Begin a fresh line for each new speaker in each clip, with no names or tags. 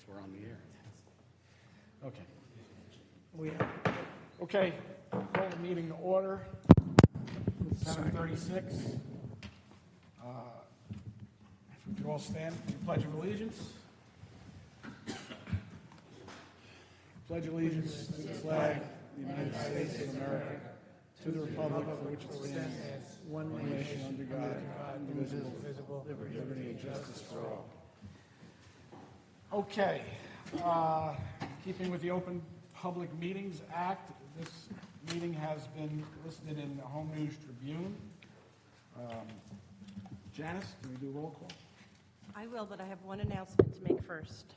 we're on the air. Okay. Okay, call the meeting to order. 7:36. If we could all stand for the Pledge of Allegiance. Pledge allegiance to the flag of the United States of America, to the republic for which it stands, one nation under God, indivisible, with liberty and justice for all. Okay, keeping with the Open Public Meetings Act, this meeting has been listed in the Home News Tribune. Janice, can we do roll call?
I will, but I have one announcement to make first.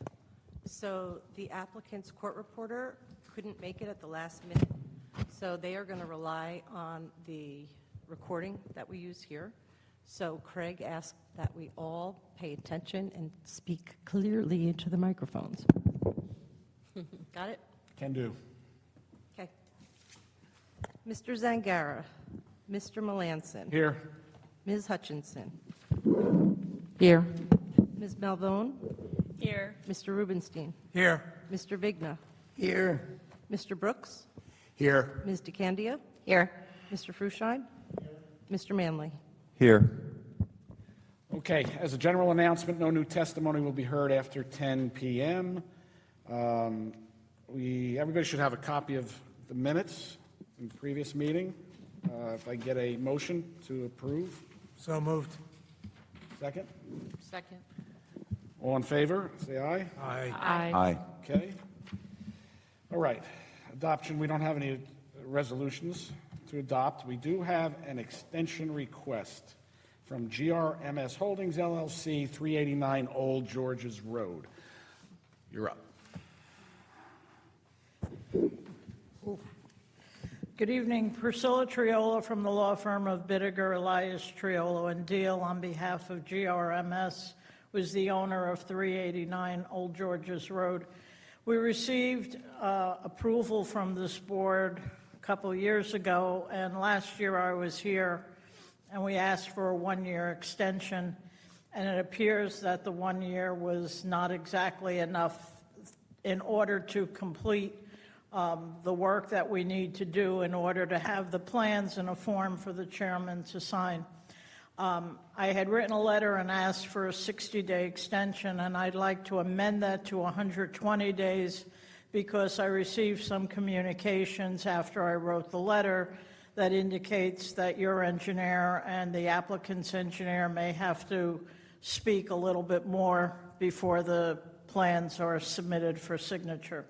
So the applicant's court reporter couldn't make it at the last minute, so they are going to rely on the recording that we use here. So Craig asked that we all pay attention and speak clearly into the microphones. Got it?
Can do.
Okay. Mr. Zangara, Mr. Melanson.
Here.
Ms. Hutchinson.
Here.
Ms. Malvone.
Here.
Mr. Rubenstein.
Here.
Mr. Vigna.
Here.
Mr. Brooks.
Here.
Ms. DeCandia.
Here.
Mr. Frushine. Mr. Manley.
Here.
Okay, as a general announcement, no new testimony will be heard after 10 p.m. Everybody should have a copy of the minutes from the previous meeting. If I get a motion to approve.
So moved.
Second?
Second.
All in favor, say aye.
Aye.
Aye.
Okay. All right. Adoption, we don't have any resolutions to adopt. We do have an extension request from GRMS Holdings LLC, 389 Old George's Road. You're up.
Good evening. Priscilla Triolo from the law firm of Bidiger, Elias, Triolo, and Deal on behalf of GRMS, was the owner of 389 Old George's Road. We received approval from this board a couple years ago, and last year I was here, and we asked for a one-year extension, and it appears that the 1 year was not exactly enough in order to complete the work that we need to do in order to have the plans in a form for the chairman to sign. I had written a letter and asked for a 60-day extension, and I'd like to amend that to 120 days because I received some communications after I wrote the letter that indicates that your engineer and the applicant's engineer may have to speak a little bit more before the plans are submitted for signature.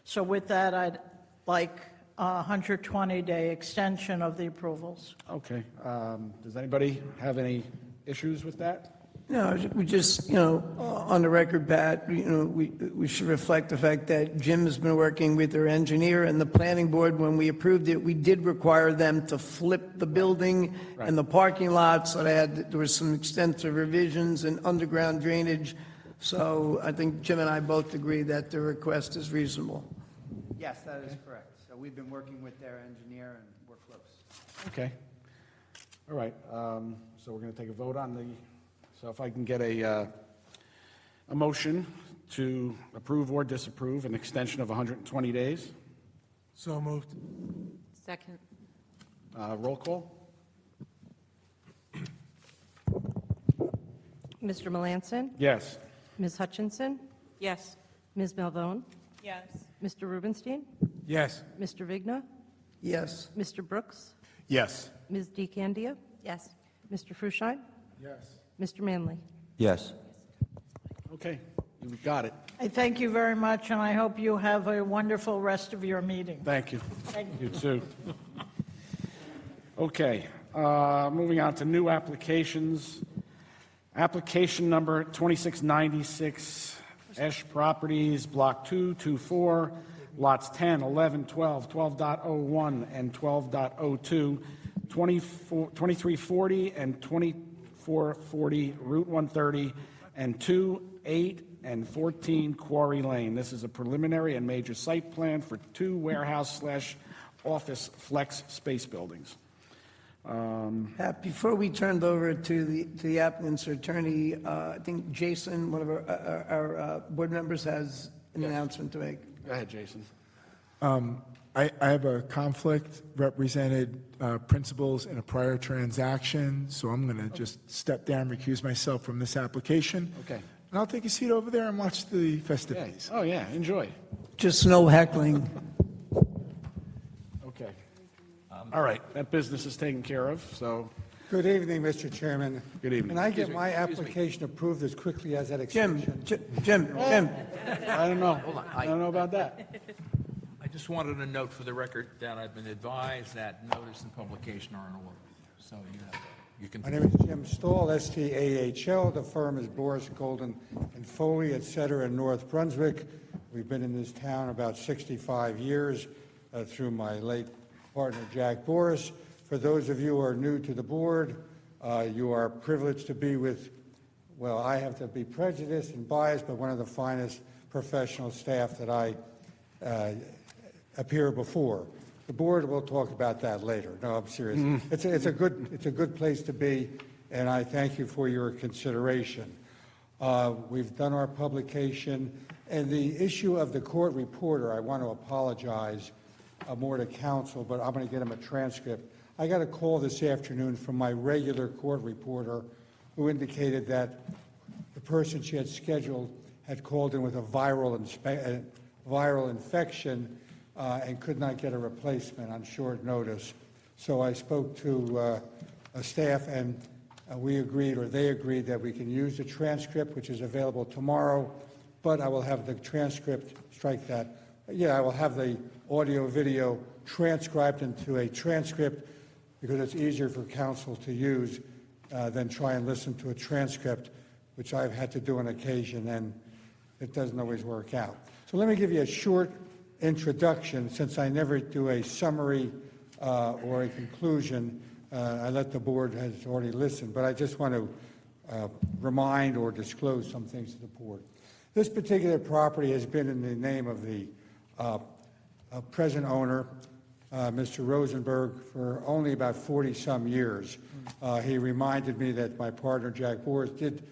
So with that, I'd like a 120-day extension of the approvals.
Okay. Does anybody have any issues with that?
No, we just, on the record, Pat, we should reflect the fact that Jim has been working with their engineer and the planning board. When we approved it, we did require them to flip the building and the parking lot, so there was some extensive revisions and underground drainage. So I think Jim and I both agree that the request is reasonable.
Yes, that is correct. So we've been working with their engineer and we're close.
Okay. All right. So we're going to take a vote on the, so if I can get a motion to approve or disapprove an extension of 120 days.
So moved.
Second.
Roll call.
Mr. Melanson.
Yes.
Ms. Hutchinson.
Yes.
Ms. Malvone.
Yes.
Mr. Rubenstein.
Yes.
Mr. Vigna.
Yes.
Mr. Brooks.
Yes.
Ms. DeCandia.
Yes.
Mr. Frushine.
Yes.
Mr. Manley.
Yes.
Okay. You've got it.
I thank you very much, and I hope you have a wonderful rest of your meeting.
Thank you.
Thank
You too. Okay. Moving on to new applications. Application number 2696, Esch Properties, Block 224, lots 10, 11, 12, 12.01, and 12.02, 2340 and 2440 Route 130, and 2, 8, and 14 Quarry Lane. This is a preliminary and major site plan for 2 warehouse/office flex space buildings.
Pat, before we turned over to the applicant's attorney, I think Jason, one of our board members, has an announcement to make.
Go ahead, Jason.
I have a conflict, represented principals in a prior transaction, so I'm going to just step down, recuse myself from this application.
Okay.
And I'll take a seat over there and watch the festivities.
Oh, yeah, enjoy.
Just no heckling.
Okay. All right, that business is taken care of, so,
Good evening, Mr. Chairman.
Good evening.
Can I get my application approved as quickly as that
Jim,
extension?
Jim,
I don't know. I don't know about that.
I just wanted to note for the record that I've been advised that notice and publication are in order. So you can.
My name is Jim Stahl, S-T-A-H-L. The firm is Boris Golden and Foley, et cetera, in North Brunswick. We've been in this town about 65 years through my late partner, Jack Boris. For those of you who are new to the board, you are privileged to be with, well, I have to be prejudiced and biased, but one of the finest professional staff that I appear before. The board will talk about that later. No, I'm serious. It's a good place to be, and I thank you for your consideration. We've done our publication, and the issue of the court reporter, I want to apologize more to counsel, but I'm going to get him a transcript. I got a call this afternoon from my regular court reporter who indicated that the person she had scheduled had called in with a viral infection and could not get a replacement on short notice. So I spoke to staff, and we agreed, or they agreed, that we can use the transcript, which is available tomorrow, but I will have the transcript, strike that. Yeah, I will have the audio-video transcribed into a transcript because it's easier for counsel to use than try and listen to a transcript, which I've had to do on occasion, and it doesn't always work out. So let me give you a short introduction, since I never do a summary or a conclusion. I let the board has already listened, but I just want to remind or disclose some things to the board. This particular property has been in the name of the present owner, Mr. Rosenberg, for only about 40-some years. He reminded me that my partner, Jack Boris, did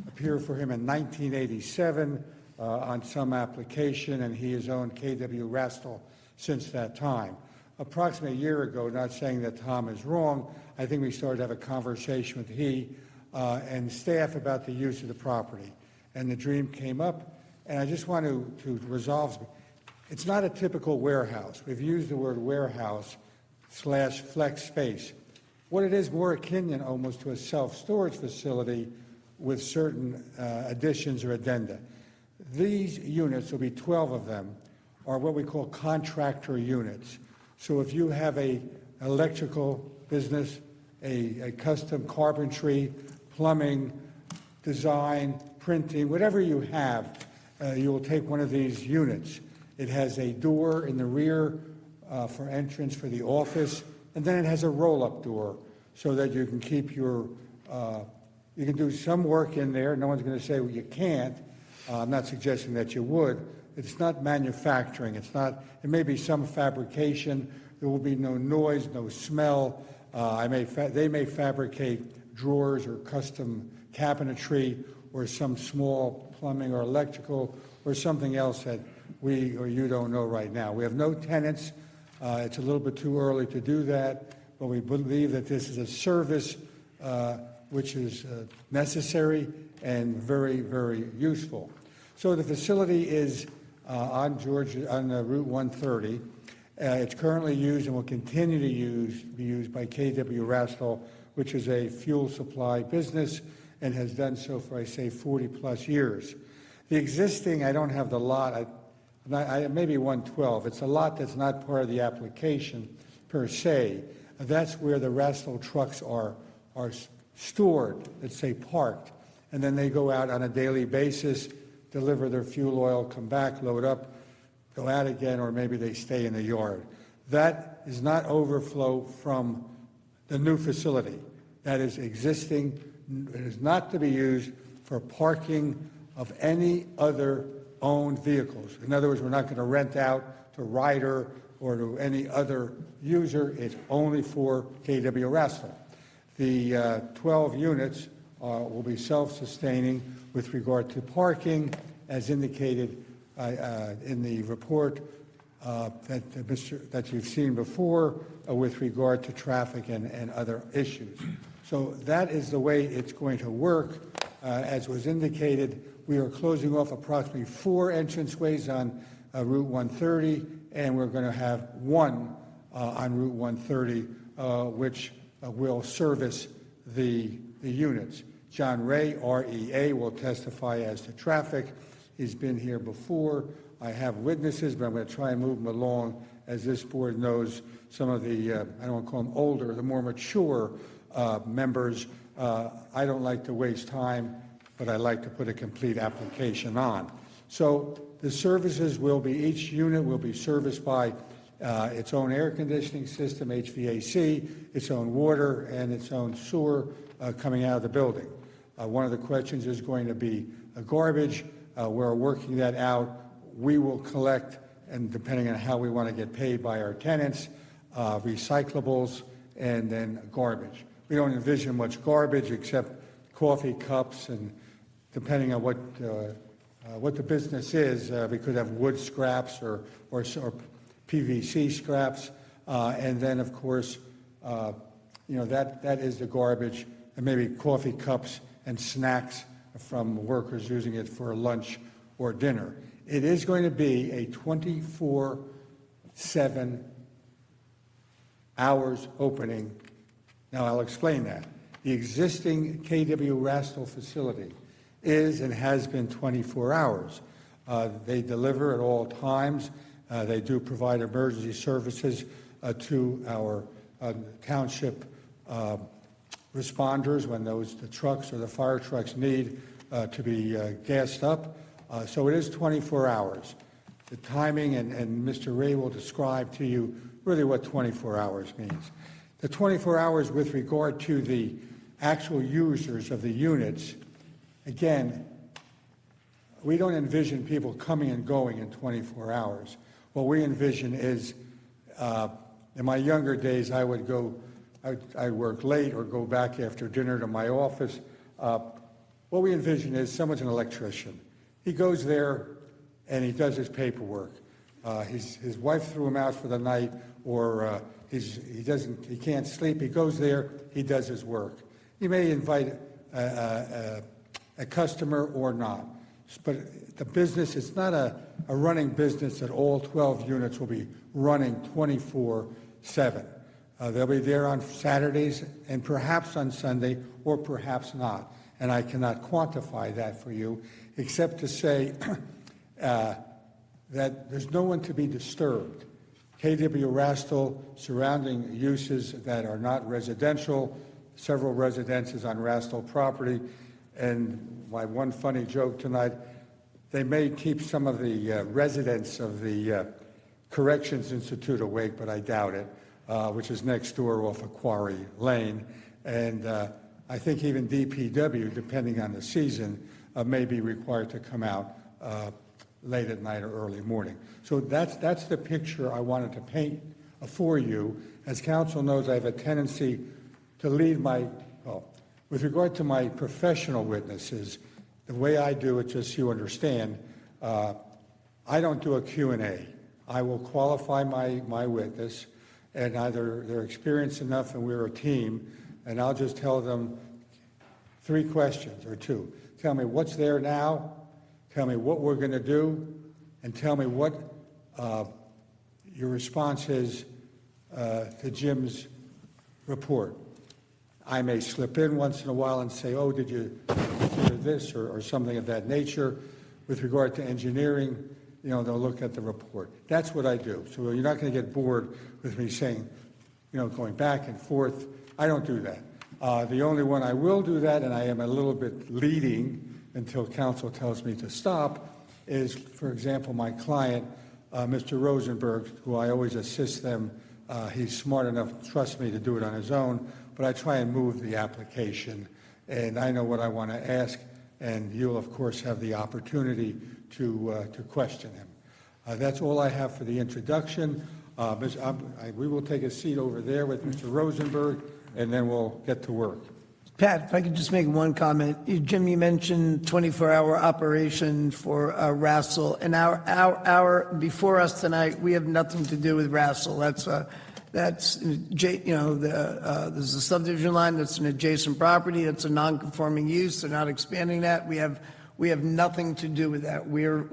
appear for him in 1987 on some application, and he has owned KW Rastel since that time. Approximately a year ago, not saying that Tom is wrong, I think we started to have a conversation with he and staff about the use of the property. And the dream came up, and I just want to resolve. It's not a typical warehouse. We've used the word warehouse / flex space. What it is more akin than almost to a self-storage facility with certain additions or addenda. These units, there'll be 12 of them, are what we call contractor units. So if you have a electrical business, a custom carpentry, plumbing, design, printing, whatever you have, you will take one of these units. It has a door in the rear for entrance for the office, and then it has a roll-up door so that you can keep your, you can do some work in there. No one's going to say, well, you can't. I'm not suggesting that you would. It's not manufacturing. It's not, it may be some fabrication. There will be no noise, no smell. They may fabricate drawers or custom cabinetry or some small plumbing or electrical or something else that we or you don't know right now. We have no tenants. It's a little bit too early to do that, but we believe that this is a service which is necessary and very, very useful. So the facility is on Route 130. It's currently used and will continue to be used by KW Rastel, which is a fuel supply business and has done so for, I say, 40-plus years. The existing, I don't have the lot, maybe 112. It's a lot that's not part of the application per se. That's where the Rastel trucks are stored, let's say parked, and then they go out on a daily basis, deliver their fuel oil, come back, load up, go out again, or maybe they stay in the yard. That is not overflow from the new facility. That is existing. It is not to be used for parking of any other owned vehicles. In other words, we're not going to rent out to Ryder or to any other user. It's only for KW Rastel. The 12 units will be self-sustaining with regard to parking, as indicated in the report that you've seen before with regard to traffic and other issues. So that is the way it's going to work. As was indicated, we are closing off approximately 4 entranceways on Route 130, and we're going to have one on Route 130, which will service the units. John Ray, REA, will testify as to traffic. He's been here before. I have witnesses, but I'm going to try and move them along. As this board knows, some of the, I don't want to call them older, the more mature members, I don't like to waste time, but I like to put a complete application on. So the services will be, each unit will be serviced by its own air conditioning system, HVAC, its own water, and its own sewer coming out of the building. One of the questions is going to be garbage. We're working that out. We will collect, and depending on how we want to get paid by our tenants, recyclables and then garbage. We don't envision much garbage except coffee cups, and depending on what the business is, we could have wood scraps or PVC scraps, and then of course, that is the garbage, and maybe coffee cups and snacks from workers using it for lunch or dinner. It is going to be a 24/7 hours opening. Now, I'll explain that. The existing KW Rastel facility is and has been 24 hours. They deliver at all times. They do provide emergency services to our township responders when the trucks or the fire trucks need to be gassed up. So it is 24 hours. The timing, and Mr. Ray will describe to you really what 24 hours means. The 24 hours with regard to the actual users of the units, again, we don't envision people coming and going in 24 hours. What we envision is, in my younger days, I would work late or go back after dinner to my office. What we envision is someone's an electrician. He goes there and he does his paperwork. His wife threw him out for the night, or he can't sleep. He goes there, he does his work. He may invite a customer or not, but the business, it's not a running business that all 12 units will be running 24/7. They'll be there on Saturdays and perhaps on Sunday, or perhaps not. And I cannot quantify that for you, except to say that there's no one to be disturbed. KW Rastel, surrounding uses that are not residential, several residences on Rastel property, and my one funny joke tonight, they may keep some of the residents of the Corrections Institute awake, but I doubt it, which is next door off of Quarry Lane. And I think even DPW, depending on the season, may be required to come out late at night or early morning. So that's the picture I wanted to paint for you. As council knows, I have a tendency to lead with regard to my professional witnesses, the way I do it, just so you understand, I don't do a Q&A. I will qualify my witness, and either they're experienced enough and we're a team, and I'll just tell them 3 questions or 2. Tell me what's there now, tell me what we're going to do, and tell me what your response is to Jim's report. I may slip in once in a while and say, oh, did you consider this or something of that nature. With regard to engineering, they'll look at the report. That's what I do. So you're not going to get bored with me saying, going back and forth. I don't do that. The only one I will do that, and I am a little bit leading until council tells me to stop, is, for example, my client, Mr. Rosenberg, who I always assist them. He's smart enough, trust me, to do it on his own, but I try and move the application, and I know what I want to ask, and you'll, of course, have the opportunity to question him. That's all I have for the introduction. We will take a seat over there with Mr. Rosenberg, and then we'll get to work.
Pat, if I could just make one comment. Jim, you mentioned 24-hour operation for Rassel, and before us tonight, we have nothing to do with Rassel. There's a subdivision line that's an adjacent property, that's a non-conforming use, they're not expanding that. We have nothing to do with that. We're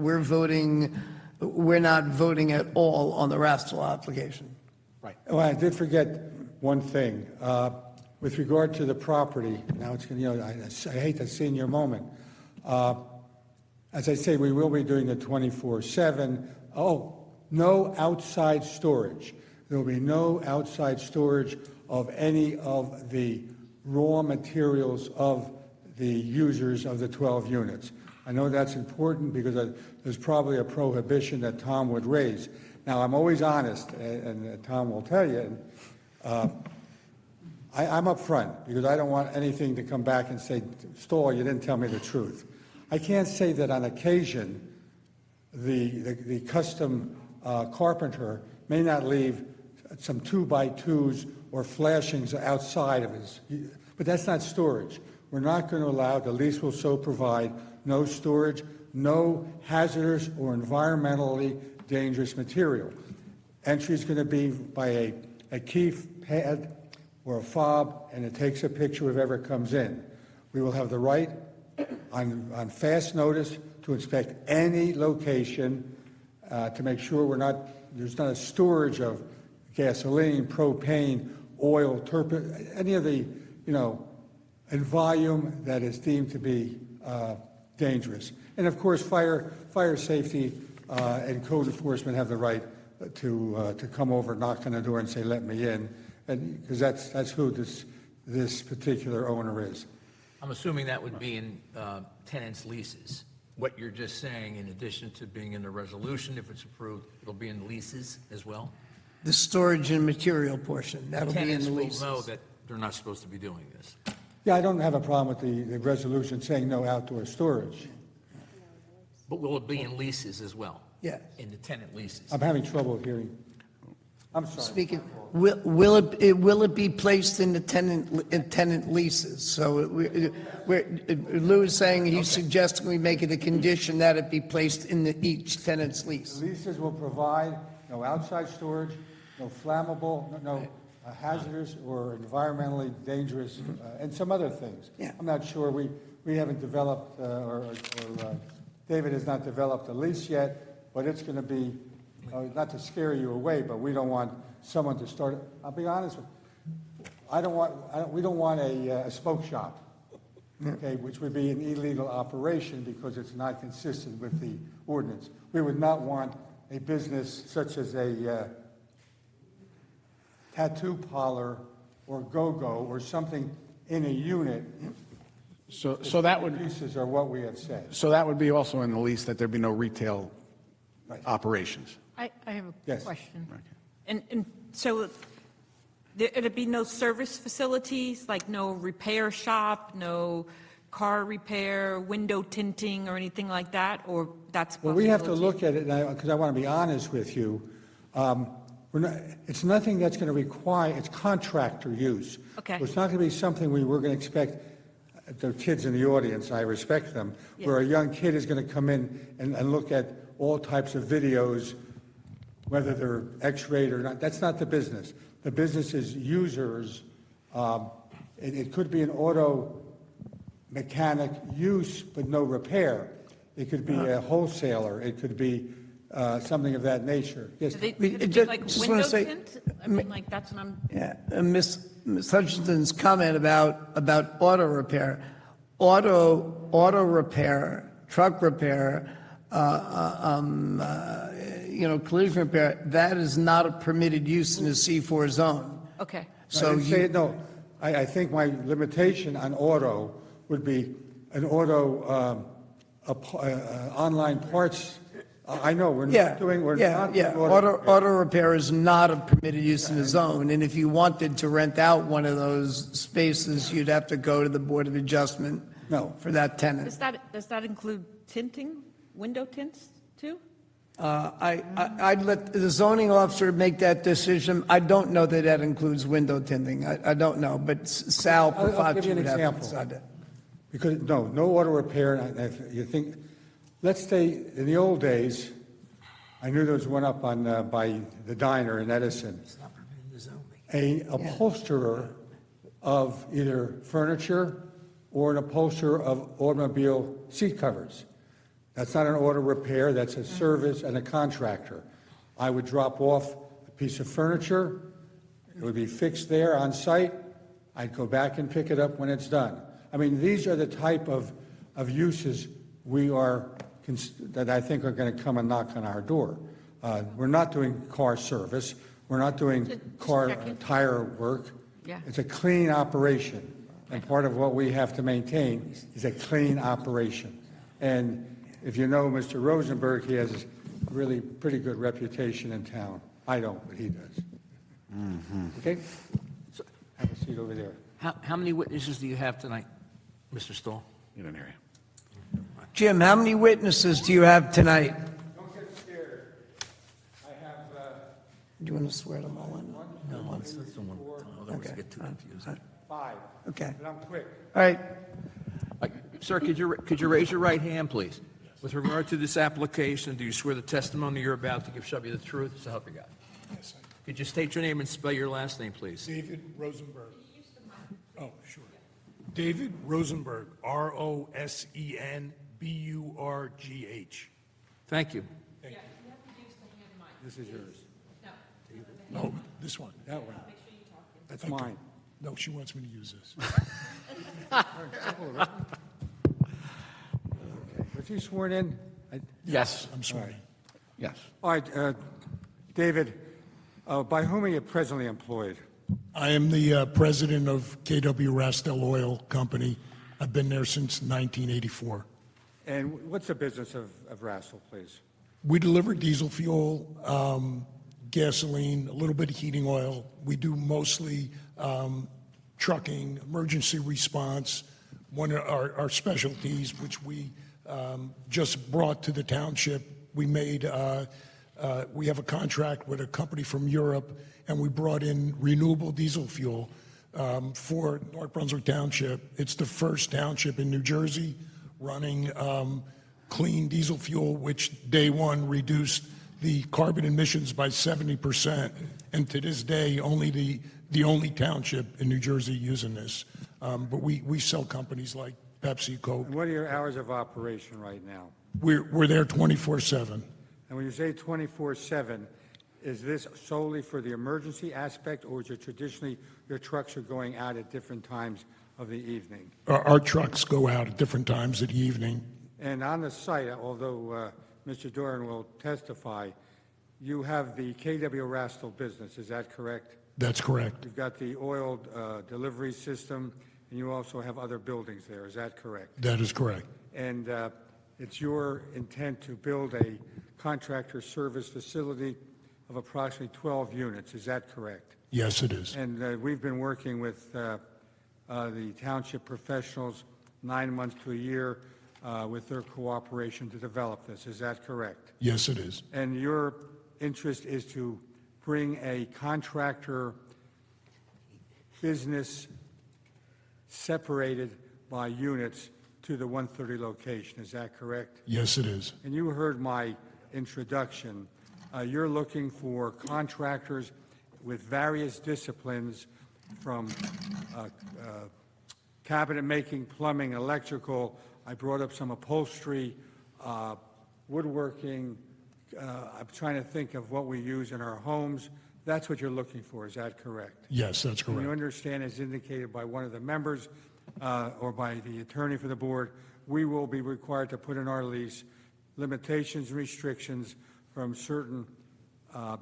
not voting at all on the Rassel application.
Right.
Well, I did forget one thing. With regard to the property, now it's going to, I hate the senior moment. As I say, we will be doing the 24/7. Oh, no outside storage. There will be no outside storage of any of the raw materials of the users of the 12 units. I know that's important because there's probably a prohibition that Tom would raise. Now, I'm always honest, and Tom will tell you, I'm up front because I don't want anything to come back and say, Stoll, you didn't tell me the truth. I can't say that on occasion the custom carpenter may not leave some 2x2s or flashings outside of his, but that's not storage. We're not going to allow, the lease will so provide, no storage, no hazardous or environmentally dangerous material. Entry is going to be by a key pad or a fob, and it takes a picture of whoever comes in. We will have the right on fast notice to inspect any location to make sure there's not a storage of gasoline, propane, oil, turpentine, any of the, in volume that is deemed to be dangerous. And of course, fire safety and code enforcement have the right to come over, knock on the door and say, let me in, because that's who this particular owner is.
I'm assuming that would be in tenants' leases. What you're just saying, in addition to being in the resolution, if it's approved, it'll be in leases as well?
The storage and material portion, that'll be in
Tenants
the
will
leases.
know that they're not supposed to be doing this.
Yeah, I don't have a problem with the resolution saying no outdoor storage.
But will it be in leases as well?
Yes.
In the tenant leases?
I'm having trouble hearing. I'm sorry.
Speaking, will it be placed in the tenant leases? So Lou is saying, he's suggesting we make it a condition that it be placed in each tenant's lease.
Leases will provide no outside storage, no flammable, no hazardous or environmentally dangerous, and some other things.
Yeah.
I'm not sure, we haven't developed, or David has not developed a lease yet, but it's going to be, not to scare you away, but we don't want someone to start, I'll be honest with you, we don't want a smoke shop, okay, which would be an illegal operation because it's not consistent with the ordinance. We would not want a business such as a tattoo parlor or go-go or something in a unit.
So that would,
Uses are what we have said.
so that would be also in the lease, that there'd be no retail operations.
I have a
Yes.
question. And so there'd be no service facilities, like no repair shop, no car repair, window tinting, or anything like that, or that's
Well, we have to
possibility?
look at it, because I want to be honest with you. It's nothing that's going to require, it's contractor use.
Okay.
So it's not going to be something we're going to expect, the kids in the audience, I respect them, where a young kid is going to come in and look at all types of videos, whether they're X-rayed or not. That's not the business. The business is users. It could be an auto mechanic use, but no repair. It could be a wholesaler. It could be something of that nature. Yes.
Could they
We-
be
just-
like
just
window
wanna say-
tint? I mean, like, that's what I'm,
Yeah, and Ms. Hutchinson's comment about auto repair, auto repair, truck repair, collision repair, that is not a permitted use in the C4 zone.
okay.
So
I didn't say
you,
it, no. I think my limitation on auto would be an auto online parts. I know, we're not doing, we're not doing
Auto repair is not a permitted use in the zone, and if you wanted to rent out one of those spaces, you'd have to go to the Board of Adjustment
No.
for that tenant.
Does that include tinting, window tints, too?
I'd let the zoning officer make that decision. I don't know that that includes window tinting. I don't know, but Sal
I'll give you
Profaci
an
would have to
example.
decide that.
Because, no auto repair, and if you think, let's say, in the old days, I knew there was one up on, by the diner in Edison. A upholsterer of either furniture or an upholsterer of automobile seat covers. That's not an auto repair, that's a service and a contractor. I would drop off a piece of furniture, it would be fixed there on site, I'd go back and pick it up when it's done. I mean, these are the type of uses we are, that I think are going to come and knock on our door. We're not doing car service, we're not doing car tire work.
Yeah.
It's a clean operation, and part of what we have to maintain is a clean operation. And if you know Mr. Rosenberg, he has a really pretty good reputation in town. I don't, but he does. Okay? Have a seat over there.
How many witnesses do you have tonight, Mr. Stoll?
You didn't hear you.
Jim, how many witnesses do you have tonight?
Don't get scared. I have,
Do you want to swear them all in?
No, that's the one. Otherwise, I get too confused.
5.
Okay.
But I'm quick.
All right.
Sir, could you raise your right hand, please? With regard to this application, do you swear the testimony you're about to give shall be the truth, so help you God?
Yes,
Could you state your name and spell your last name, please?
David Rosenberg. Oh, sure. David Rosenberg, Rosenburgh.
Thank you.
This is yours.
No, this one.
That one. That's
Okay.
mine.
No, she wants me to use this.
Was he sworn in?
Yes,
I'm sorry.
yes.
All right, David, by whom are you presently employed?
I am the president of KW Rastel Oil Company. I've been there since 1984.
And what's the business of Rassel, please?
We deliver diesel fuel, gasoline, a little bit of heating oil. We do mostly trucking, emergency response. One of our specialties, which we just brought to the township, we have a contract with a company from Europe, and we brought in renewable diesel fuel for North Brunswick Township. It's the first township in New Jersey running clean diesel fuel, which day one reduced the carbon emissions by 70%. And to this day, only the only township in New Jersey using this. But we sell companies like Pepsi, Coke.
And what are your hours of operation right now?
We're there 24/7.
And when you say 24/7, is this solely for the emergency aspect, or is it traditionally your trucks are going out at different times of the evening?
Our trucks go out at different times of the evening.
And on the site, although Mr. Doran will testify, you have the KW Rastel business, is that correct?
That's correct.
You've got the oil delivery system, and you also have other buildings there, is that correct?
That is correct.
And it's your intent to build a contractor service facility of approximately 12 units, is that correct?
Yes, it is.
And we've been working with the township professionals 9 months to a year with their cooperation to develop this, is that correct?
Yes, it is.
And your interest is to bring a contractor business separated by units to the 130 location, is that correct?
Yes, it is.
And you heard my introduction. You're looking for contractors with various disciplines from cabinet making, plumbing, electrical. I brought up some upholstery, woodworking. I'm trying to think of what we use in our homes. That's what you're looking for, is that correct?
Yes, that's
And you
correct.
understand, as indicated by one of the members or by the attorney for the board, we will be required to put in our lease limitations and restrictions from certain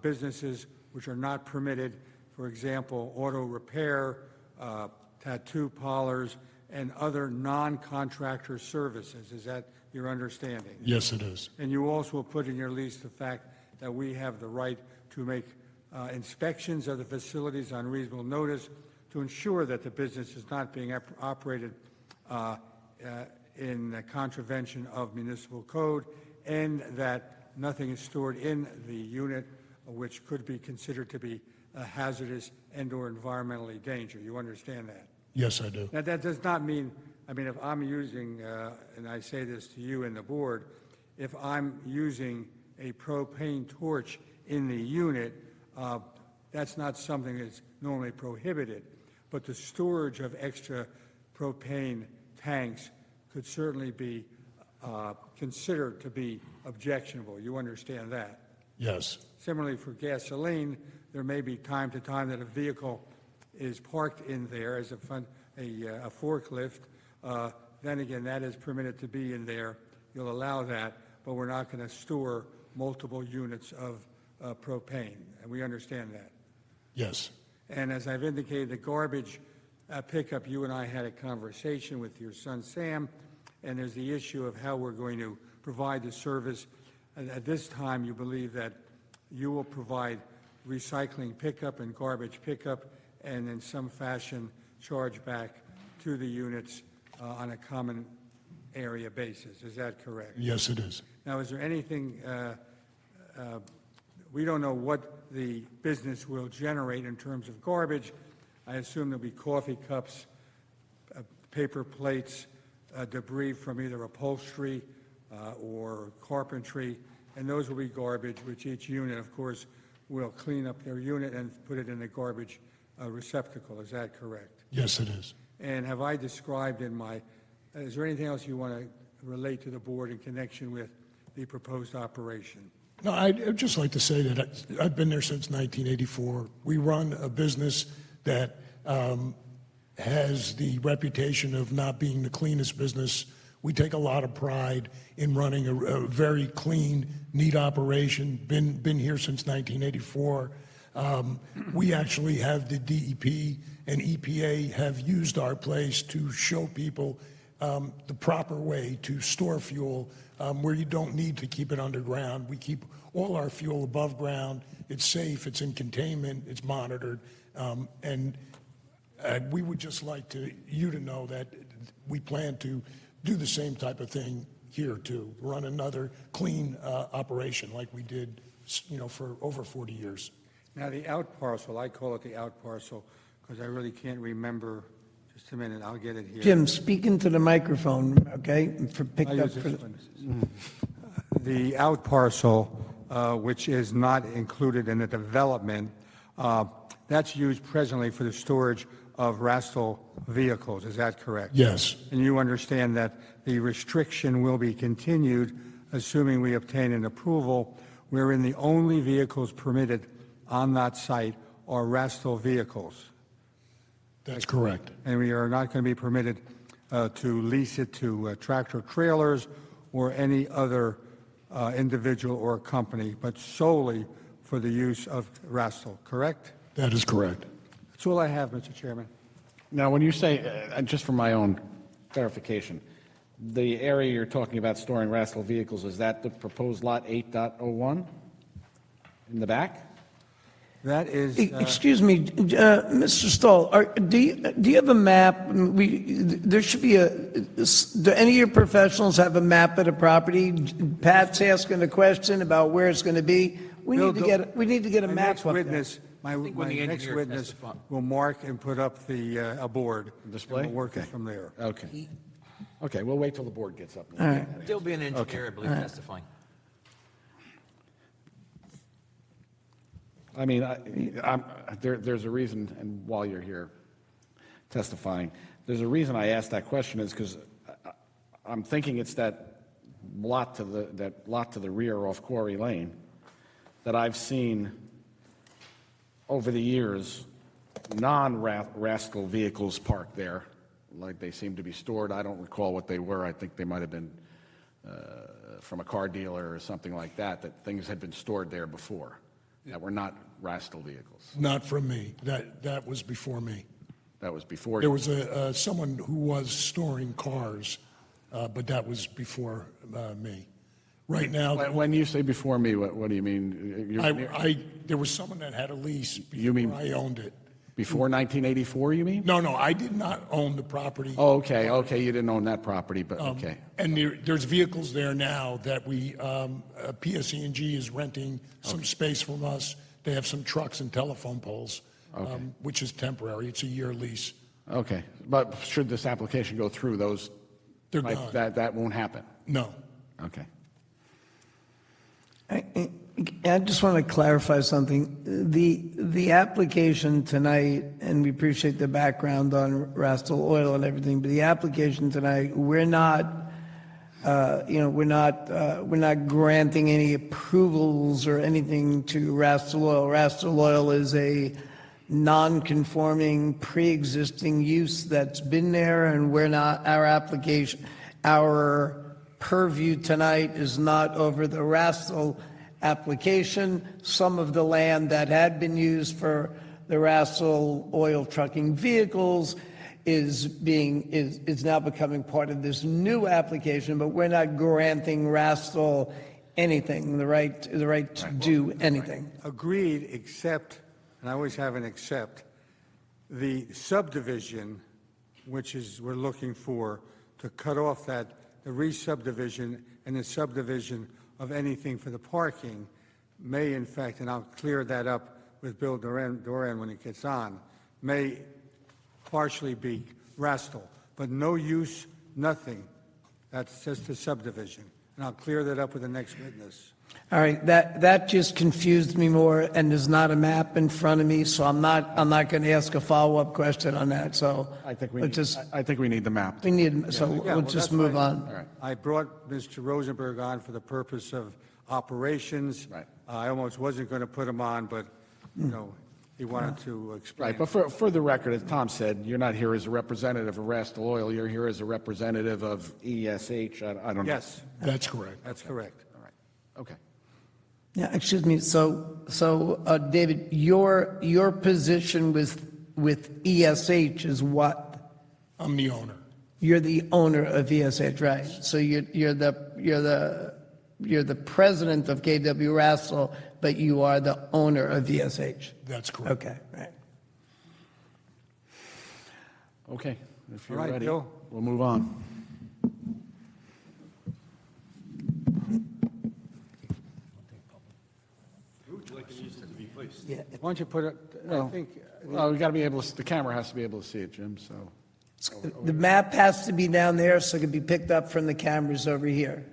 businesses which are not permitted. For example, auto repair, tattoo parlors, and other non-contractor services. Is that your understanding?
Yes, it is.
And you also will put in your lease the fact that we have the right to make inspections of the facilities on reasonable notice to ensure that the business is not being operated in contravention of municipal code, and that nothing is stored in the unit which could be considered to be hazardous and/or environmentally dangerous. You understand that?
Yes, I do.
Now, that does not mean, I mean, if I'm using, and I say this to you and the board, if I'm using a propane torch in the unit, that's not something that's normally prohibited. But the storage of extra propane tanks could certainly be considered to be objectionable. You understand that?
Yes.
Similarly, for gasoline, there may be time to time that a vehicle is parked in there as a forklift. Then again, that is permitted to be in there. You'll allow that, but we're not going to store multiple units of propane, and we understand that.
Yes.
And as I've indicated, the garbage pickup, you and I had a conversation with your son Sam, and there's the issue of how we're going to provide the service. And at this time, you believe that you will provide recycling pickup and garbage pickup, and in some fashion charge back to the units on a common area basis. Is that correct?
Yes, it is.
Now, is there anything, we don't know what the business will generate in terms of garbage. I assume there'll be coffee cups, paper plates, debris from either upholstery or carpentry, and those will be garbage, which each unit, of course, will clean up their unit and put it in the garbage receptacle. Is that correct?
Yes, it is.
And have I described in my, is there anything else you want to relate to the board in connection with the proposed operation?
No, I'd just like to say that I've been there since 1984. We run a business that has the reputation of not being the cleanest business. We take a lot of pride in running a very clean, neat operation. Been here since 1984. We actually have the DEP and EPA have used our place to show people the proper way to store fuel where you don't need to keep it underground. We keep all our fuel above ground. It's safe, it's in containment, it's monitored. And we would just like you to know that we plan to do the same type of thing here too, run another clean operation like we did, for over 40 years.
Now, the out parcel, I call it the out parcel because I really can't remember. Just a minute, I'll get it here.
Jim, speak into the microphone, okay?
I'll use this one. The out parcel, which is not included in the development, that's used presently for the storage of Rastal vehicles. Is that correct?
Yes.
And you understand that the restriction will be continued, assuming we obtain an approval, wherein the only vehicles permitted on that site are Rastal vehicles.
That's correct.
And we are not going to be permitted to lease it to tractor trailers or any other individual or company, but solely for the use of Rastal, correct?
That is correct.
That's all I have, Mr. Chairman.
Now, when you say, just for my own clarification, the area you're talking about storing Rascal vehicles, is that the proposed lot 8.01 in the back?
That is,
Excuse me, Mr. Stoll, do you have a map? There should be do any of your professionals have a map of the property? Pat's asking a question about where it's going to be. We need to get a
my
map
next
up there.
witness, my
think when the
next
engineer
witness
testifies.
will mark and put up a board.
Display?
And we'll work it from there.
Okay. Okay, we'll wait till the board gets up.
All right.
There'll be an engineer, I believe, testifying.
I mean, there's a reason, and while you're here testifying, there's a reason I asked that question is because I'm thinking it's that lot to the rear off Quarry Lane that I've seen over the years, non-Rascal vehicles parked there, like they seem to be stored. I don't recall what they were. I think they might have been from a car dealer or something like that things had been stored there before that were not Rascal vehicles.
Not from me. That was before me.
That was before.
There was someone who was storing cars, but that was before me. Right now,
When you say before me, what do you mean?
there was someone that had a lease
You mean-
before I owned it,
Before 1984, you mean?
No, I did not own the property.
Oh, okay, you didn't own that property, but, okay.
And there's vehicles there now that PSE&G is renting some space from us. They have some trucks and telephone poles, which is temporary. It's a year lease.
Okay, but should this application go through, those,
They're
like,
gone.
that won't happen?
No.
Okay.
I just want to clarify something. The application tonight, and we appreciate the background on Rastal Oil and everything, but the application tonight, we're not granting any approvals or anything to Rastal Oil. Rastal Oil is a non-conforming, pre-existing use that's been there, and our purview tonight is not over the Rastal application. Some of the land that had been used for the Rastal oil trucking vehicles is now becoming part of this new application, but we're not granting Rastal anything, the right to do anything.
Agreed, except, and I always have an except, the subdivision, which is, we're looking for, to cut off the re-subdivision and the subdivision of anything for the parking may, in fact, and I'll clear that up with Bill Doran when he gets on, may partially be Rastal, but no use, nothing. That's just a subdivision. And I'll clear that up with the next witness.
All right, that just confused me more, and there's not a map in front of me, so I'm not going to ask a follow-up question on that, so.
I think we need the map.
We'll just move on.
All right.
I brought Mr. Rosenberg on for the purpose of operations.
Right.
I almost wasn't going to put him on, but, he wanted to explain.
Right, but for the record, as Tom said, you're not here as a representative of Rastal Oil, you're here as a representative of ESH, I don't know.
Yes,
That's correct.
that's correct.
All right, okay.
Yeah, excuse me, so David, your position with ESH is what?
I'm the owner.
You're the owner of ESH, right? So you're the president of KW Rastal, but you are the owner of ESH.
That's correct.
Okay, right.
Okay, if you're
All right,
ready,
Bill.
we'll move on.
Yeah.
Why don't you put it, I think,
Well, we got to be able to, the camera has to be able to see it, Jim, so.
The map has to be down there so it can be picked up from the cameras over here.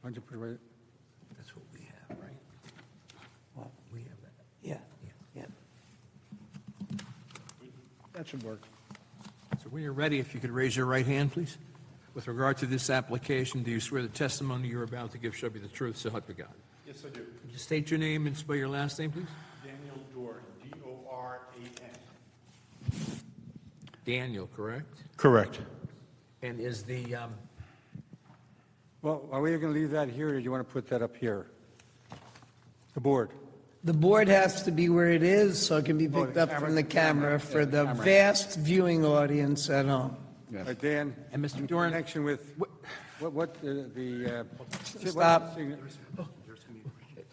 why don't you put it right,
That's what we have, right? We have that.
Yeah, yeah.
That should work.
So when you're ready, if you could raise your right hand, please. With regard to this application, do you swear the testimony you're about to give shall be the truth, so help you God?
Yes, I do.
Could you state your name and spell your last name, please?
Daniel Doran, D-O-R-A-N.
Daniel, correct?
Correct.
And is the,
well, are we going to leave that here, or do you want to put that up here? The board.
The board has to be where it is so it can be picked up from the camera for the vast viewing audience at home.
Dan?
And Mr.
in
Doran-
connection with, the
Stop.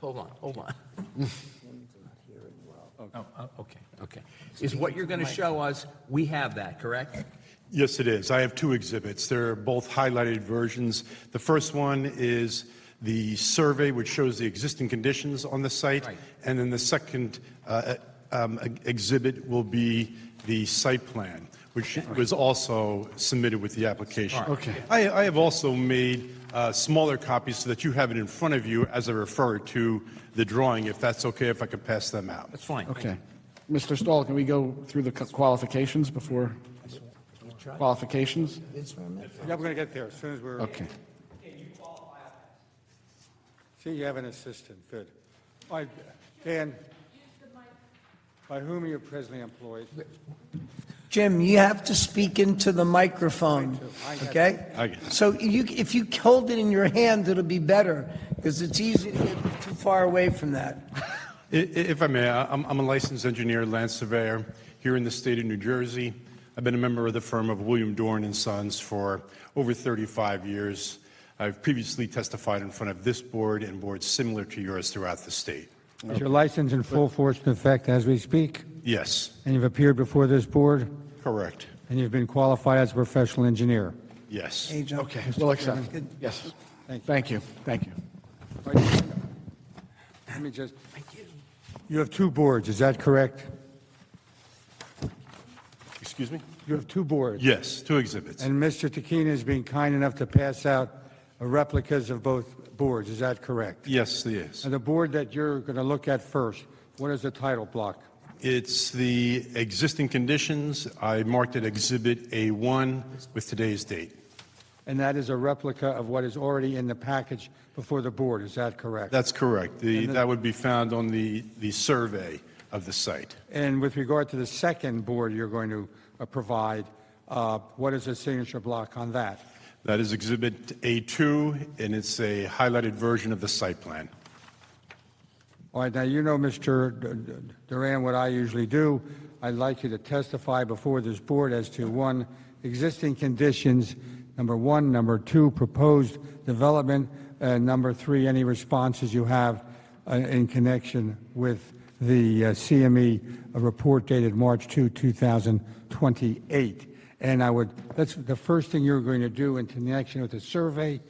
hold on. Okay. Is what you're going to show us, we have that, correct?
Yes, it is. I have two exhibits. They're both highlighted versions. The first one is the survey, which shows the existing conditions on the site.
Right.
And then the second exhibit will be the site plan, which was also submitted with the application.
Okay.
I have also made smaller copies so that you have it in front of you as I refer to the drawing, if that's okay, if I could pass them out.
That's fine.
Okay. Mr. Stahl, can we go through the qualifications before? Qualifications?
Yeah, we're going to get there as soon as we're.
Okay.
See, you have an assistant, good. All right, Dan, by whom are you presently employed?
Jim, you have to speak into the microphone, okay?
I get it.
So if you hold it in your hand, it'll be better, because it's easy to get too far away from that.
If I may, I'm a licensed engineer, land surveyor here in the state of New Jersey. I've been a member of the firm of William Dorn and Sons for over 35 years. I've previously testified in front of this board and boards similar to yours throughout the state.
Is your license in full force and effect as we speak?
Yes,
And you've appeared before this board?
correct.
And you've been qualified as a professional engineer?
Yes.
Agent.
Okay, we'll accept. Yes. Thank you. Thank you.
Let me just... You have two boards, is that correct?
Excuse me?
You have two boards?
Yes, 2 exhibits.
And Mr. Takina has been kind enough to pass out replicas of both boards, is that correct?
Yes, yes.
And the board that you're going to look at first, what is the title block?
It's the existing conditions. I marked it Exhibit A1 with today's date.
And that is a replica of what is already in the package before the board, is that correct?
That's correct. That would be found on the survey of the site.
And with regard to the second board you're going to provide, what is the signature block on that?
That is Exhibit A2, and it's a highlighted version of the site plan.
All right, now you know, Mr. Duran, what I usually do. I'd like you to testify before this board as to, 1, existing conditions, number 1, number 2, proposed development, number 3, any responses you have in connection with the CME report dated March 2, 2028. And that's the first thing you're going to do in connection with the survey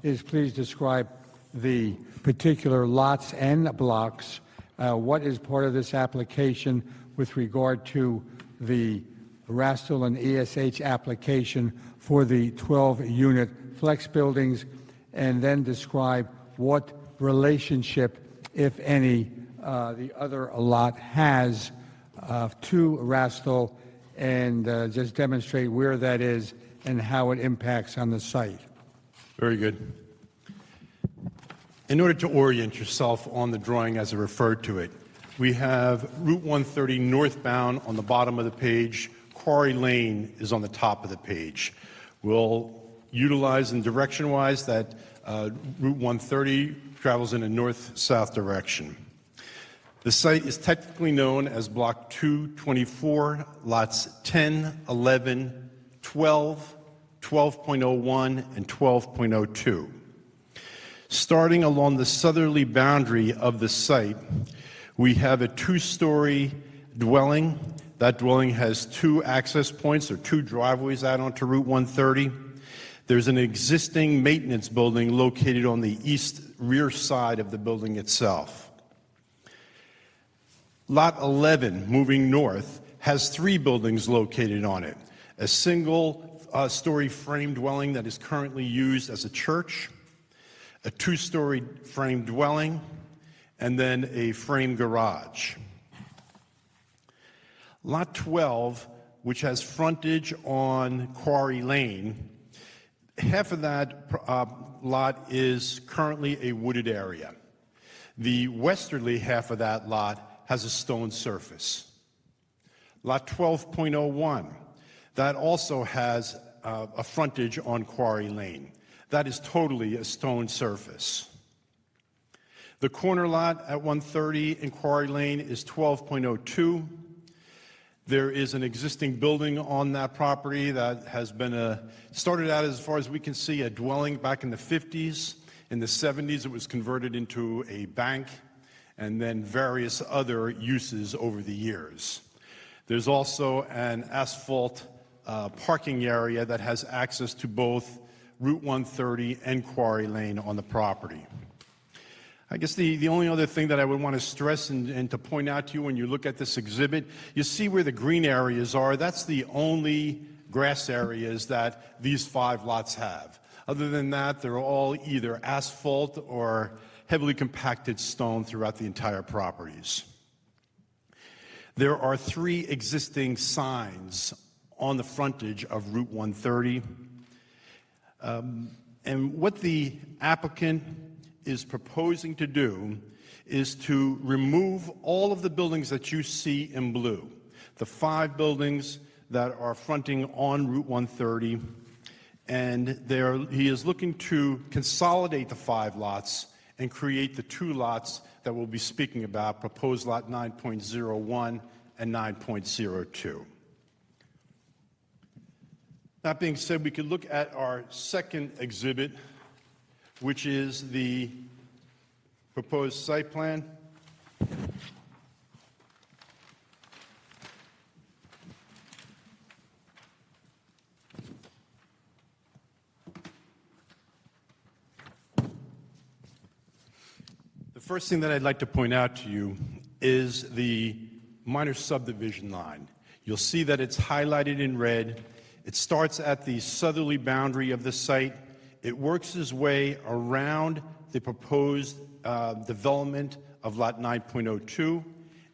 is please describe the particular lots and blocks. What is part of this application with regard to the Rastel and ESH application for the 12-unit flex buildings, and then describe what relationship, if any, the other lot has to Rastel, and just demonstrate where that is and how it impacts on the site.
Very good. In order to orient yourself on the drawing as I referred to it, we have Route 130 northbound on the bottom of the page. Quarry Lane is on the top of the page. We'll utilize in direction-wise that Route 130 travels in a north-south direction. The site is technically known as Block 224, lots 10, 11, 12, 12.01, and 12.02. Starting along the southerly boundary of the site, we have a 2-story dwelling. That dwelling has 2 access points or 2 driveways out onto Route 130. There's an existing maintenance building located on the east rear side of the building itself. Lot 11, moving north, has 3 buildings located on it. A single-story frame dwelling that is currently used as a church, a 2-story frame dwelling, and then a frame garage. Lot 12, which has frontage on Quarry Lane, half of that lot is currently a wooded area. The westerly half of that lot has a stone surface. Lot 12.01, that also has a frontage on Quarry Lane. That is totally a stone surface. The corner lot at 130 in Quarry Lane is 12.02. There is an existing building on that property that has been started out, as far as we can see, a dwelling back in the 50s. In the 70s, it was converted into a bank, and then various other uses over the years. There's also an asphalt parking area that has access to both Route 130 and Quarry Lane on the property. I guess the only other thing that I would want to stress and to point out to you when you look at this exhibit, you see where the green areas are. That's the only grass areas that these 5 lots have. Other than that, they're all either asphalt or heavily compacted stone throughout the entire properties. There are 3 existing signs on the frontage of Route 130. And what the applicant is proposing to do is to remove all of the buildings that you see in blue, the 5 buildings that are fronting on Route 130, and he is looking to consolidate the 5 lots and create the 2 lots that we'll be speaking about, proposed lot 9.01 and 9.02. That being said, we could look at our second exhibit, which is the proposed site plan. The first thing that I'd like to point out to you is the minor subdivision line. You'll see that it's highlighted in red. It starts at the southerly boundary of the site. It works its way around the proposed development of Lot 9.02,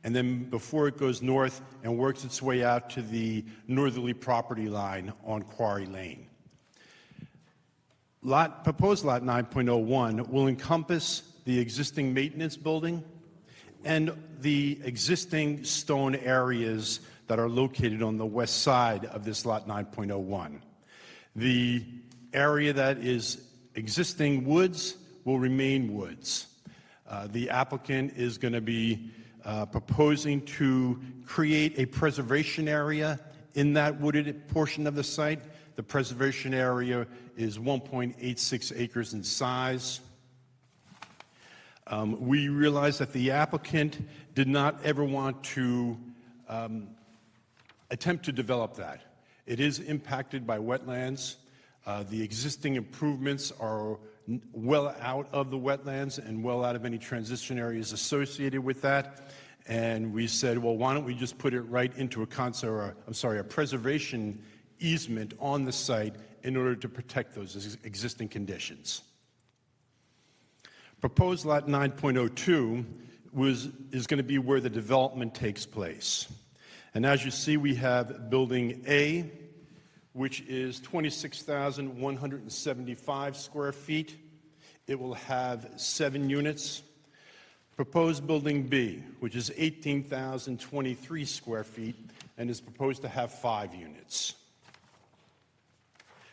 and then before it goes north and works its way out to the northerly property line on Quarry Lane. Proposed Lot 9.01 will encompass the existing maintenance building and the existing stone areas that are located on the west side of this Lot 9.01. The area that is existing woods will remain woods. The applicant is going to be proposing to create a preservation area in that wooded portion of the site. The preservation area is 1.86 acres in size. We realize that the applicant did not ever want to attempt to develop that. It is impacted by wetlands. The existing improvements are well out of the wetlands and well out of any transition areas associated with that. And we said, well, why don't we just put it right into a preservation easement on the site in order to protect those existing conditions. Proposed Lot 9.02 is going to be where the development takes place. And as you see, we have Building A, which is 26,175 square feet. It will have 7 units. Proposed Building B, which is 18,023 square feet and is proposed to have 5 units.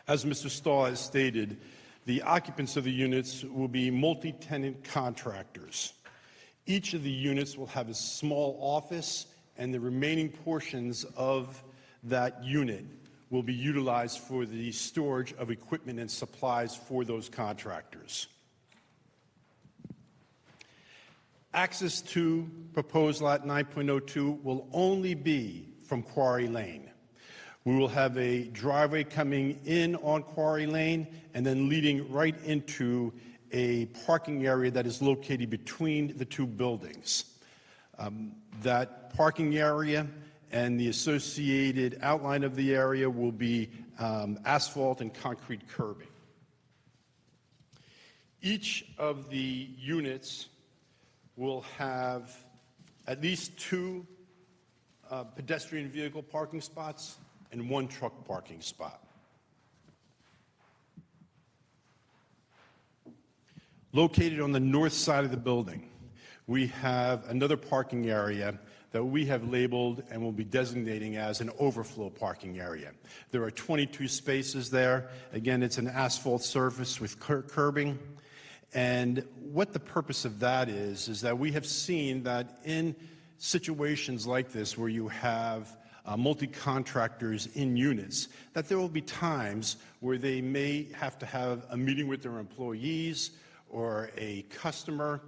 As Mr. Stahl has stated, the occupants of the units will be multi-tenant contractors. Each of the units will have a small office, and the remaining portions of that unit will be utilized for the storage of equipment and supplies for those contractors. Access to proposed Lot 9.02 will only be from Quarry Lane. We will have a driveway coming in on Quarry Lane and then leading right into a parking area that is located between the 2 buildings. That parking area and the associated outline of the area will be asphalt and concrete curbing. Each of the units will have at least 2 pedestrian vehicle parking spots and 1 truck parking spot. Located on the north side of the building, we have another parking area that we have labeled and will be designating as an overflow parking area. There are 22 spaces there. Again, it's an asphalt surface with curbing. And what the purpose of that is that we have seen that in situations like this where you have multi-contractors in units, that there will be times where they may have to have a meeting with their employees or a customer,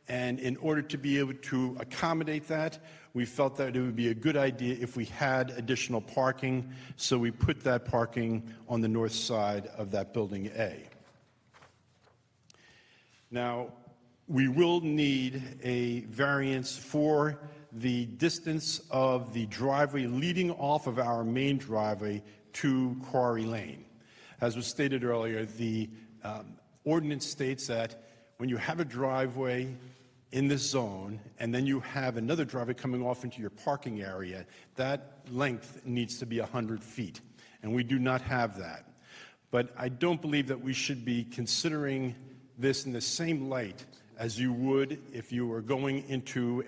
and in order to be able to accommodate that, we felt that it would be a good idea if we had additional parking, so we put that parking on the north side of that Building A. Now, we will need a variance for the distance of the driveway leading off of our main driveway to Quarry Lane. As was stated earlier, the ordinance states that when you have a driveway in this zone and then you have another driveway coming off into your parking area, that length needs to be 100 feet, and we do not have that. But I don't believe that we should be considering this in the same light as you would if you were going into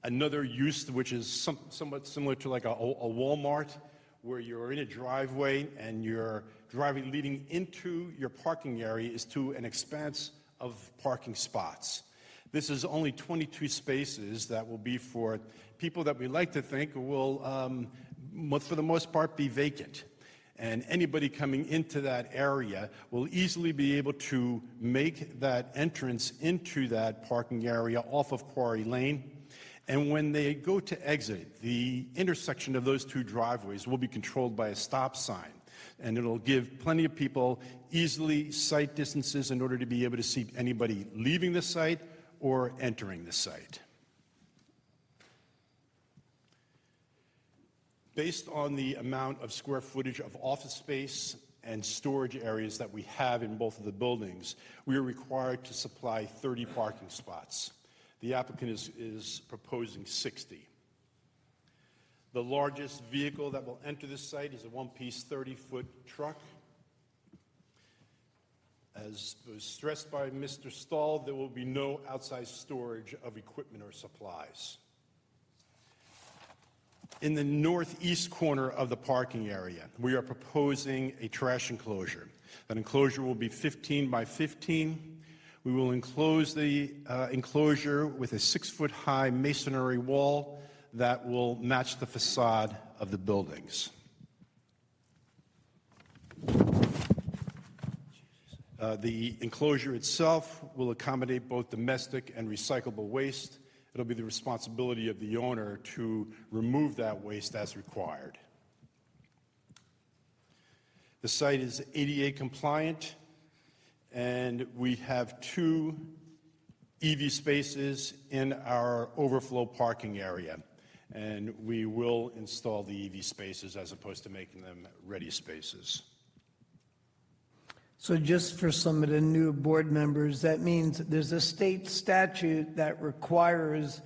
another use, which is somewhat similar to like a Walmart, where you're in a driveway and your driveway leading into your parking area is to an expanse of parking spots. This is only 22 spaces that will be for people that we like to think will for the most part, be vacant. And anybody coming into that area will easily be able to make that entrance into that parking area off of Quarry Lane. And when they go to exit, the intersection of those two driveways will be controlled by a stop sign. And it'll give plenty of people easily sight distances in order to be able to see anybody leaving the site or entering the site. Based on the amount of square footage of office space and storage areas that we have in both of the buildings, we are required to supply 30 parking spots. The applicant is proposing 60. The largest vehicle that will enter this site is a one-piece 30-foot truck. As was stressed by Mr. Stahl, there will be no outside storage of equipment or supplies. In the northeast corner of the parking area, we are proposing a trash enclosure. That enclosure will be 15 by 15. We will enclose the enclosure with a 6-foot-high masonry wall that will match the facade of the buildings. The enclosure itself will accommodate both domestic and recyclable waste. It'll be the responsibility of the owner to remove that waste as required. The site is ADA compliant, and we have 2 EV spaces in our overflow parking area. And we will install the EV spaces as opposed to making them ready spaces.
So just for some of the new board members, that means there's a state statute that requires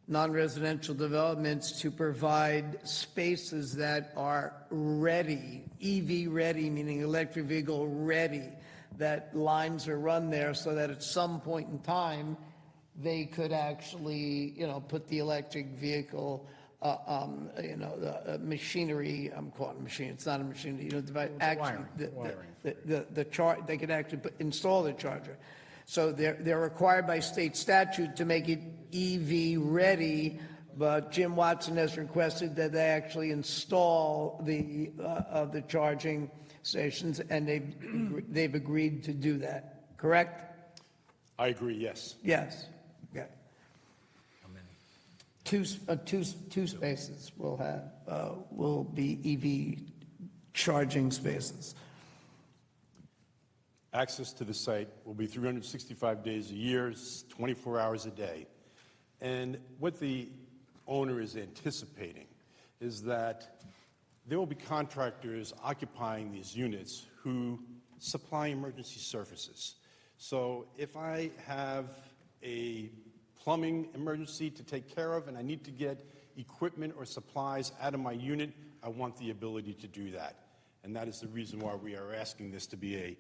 non-residential developments to provide spaces that are ready, EV ready, meaning electric vehicle ready, that lines are run there so that at some point in time, they could actually, put the electric vehicle, the machinery, I'm calling it machine, it's not a machine, actually, they could actually install the charger. So they're required by state statute to make it EV ready, but Jim Watson has requested that they actually install the charging stations, and they've agreed to do that, correct?
I agree, yes.
Yes. Okay.
How many?
Two spaces will be EV charging spaces.
Access to the site will be 365 days a year, 24 hours a day. And what the owner is anticipating is that there will be contractors occupying these units who supply emergency services. So if I have a plumbing emergency to take care of and I need to get equipment or supplies out of my unit, I want the ability to do that. And that is the reason why we are asking this to be a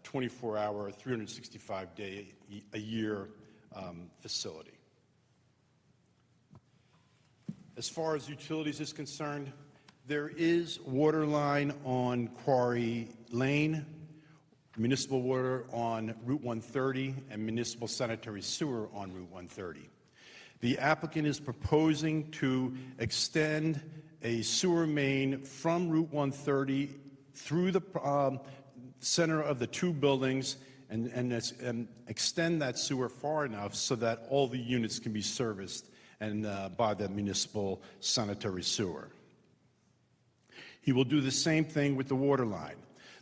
24-hour, 365-day-a-year facility. As far as utilities is concerned, there is water line on Quarry Lane, municipal water on Route 130, and municipal sanitary sewer on Route 130. The applicant is proposing to extend a sewer main from Route 130 through the center of the 2 buildings and extend that sewer far enough so that all the units can be serviced and by the municipal sanitary sewer. He will do the same thing with the water line.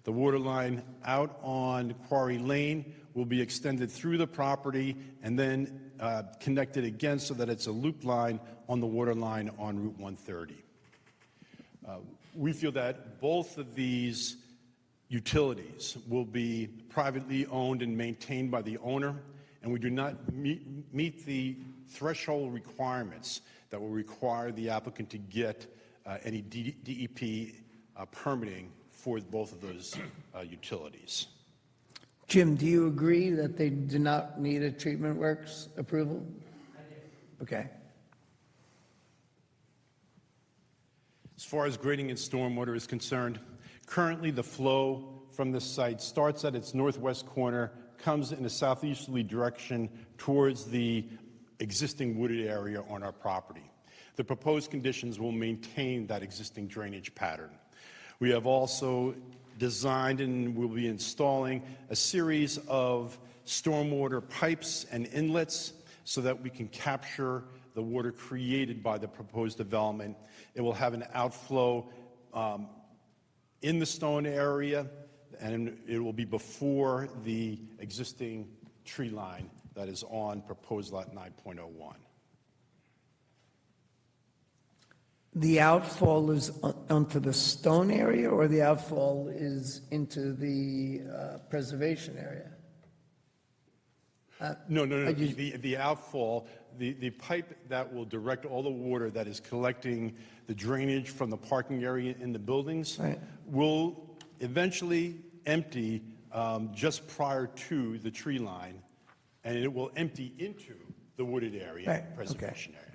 The water line out on Quarry Lane will be extended through the property and then connected again so that it's a loop line on the water line on Route 130. We feel that both of these utilities will be privately owned and maintained by the owner, and we do not meet the threshold requirements that will require the applicant to get any DEP permitting for both of those utilities.
Jim, do you agree that they do not need a treatment works approval? I do. Okay.
As far as grading and stormwater is concerned, currently the flow from this site starts at its northwest corner, comes in a southeasterly direction towards the existing wooded area on our property. The proposed conditions will maintain that existing drainage pattern. We have also designed and will be installing a series of stormwater pipes and inlets so that we can capture the water created by the proposed development. It will have an outflow in the stone area, and it will be before the existing tree line that is on proposed lot 9.01.
The outfall is onto the stone area, or the outfall is into the preservation area?
No. The outfall, the pipe that will direct all the water that is collecting the drainage from the parking area in the buildings
Right.
will eventually empty just prior to the tree line, and it will empty into the wooded area,
Right,
preservation area.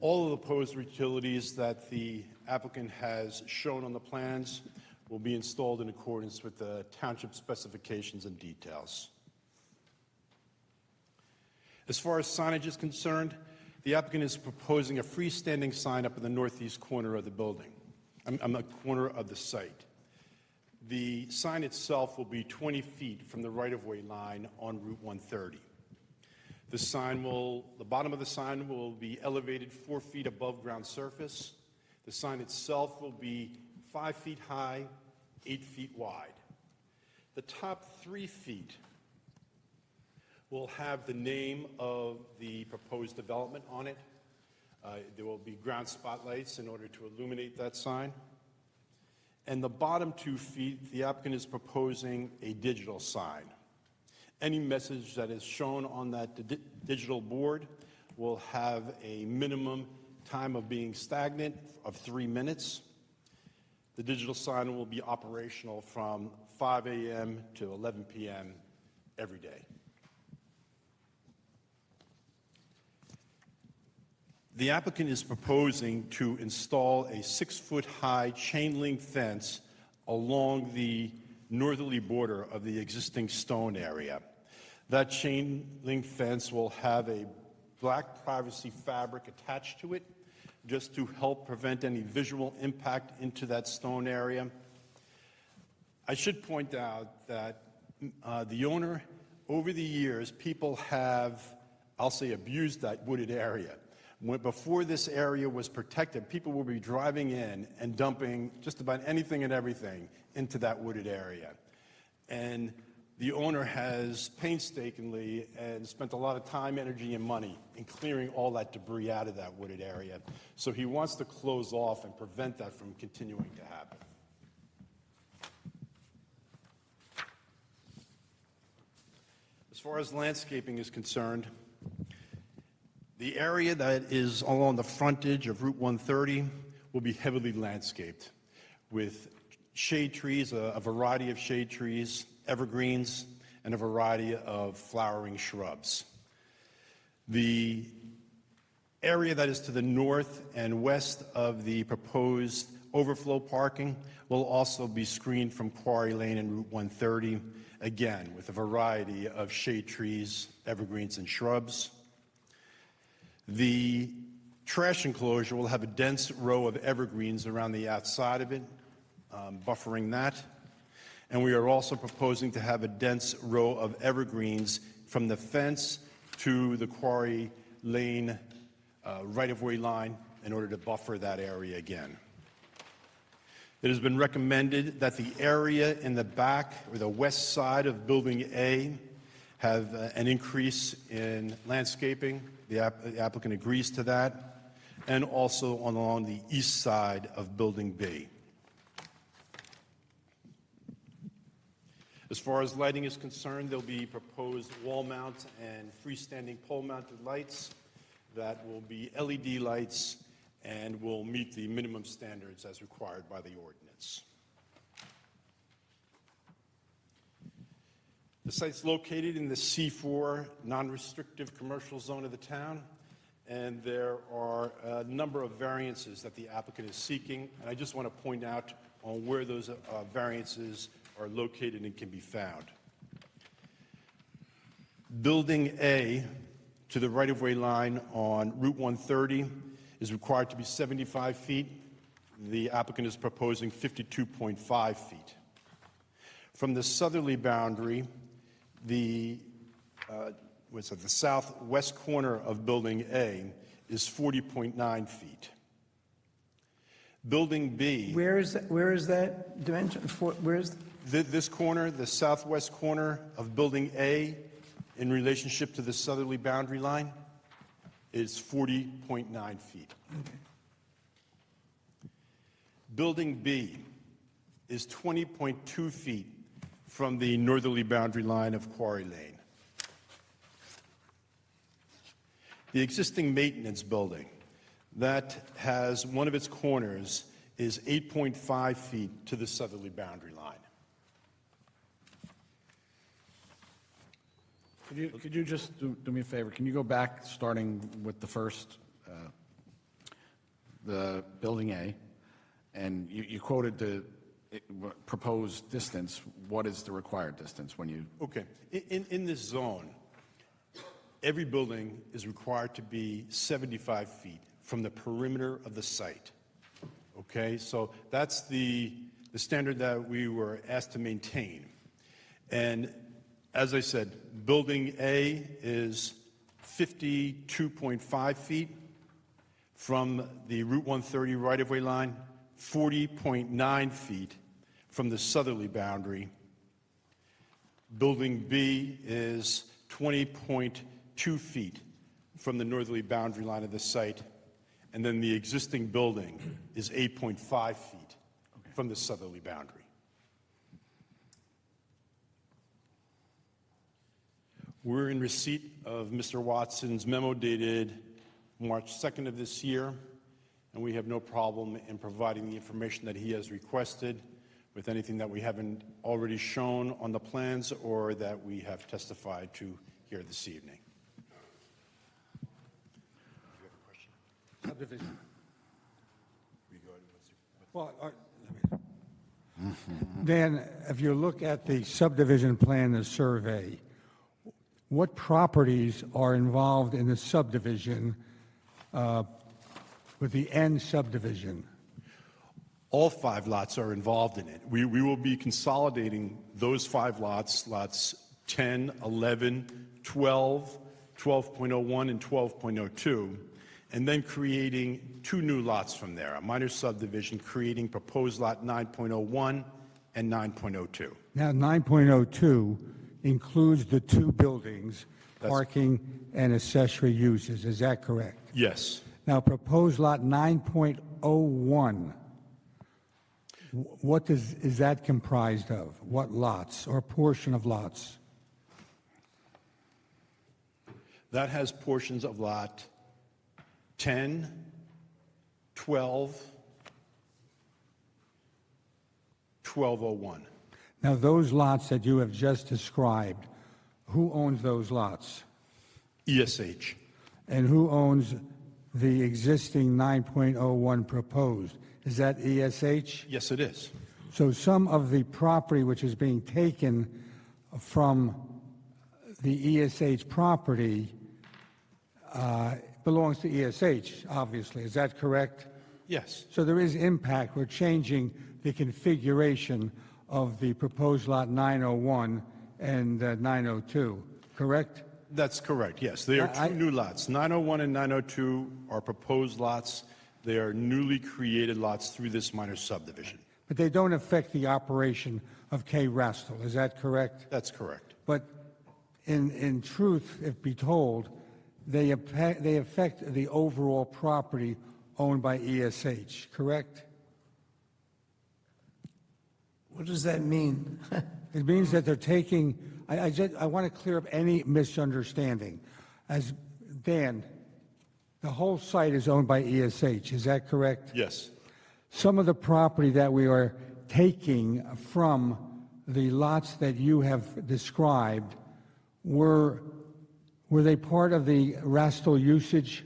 All of the proposed utilities that the applicant has shown on the plans will be installed in accordance with the township specifications and details. As far as signage is concerned, the applicant is proposing a freestanding sign up in the northeast corner of the building, on the corner of the site. The sign itself will be 20 feet from the right-of-way line on Route 130. The bottom of the sign will be elevated 4 feet above ground surface. The sign itself will be 5 feet high, 8 feet wide. The top 3 feet will have the name of the proposed development on it. There will be ground spotlights in order to illuminate that sign. And the bottom 2 feet, the applicant is proposing a digital sign. Any message that is shown on that digital board will have a minimum time of being stagnant of 3 minutes. The digital sign will be operational from 5 a.m. to 11 p.m. every day. The applicant is proposing to install a 6-foot-high chain link fence along the northerly border of the existing stone area. That chain link fence will have a black privacy fabric attached to it just to help prevent any visual impact into that stone area. I should point out that the owner, over the years, people have, I'll say, abused that wooded area. Before this area was protected, people would be driving in and dumping just about anything and everything into that wooded area. And the owner has painstakingly and spent a lot of time, energy, and money in clearing all that debris out of that wooded area. So he wants to close off and prevent that from continuing to happen. As far as landscaping is concerned, the area that is along the frontage of Route 130 will be heavily landscaped with shade trees, a variety of shade trees, evergreens, and a variety of flowering shrubs. The area that is to the north and west of the proposed overflow parking will also be screened from Quarry Lane and Route 130, again, with a variety of shade trees, evergreens, and shrubs. The trash enclosure will have a dense row of evergreens around the outside of it, buffering that. And we are also proposing to have a dense row of evergreens from the fence to the Quarry Lane right-of-way line in order to buffer that area again. It has been recommended that the area in the back or the west side of Building A have an increase in landscaping. The applicant agrees to that, and also along the east side of Building B. As far as lighting is concerned, there'll be proposed wall mount and freestanding pole mounted lights that will be LED lights and will meet the minimum standards as required by the ordinance. The site's located in the C4 non-restrictive commercial zone of the town, and there are a number of variances that the applicant is seeking, and I just want to point out on where those variances are located and can be found. Building A to the right-of-way line on Route 130 is required to be 75 feet. The applicant is proposing 52.5 feet. From the southerly boundary, the southwest corner of Building A is 40.9 feet. Building B,
Where is that dimension? Where's,
this corner, the southwest corner of Building A, in relationship to the southerly boundary line, is 40.9 feet. Building B is 20.2 feet from the northerly boundary line of Quarry Lane. The existing maintenance building that has one of its corners is 8.5 feet to the southerly boundary line.
Could you just do me a favor? Can you go back, starting with the first, the Building A, and you quoted the proposed distance. What is the required distance when you?
Okay. In this zone, every building is required to be 75 feet from the perimeter of the site. Okay? So that's the standard that we were asked to maintain. And as I said, Building A is 52.5 feet from the Route 130 right-of-way line, 40.9 feet from the southerly boundary. Building B is 20.2 feet from the northerly boundary line of the site, and then the existing building is 8.5 feet from the southerly boundary. We're in receipt of Mr. Watson's memo dated March 2nd of this year, and we have no problem in providing the information that he has requested with anything that we haven't already shown on the plans or that we have testified to here this evening.
Subdivision.
Well, Dan, if you look at the subdivision plan, the survey, what properties are involved in the subdivision with the end subdivision?
All 5 lots are involved in it. We will be consolidating those 5 lots, lots 10, 11, 12, 12.01, and 12.02, and then creating 2 new lots from there, a minor subdivision creating proposed lot 9.01 and 9.02.
Now, 9.02 includes the 2 buildings, parking and accessory uses. Is that correct?
Yes.
Now, proposed lot 9.01, what is that comprised of? What lots or portion of lots?
That has portions of lot 10, 12, 1201.
Now, those lots that you have just described, who owns those lots?
ESH.
And who owns the existing 9.01 proposed? Is that ESH?
Yes, it is.
So some of the property which is being taken from the ESH property belongs to ESH, obviously. Is that correct?
Yes.
So there is impact. We're changing the configuration of the proposed lot 901 and 902, correct?
That's correct, yes. They are 2 new lots. 901 and 902 are proposed lots. They are newly created lots through this minor subdivision.
But they don't affect the operation of K. Rastel, is that correct?
That's correct.
But in truth, if be told, they affect the overall property owned by ESH, correct?
what does that mean?
It means that they're taking, I want to clear up any misunderstanding. As Dan, the whole site is owned by ESH, is that correct?
Yes.
Some of the property that we are taking from the lots that you have described, were they part of the Rastel usage?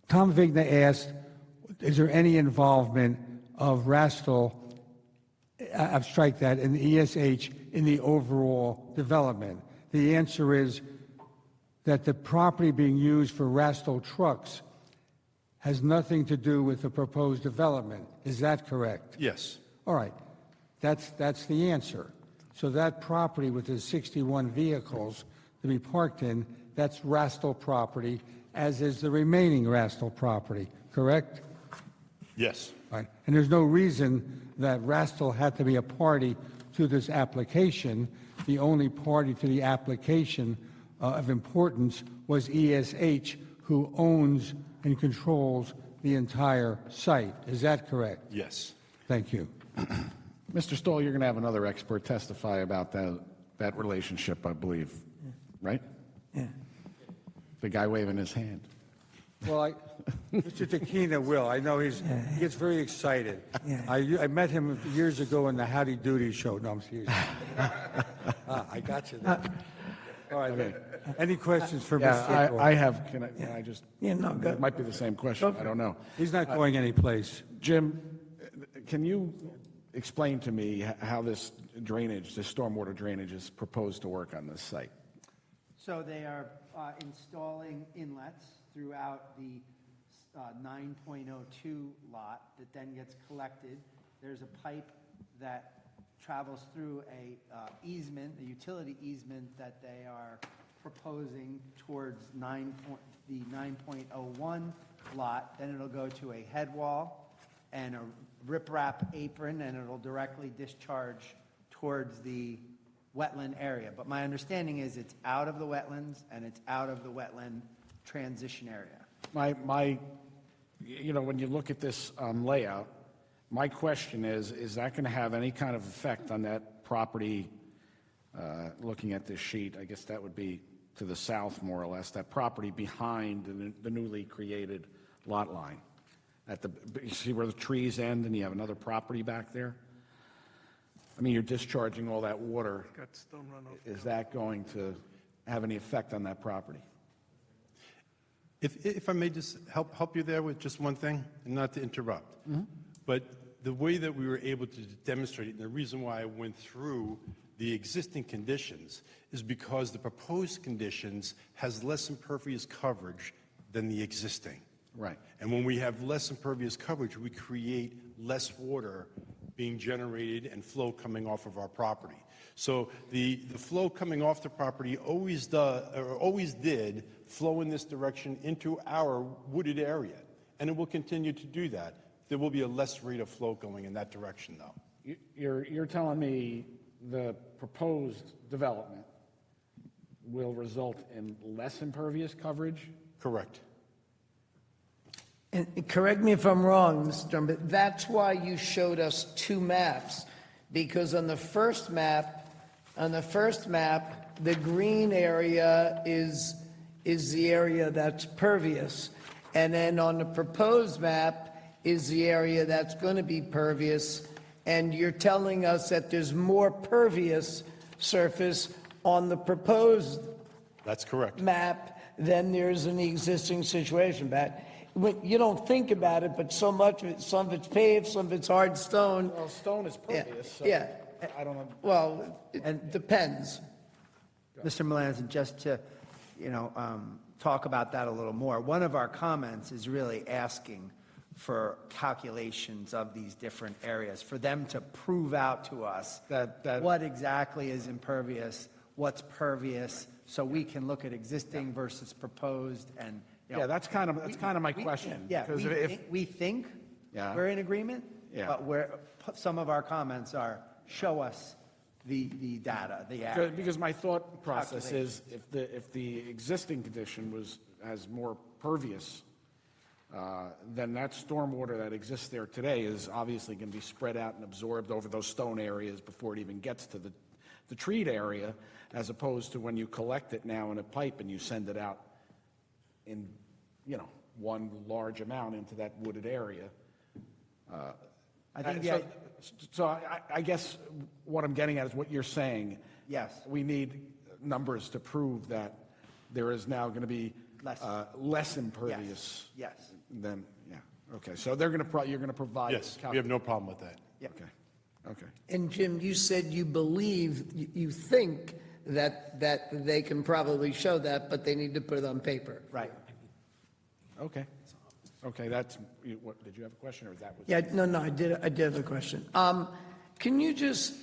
Tom Vigna asked, is there any involvement of Rastel, strike that, in the ESH in the overall development? the answer is that the property being used for Rasto trucks has nothing to do with the proposed development. Is that correct?
Yes.
All right, that's the answer. So that property with the 61 vehicles to be parked in, that's Rasto property, as is the remaining Rasto property, correct?
Yes.
All right. And there's no reason that Rasto had to be a party to this application. The only party to the application of importance was ESH, who owns and controls the entire site. Is that correct?
Yes.
Thank you.
Mr. Stoll, you're going to have another expert testify about that relationship, I believe, right?
Yeah.
The guy waving his hand.
Well, Mr. Tequina will. I know he gets very excited.
Yeah.
I met him years ago in the Howdy Doody show. No, I'm serious. I got you there. All right.
Okay.
Any questions for
Yeah,
Mr. Stoll?
I have, can I just?
Yeah, no, go.
It might be the same question, I don't know.
He's not going anyplace.
Jim, can you explain to me how this drainage, this stormwater drainage is proposed to work on this site?
So they are installing inlets throughout the 9.02 lot that then gets collected. There's a pipe that travels through a easement, a utility easement that they are proposing towards the 9.01 lot. Then it'll go to a head wall and a riprap apron, and it'll directly discharge towards the wetland area. But my understanding is it's out of the wetlands and it's out of the wetland transition area.
When you look at this layout, my question is that going to have any kind of effect on that property, looking at this sheet, I guess that would be to the south more or less, that property behind the newly created lot line? You see where the trees end and you have another property back there? I mean, you're discharging all that water. Is that going to have any effect on that property?
If I may just help you there with just one thing, and not to interrupt. But the way that we were able to demonstrate it, and the reason why I went through the existing conditions, is because the proposed conditions has less impervious coverage than the existing.
Right.
And when we have less impervious coverage, we create less water being generated and flow coming off of our property. So the flow coming off the property always did flow in this direction into our wooded area, and it will continue to do that. There will be a less rate of flow going in that direction, though.
You're telling me the proposed development will result in less impervious coverage?
Correct.
And correct me if I'm wrong, Mr. Dunn, but that's why you showed us two maps, because on the first map, the green area is the area that's pervious, and then on the proposed map is the area that's going to be pervious, and you're telling us that there's more pervious surface on the proposed
That's correct.
map than there's in the existing situation, Pat. You don't think about it, but so much of it, some of it's paved, some of it's hard stone.
Well, stone is
Yeah,
pervious, so
yeah.
I don't know.
Well, it depends.
Mr. Melanson, just to, talk about that a little more, one of our comments is really asking for calculations of these different areas, for them to prove out to us
That-
what exactly is impervious, what's pervious, so we can look at existing versus proposed and,
Yeah, that's kind of my question.
Yeah,
because
we think
Yeah.
we're in agreement,
Yeah.
but some of our comments are, show us the data, the area.
Because my thought process is, if the existing condition has more pervious, then that stormwater that exists there today is obviously going to be spread out and absorbed over those stone areas before it even gets to the treed area, as opposed to when you collect it now in a pipe and you send it out in, one large amount into that wooded area.
I think,
So I guess what I'm getting at is what you're saying.
Yes.
We need numbers to prove that there is now going to be less impervious.
Yes.
Than, yeah, okay. So you're going to provide.
Yes, we have no problem with that.
Okay, okay.
And Jim, you said you believe, you think that they can probably show that, but they need to put it on paper.
Right.
Okay. Okay, that's, what, did you have a question, or that was?
Yeah, no, I did have a question. Can you just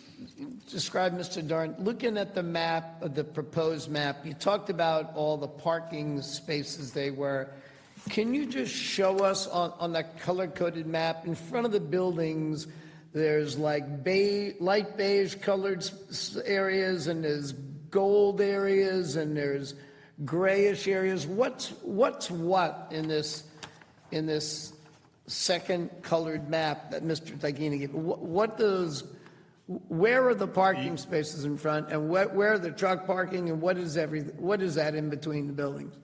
describe, Mr. Darn, looking at the map, the proposed map, you talked about all the parking spaces they were. Can you just show us on that color-coded map, in front of the buildings, there's like light beige colored areas, and there's gold areas, and there's grayish areas. What's what in this second colored map that Mr. Tagini gave? Where are the parking spaces in front, and where are the truck parking, and what is that in between the buildings?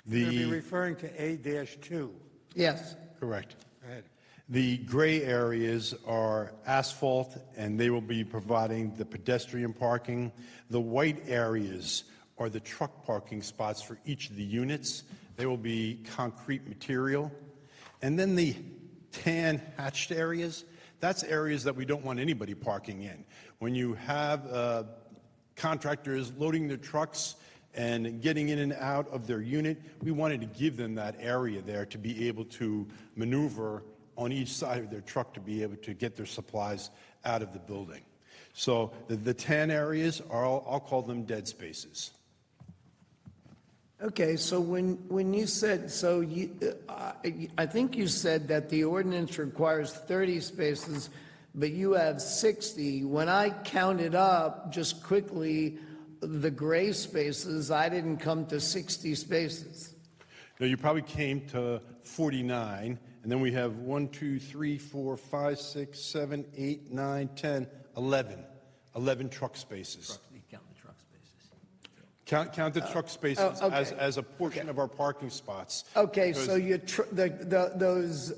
You'll be referring to A-2.
Yes.
Correct.
Go ahead.
The gray areas are asphalt, and they will be providing the pedestrian parking. The white areas are the truck parking spots for each of the units. They will be concrete material. And then the tan hatched areas, that's areas that we don't want anybody parking in. When you have contractors loading their trucks and getting in and out of their unit, we wanted to give them that area there to be able to maneuver on each side of their truck to be able to get their supplies out of the building. So the tan areas are, I'll call them dead spaces.
Okay, so when you said, I think you said that the ordinance requires 30 spaces, but you have 60. When I counted up just quickly the gray spaces, I didn't come to 60 spaces.
Now, you probably came to 49, and then we have 1, 2, 3, 4, 5, 6, 7, 8, 9, 10, 11 truck spaces.
You count the truck spaces.
Count the truck spaces
okay.
as a portion of our parking spots.
Okay,
because-
so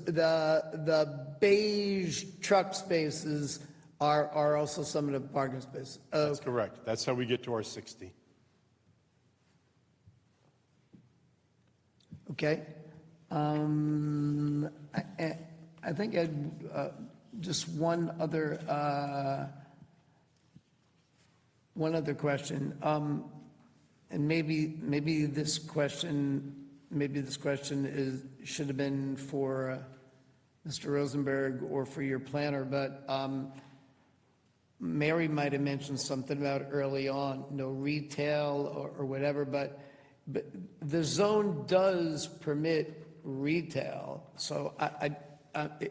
the beige truck spaces are also some of the parking spaces.
That's correct. That's how we get to our 60.
Okay. I think I'd just one other question, and maybe this question should have been for Mr. Rosenberg or for your planner, but Mary might have mentioned something about early on, no retail or whatever, but the zone does permit retail. So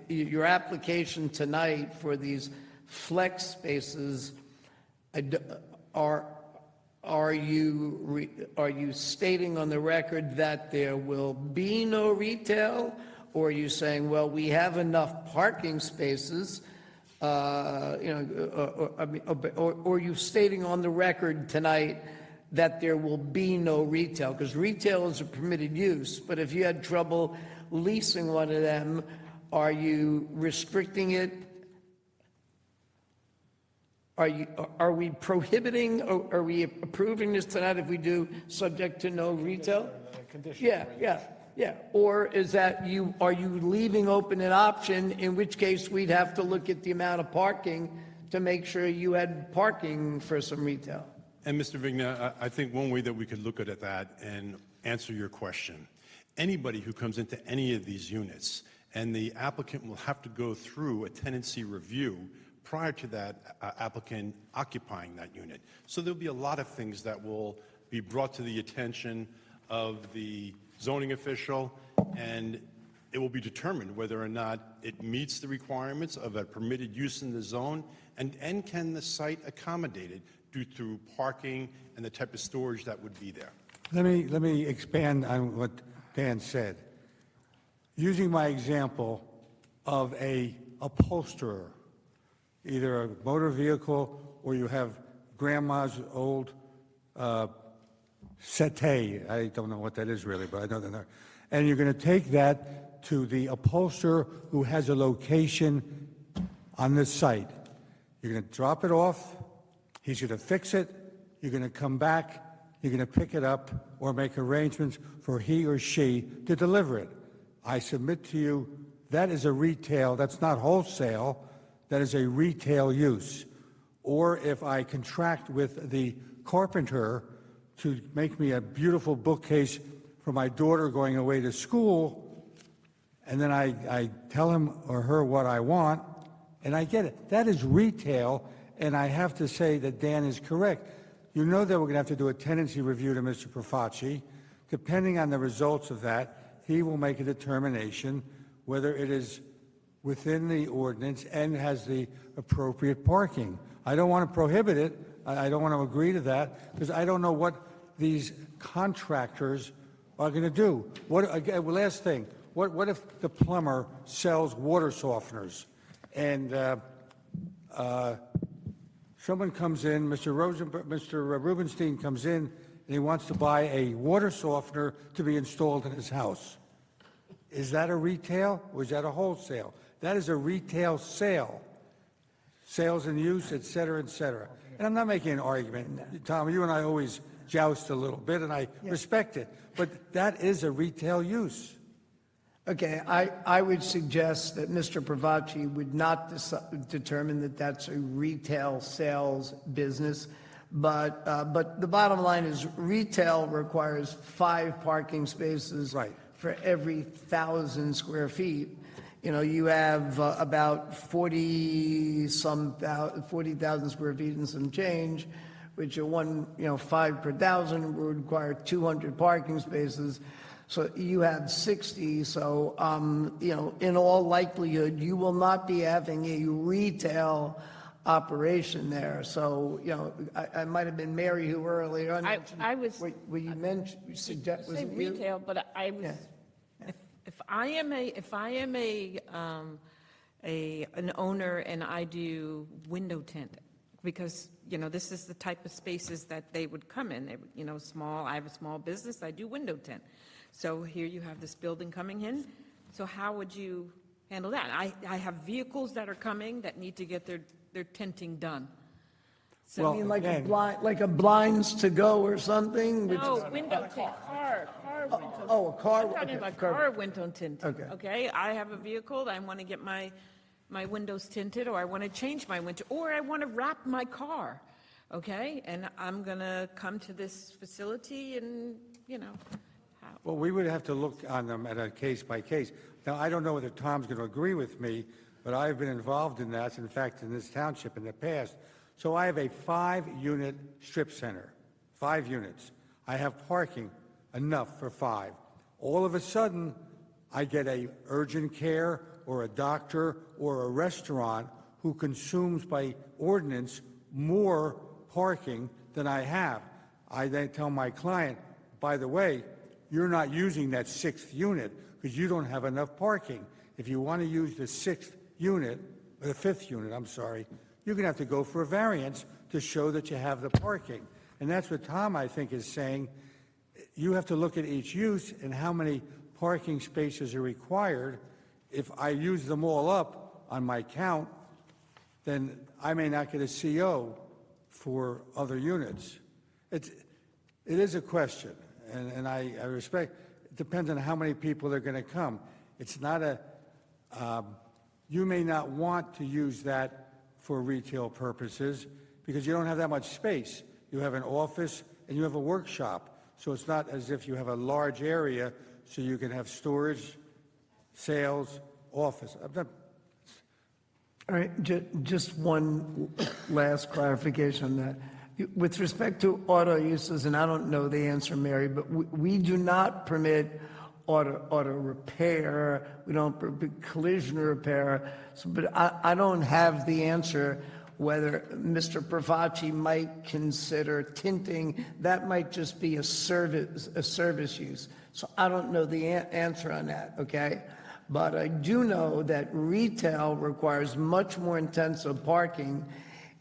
your application tonight for these flex spaces, are you stating on the record that there will be no retail? Or are you saying, well, we have enough parking spaces, or are you stating on the record tonight that there will be no retail? Because retail is a permitted use, but if you had trouble leasing one of them, are you restricting it? Are we prohibiting, or are we approving this tonight if we do subject to no retail? Yeah. Or is that are you leaving open an option, in which case we'd have to look at the amount of parking to make sure you had parking for some retail?
And Mr. Vigna, I think one way that we could look at that and answer your question, anybody who comes into any of these units, and the applicant will have to go through a tenancy review prior to that applicant occupying that unit. So there'll be a lot of things that will be brought to the attention of the zoning official, and it will be determined whether or not it meets the requirements of a permitted use in the zone, and can the site accommodate it due to parking and the type of storage that would be there.
Let me expand on what Dan said. Using my example of a upholsterer, either a motor vehicle or you have grandma's old settee. I don't know what that is really, but I know that. And you're going to take that to the upholsterer who has a location on this site. You're going to drop it off. He's going to fix it. You're going to come back. You're going to pick it up or make arrangements for he or she to deliver it. I submit to you that is a retail. That's not wholesale. That is a retail use. Or if I contract with the carpenter to make me a beautiful bookcase for my daughter going away to school, and then I tell him or her what I want, and I get it. That is retail, and I have to say that Dan is correct. You know that we're going to have to do a tenancy review to Mr. Profaci. Depending on the results of that, he will make a determination whether it is within the ordinance and has the appropriate parking. I don't want to prohibit it. I don't want to agree to that because I don't know what these contractors are going to do. Again, last thing, what if the plumber sells water softeners and someone comes in, Mr. Rubenstein comes in, and he wants to buy a water softener to be installed in his house? Is that a retail or is that a wholesale? That is a retail sale. Sales and use, et cetera, et cetera. And I'm not making an argument. Tom, you and I always joust a little bit, and I respect it. But that is a retail use.
Okay, I would suggest that Mr. Profaci would not determine that that's a retail sales business, but the bottom line is retail requires 5 parking spaces for every 1,000 square feet. You know, you have about 40,000 square feet and some change, which are 5 per 1,000 would require 200 parking spaces. So you have 60. So, in all likelihood, you will not be having a retail operation there. So, I might have been Mary who earlier on.
I was.
Were you mentioned? You suggest was
Say
it you?
retail, but I was.
Yeah.
If I am an owner and I do window tint, because this is the type of spaces that they would come in. They, small. I have a small business. I do window tint. So here you have this building coming in. So how would you handle that? I have vehicles that are coming that need to get their tinting done. So
Well,
I mean, like
again-
a blinds to go or something?
no, window tint, car window.
Oh, a car.
I'm talking
okay,
about
car-
car window tint.
Okay.
I have a vehicle, I want to get my windows tinted, or I want to change my window, or I want to wrap my car, okay? And I'm going to come to this facility and,
Well, we would have to look on them at a case by case. Now, I don't know whether Tom's going to agree with me, but I've been involved in that, in fact, in this township in the past. So I have a 5-unit strip center, 5 units. I have parking enough for 5. All of a sudden, I get a urgent care or a doctor or a restaurant who consumes by ordinance more parking than I have. I then tell my client, by the way, you're not using that 6th unit because you don't have enough parking. If you want to use the 6th unit, or the 5th unit, I'm sorry, you're going to have to go for a variance to show that you have the parking. And that's what Tom, I think, is saying. You have to look at each use and how many parking spaces are required. If I use them all up on my count, then I may not get a CO for other units. It is a question, and I respect. It depends on how many people are going to come. It's not you may not want to use that for retail purposes because you don't have that much space. You have an office and you have a workshop. So it's not as if you have a large area so you can have storage, sales, office.
All right, just one last clarification on that. With respect to auto uses, and I don't know the answer, Mary, but we do not permit auto repair. We don't permit collision repair. So, but I don't have the answer whether Mr. Profaci might consider tinting. That might just be a service use. So I don't know the answer on that, okay? But I do know that retail requires much more intensive parking,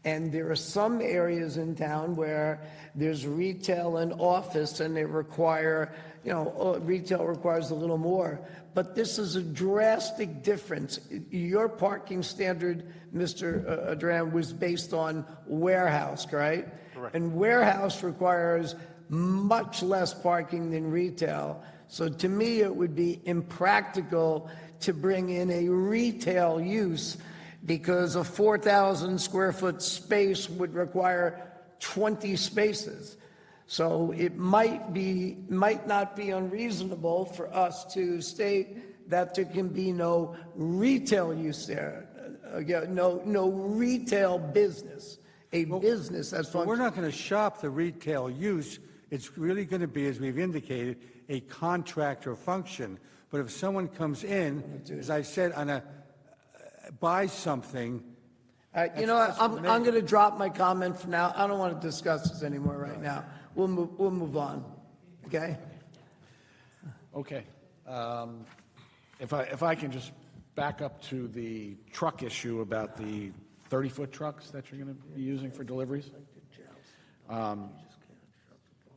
and there are some areas in town where there's retail and office, and they require, retail requires a little more. But this is a drastic difference. Your parking standard, Mr. Duran, was based on warehouse, right? Correct. And warehouse requires much less parking than retail. So to me, it would be impractical to bring in a retail use because a 4,000 square foot space would require 20 spaces. So it might not be unreasonable for us to state that there can be no retail use there. Again, no retail business, a business that's
But we're
functioning.
not going to shop the retail use. It's really going to be, as we've indicated, a contractor function. But if someone comes in, as I said, buys something.
You know what, I'm going to drop my comment for now. I don't want to discuss this anymore right now. We'll move on, okay?
Okay. If I can just back up to the truck issue about the 30-foot trucks that you're going to be using for deliveries.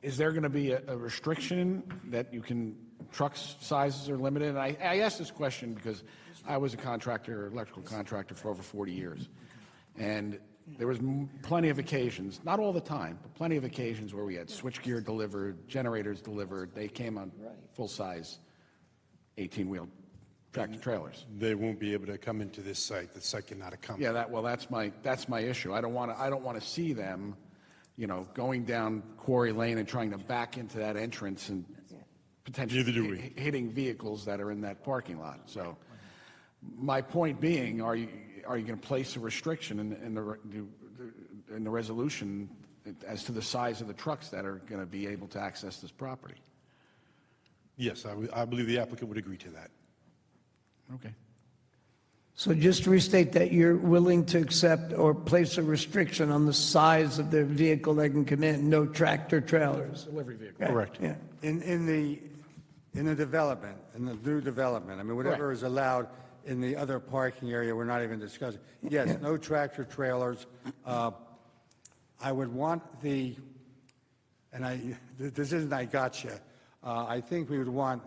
Is there going to be a restriction that trucks sizes are limited? And I asked this question because I was a contractor, electrical contractor for over 40 years. And there was plenty of occasions, not all the time, but plenty of occasions where we had switchgear delivered, generators delivered. They came on full-size 18-wheel tractor trailers.
They won't be able to come into this site. The site cannot accommodate.
Yeah, that's my issue. I don't want to see them, going down Quarry Lane and trying to back into that entrance and potentially
Neither do we.
hitting vehicles that are in that parking lot. So my point being, are you going to place a restriction in the resolution as to the size of the trucks that are going to be able to access this property?
Yes, I believe the applicant would agree to that.
Okay.
So just to restate that you're willing to accept or place a restriction on the size of the vehicle that can come in, no tractor trailers.
Delivery vehicle.
Correct.
Yeah.
In the development, in the new development, I mean, whatever is allowed in the other parking area, we're not even discussing. Yes, no tractor trailers. I would want this isn't I gotcha. I think we would want,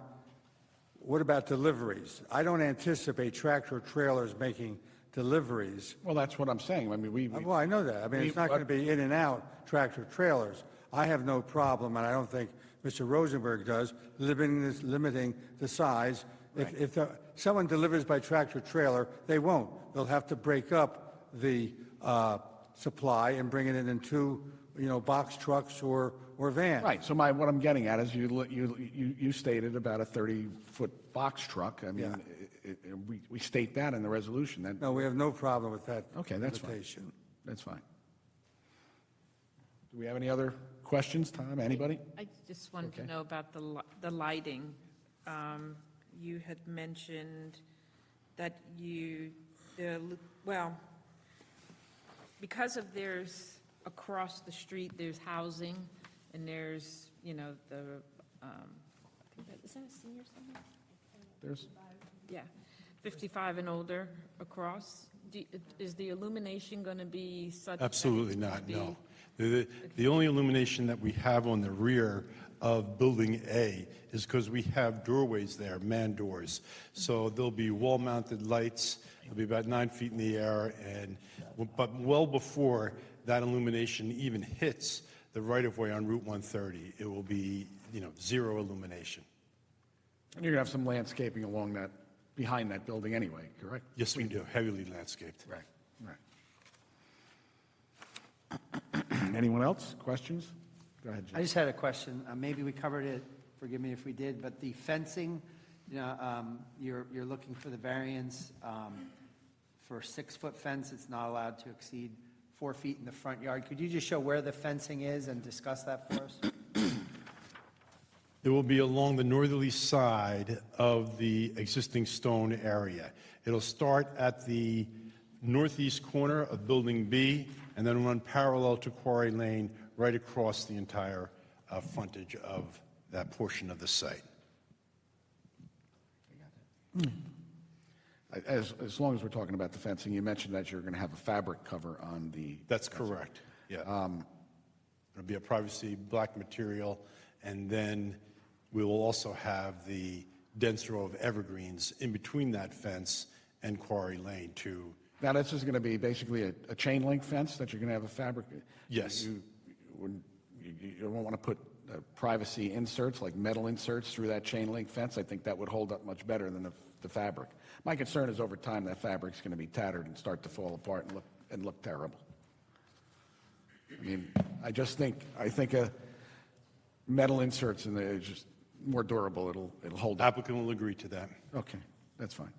what about deliveries? I don't anticipate tractor trailers making deliveries.
Well, that's what I'm saying. I mean,
Well, I know that. I mean, it's not going to be in and out tractor trailers. I have no problem, and I don't think Mr. Rosenberg does, limiting the size. If someone delivers by tractor trailer, they won't. They'll have to break up the supply and bring it in two, box trucks or vans.
right. So what I'm getting at is you stated about a 30-foot box truck. I mean, we state that in the resolution. That
No, we have no problem with that.
Okay, that's fine.
limitation.
That's fine. Do we have any other questions, Tom? Anybody?
I just wanted to
Okay.
know about the lighting. You had mentioned that because of there's across the street, there's housing, and there's, is that a senior center?
There's,
Yeah, 55 and older across. Is the illumination going to be such? that
Absolutely
it's gonna
not,
be-
no. The only illumination that we have on the rear of Building A is because we have doorways there, man doors. So there'll be wall-mounted lights, they'll be about 9 feet in the air, but well before that illumination even hits the right-of-way on Route 130, it will be, zero illumination.
and you're going to have some landscaping behind that building anyway, correct?
Yes, we do, heavily landscaped.
Right. Anyone else? Questions? Go ahead,
I
Jim.
just had a question. Maybe we covered it, forgive me if we did, but the fencing, you're looking for the variance for a 6-foot fence. It's not allowed to exceed 4 feet in the front yard. Could you just show where the fencing is and discuss that for us?
It will be along the northerly side of the existing stone area. It'll start at the northeast corner of Building B and then run parallel to Quarry Lane right across the entire frontage of that portion of the site.
As long as we're talking about the fencing, you mentioned that you're going to have a fabric cover on the...
That's correct, yeah. It'll be a privacy black material, and then we will also have the dense row of evergreens in between that fence and Quarry Lane to...
Now, this is going to be basically a chain link fence that you're going to have a fabric...
Yes.
You don't want to put privacy inserts, like metal inserts, through that chain link fence. I think that would hold up much better than the fabric. My concern is over time that fabric's going to be tattered and start to fall apart and look terrible. I mean, I think metal inserts in there is just more durable. It'll hold up.
Applicant will agree to that.
Okay, that's fine.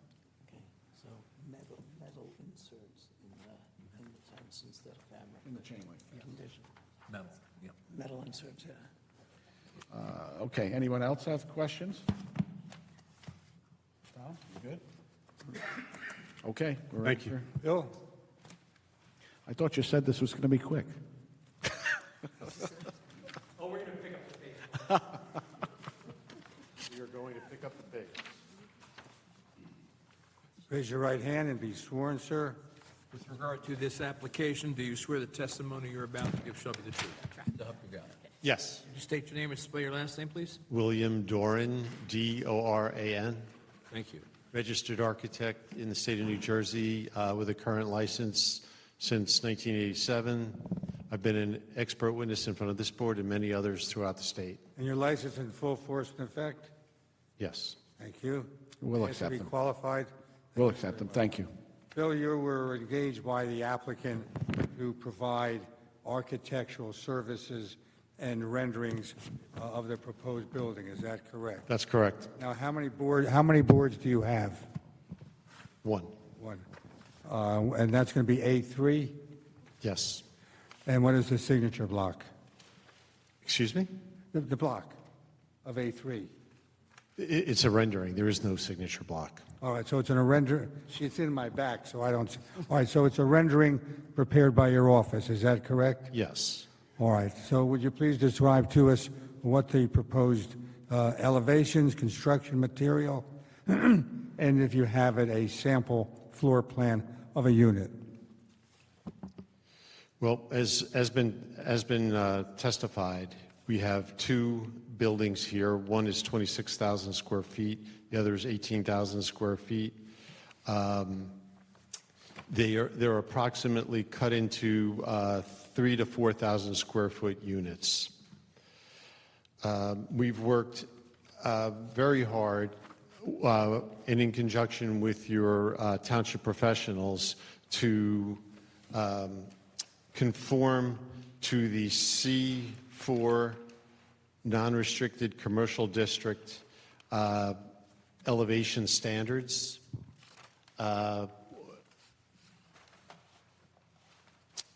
So metal inserts in the fence instead of fabric.
In the chain link.
Condition.
Metal, yeah.
Metal inserts, yeah.
Okay, anyone else have questions? Tom, you good? Okay. we're ready
Thank you.
for-
Bill?
I thought you said this was going to be quick.
Oh, we're going to pick up the pace. We are going to pick up the pace.
Raise your right hand and be sworn, sir.
With regard to this application, do you swear the testimony you're about to give shall be the truth?
To help you out.
Yes.
Could you state your name and spell your last name, please?
William Doran, D-O-R-A-N,
Thank you.
registered architect in the state of New Jersey with a current license since 1987. I've been an expert witness in front of this board and many others throughout the state.
And your license in full force and effect?
Yes.
Thank you.
We'll
Has to
accept
be
them.
qualified.
We'll accept them. Thank you.
Bill, you were engaged by the applicant to provide architectural services and renderings of the proposed building. Is that correct?
That's correct.
Now, how many boards do you have?
One.
One. And that's going to be A3?
Yes.
And what is the signature block?
Excuse me?
The block of A3.
It's a rendering. There is no signature block.
All right, so it's in a render, it's in my back, so I don't, all right, so it's a rendering prepared by your office, is that correct?
Yes.
All right, so would you please describe to us what the proposed elevations, construction material, and if you have it, a sample floor plan of a unit?
Well, as been testified, we have two buildings here. One is 26,000 square feet. The other is 18,000 square feet. They're approximately cut into 3,000 to 4,000 square foot units. We've worked very hard and in conjunction with your township professionals to conform to the C4 non-restricted commercial district elevation standards.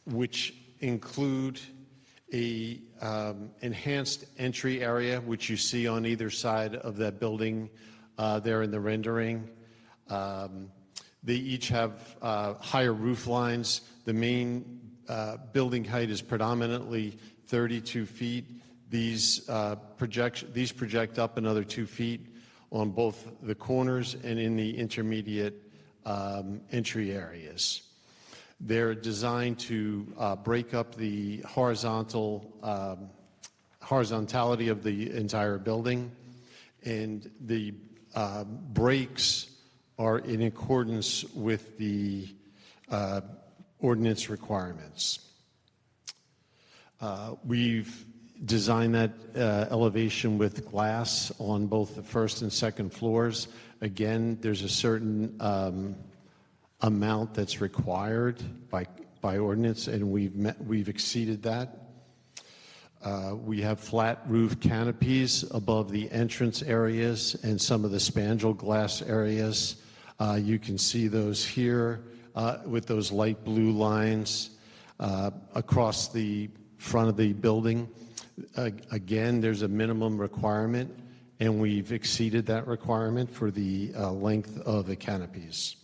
Which include a enhanced entry area, which you see on either side of that building there in the rendering. They each have higher roof lines. The main building height is predominantly 32 feet. These project up another 2 feet on both the corners and in the intermediate entry areas. They're designed to break up the horizontality of the entire building, and the breaks are in accordance with the ordinance requirements. We've designed that elevation with glass on both the first and second floors. Again, there's a certain amount that's required by ordinance, and we've exceeded that. We have flat roof canopies above the entrance areas and some of the spandrel glass areas. You can see those here with those light blue lines across the front of the building. Again, there's a minimum requirement, and we've exceeded that requirement for the length of the canopies.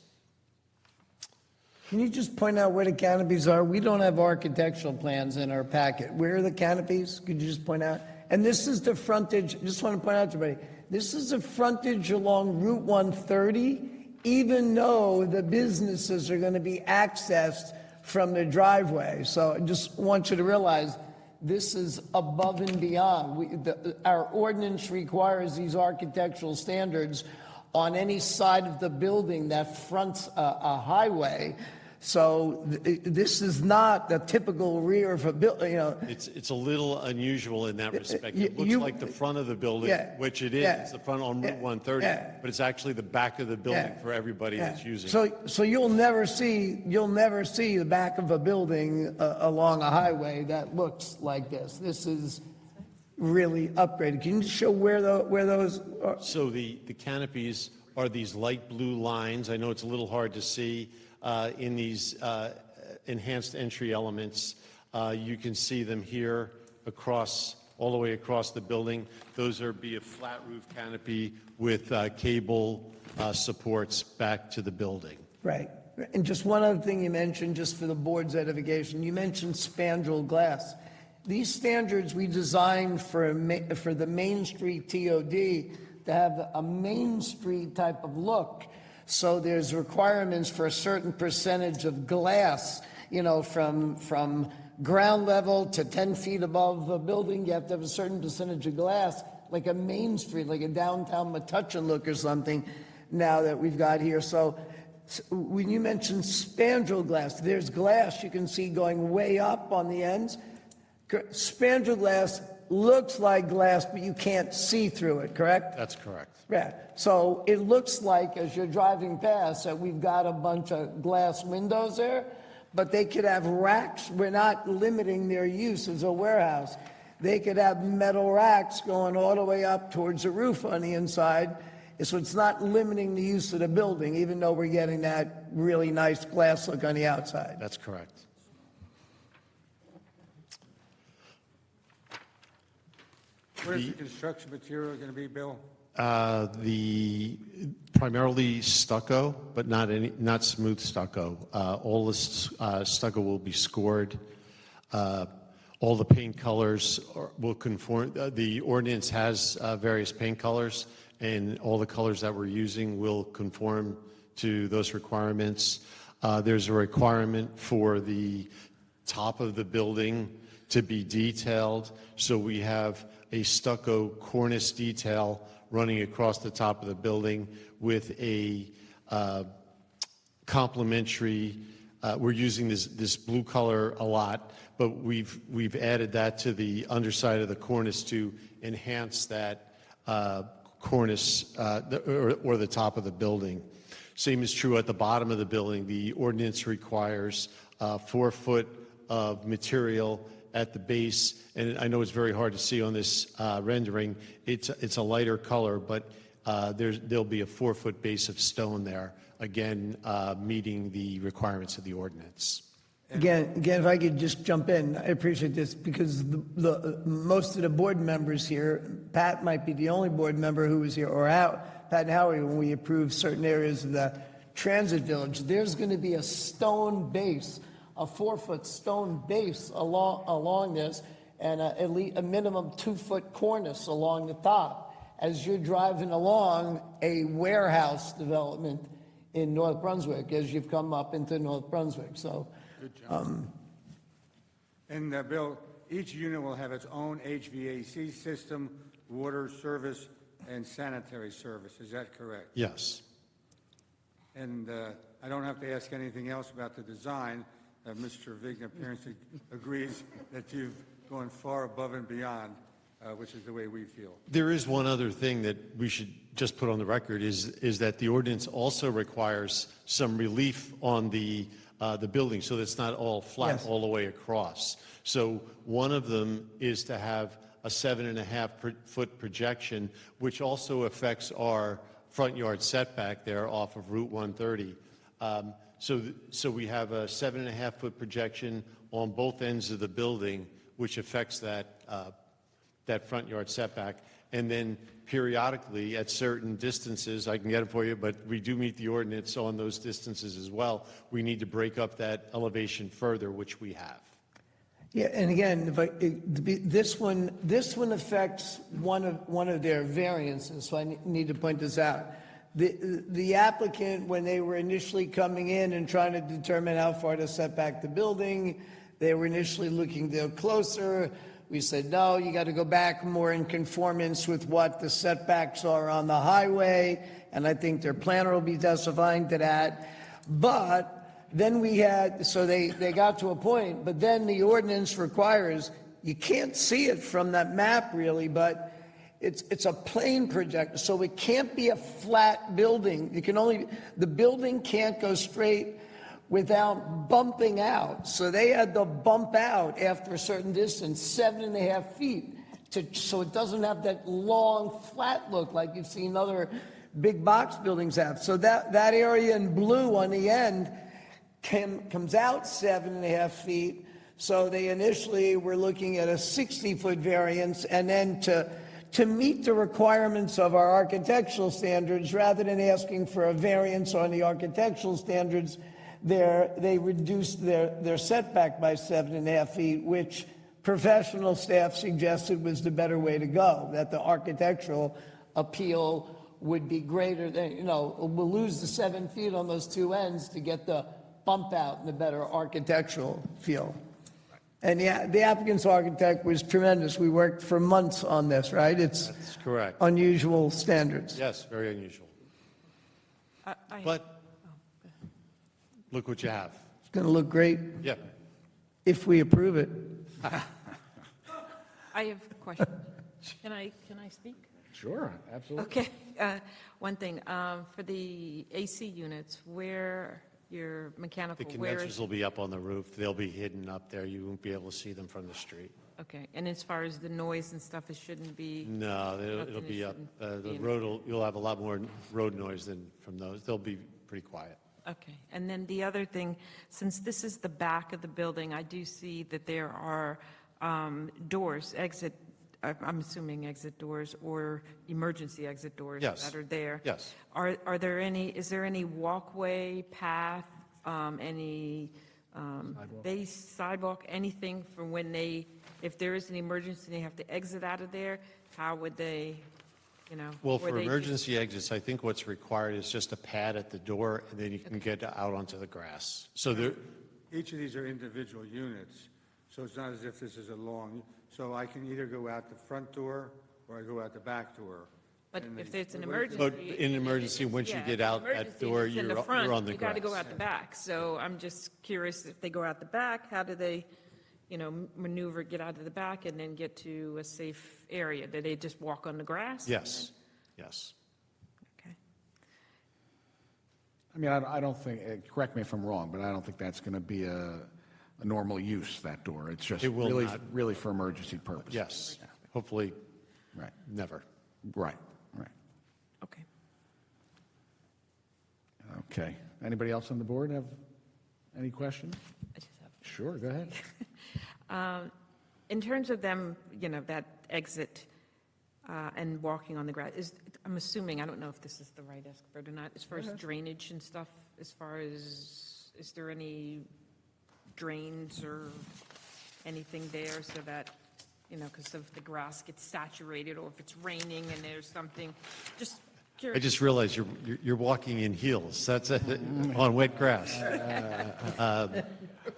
Can you just point out where the canopies are? We don't have architectural plans in our packet. Where are the canopies? Could you just point out? And this is the frontage, just want to point out to everybody, this is the frontage along Route 130, even though the businesses are going to be accessed from the driveway. So I just want you to realize this is above and beyond. Our ordinance requires these architectural standards on any side of the building that fronts a highway. So this is not the typical rear of a building,
It's a little unusual in that respect.
you-
It looks
you-
like the front of the building,
Yeah,
which it is,
yeah,
it's the front on Route
yeah,
130,
yeah.
but it's actually the back of the building
Yeah,
for everybody
yeah.
that's using it.
So you'll never see the back of a building along a highway that looks like this. This is really upgraded. Can you show where those are?
So the canopies are these light blue lines. I know it's a little hard to see in these enhanced entry elements. You can see them here all the way across the building. Those be a flat roof canopy with cable supports back to the building.
Right. And just one other thing you mentioned, just for the board's edification, you mentioned spandrel glass. These standards we designed for the Main Street TOD to have a Main Street type of look. So there's requirements for a certain percentage of glass, from ground level to 10 feet above the building. You have to have a certain percentage of glass, like a Main Street, like a downtown Metuchen look or something now that we've got here. So when you mention spandrel glass, there's glass you can see going way up on the ends. Spandrel glass looks like glass, but you can't see through it, correct?
That's correct.
Yeah. So it looks like, as you're driving past, that we've got a bunch of glass windows there, but they could have racks. We're not limiting their use as a warehouse. They could have metal racks going all the way up towards the roof on the inside. So it's not limiting the use of the building, even though we're getting that really nice glass look on the outside.
That's correct.
What is the construction material going to be, Bill?
The primarily stucco, but not smooth stucco. All the stucco will be scored. All the paint colors will conform. The ordinance has various paint colors, and all the colors that we're using will conform to those requirements. There's a requirement for the top of the building to be detailed, so we have a stucco cornice detail running across the top of the building with a complementary, we're using this blue color a lot, but we've added that to the underside of the cornice to enhance that cornice or the top of the building. Same is true at the bottom of the building. The ordinance requires 4 foot of material at the base, and I know it's very hard to see on this rendering. It's a lighter color, but there'll be a 4 foot base of stone there, again, meeting the requirements of the ordinance.
Again, if I could just jump in, I appreciate this because most of the board members here, Pat might be the only board member who was here, or Pat and Howie, when we approved certain areas of the transit village, there's going to be a stone base, a 4 foot stone base along this, and at least a minimum 2 foot cornice along the top. As you're driving along a warehouse development in North Brunswick, as you've come up into North Brunswick, so.
Good job. And Bill, each unit will have its own HVAC system, water service, and sanitary service. Is that correct?
Yes.
And I don't have to ask anything else about the design. Mr. Vigna apparently agrees that you've gone far above and beyond, which is the way we feel.
There is one other thing that we should just put on the record is that the ordinance also requires some relief on the building, so that it's not all flat
Yes.
all the way across. So one of them is to have a 7.5 foot projection, which also affects our front yard setback there off of Route 130. So we have a 7.5 foot projection on both ends of the building, which affects that front yard setback. And then periodically, at certain distances, I can get it for you, but we do meet the ordinance on those distances as well. We need to break up that elevation further, which we have.
Yeah, and again, this one affects one of their variances, so I need to point this out. The applicant, when they were initially coming in and trying to determine how far to set back the building, they were initially looking to go closer. We said, no, you got to go back more in conformance with what the setbacks are on the highway, and I think their planner will be testifying to that. But Then we had, so they got to a point, but then the ordinance requires, you can't see it from that map really, but it's a plane projector, so it can't be a flat building. The building can't go straight without bumping out. So they had to bump out after a certain distance, 7.5 feet, so it doesn't have that long, flat look like you've seen other big box buildings have. So that area in blue on the end comes out 7.5 feet. So they initially were looking at a 60-foot variance, and then to meet the requirements of our architectural standards, rather than asking for a variance on the architectural standards, they reduced their setback by 7.5 feet, which professional staff suggested was the better way to go, that the architectural appeal would be greater than, we'll lose the 7 feet on those two ends to get the bump out and the better architectural feel. And the applicant's architect was tremendous. We worked for months on this, right?
That's correct.
Unusual standards.
Yes, very unusual. But look what you have.
It's going to look great
Yeah.
if we approve it.
I have a question. Can I speak?
Sure, absolutely.
Okay, one thing, for the AC units, where your
The
mechanical, where
condensers
is,
will be up on the roof. They'll be hidden up there. You won't be able to see them from the street.
okay, and as far as the noise and stuff, it shouldn't be,
No, it'll
Nothing
be up.
shouldn't
The
be in-
road you'll have a lot more road noise than from those. They'll be pretty quiet.
okay. And then the other thing, since this is the back of the building, I do see that there are doors, I'm assuming exit doors or emergency exit doors
Yes.
that are there.
Yes.
Is there any walkway, path, any base, sidewalk, anything for when if there is an emergency, they have to exit out of there? How would they,
Well,
or
for
they just-
emergency exits, I think what's required is just a pad at the door, and then you can get out onto the grass. So there,
Each of these are individual units, so it's not as if this is a long, so I can either go out the front door or I go out the back door.
But
And
if
they-
it's an
but
emergency.
in emergency, once you
Yeah,
get
if
out
it's
that
emergency,
door,
it's in the
you're
front,
on the
You got to go
grass.
out the back. So I'm just curious, if they go out the back, how do they, maneuver, get out of the back and then get to a safe area? Do they just walk on the grass?
Yes, yes.
Okay.
I mean, I don't think, correct me if I'm wrong, but I don't think that's going to be a normal use, that door. It's just
It will
really,
not.
really for emergency purposes.
Yes, hopefully
Right,
never.
right.
Okay.
Okay. Anybody else on the board have any questions?
I just have-
Sure, go ahead.
In terms of them, that exit and walking on the grass, I'm assuming, I don't know if this is the right expert or not, as far as drainage and stuff, is there any drains or anything there so that, because if the grass gets saturated or if it's raining and there's something, just
I
curious.
just realized you're walking in heels. That's on wet grass,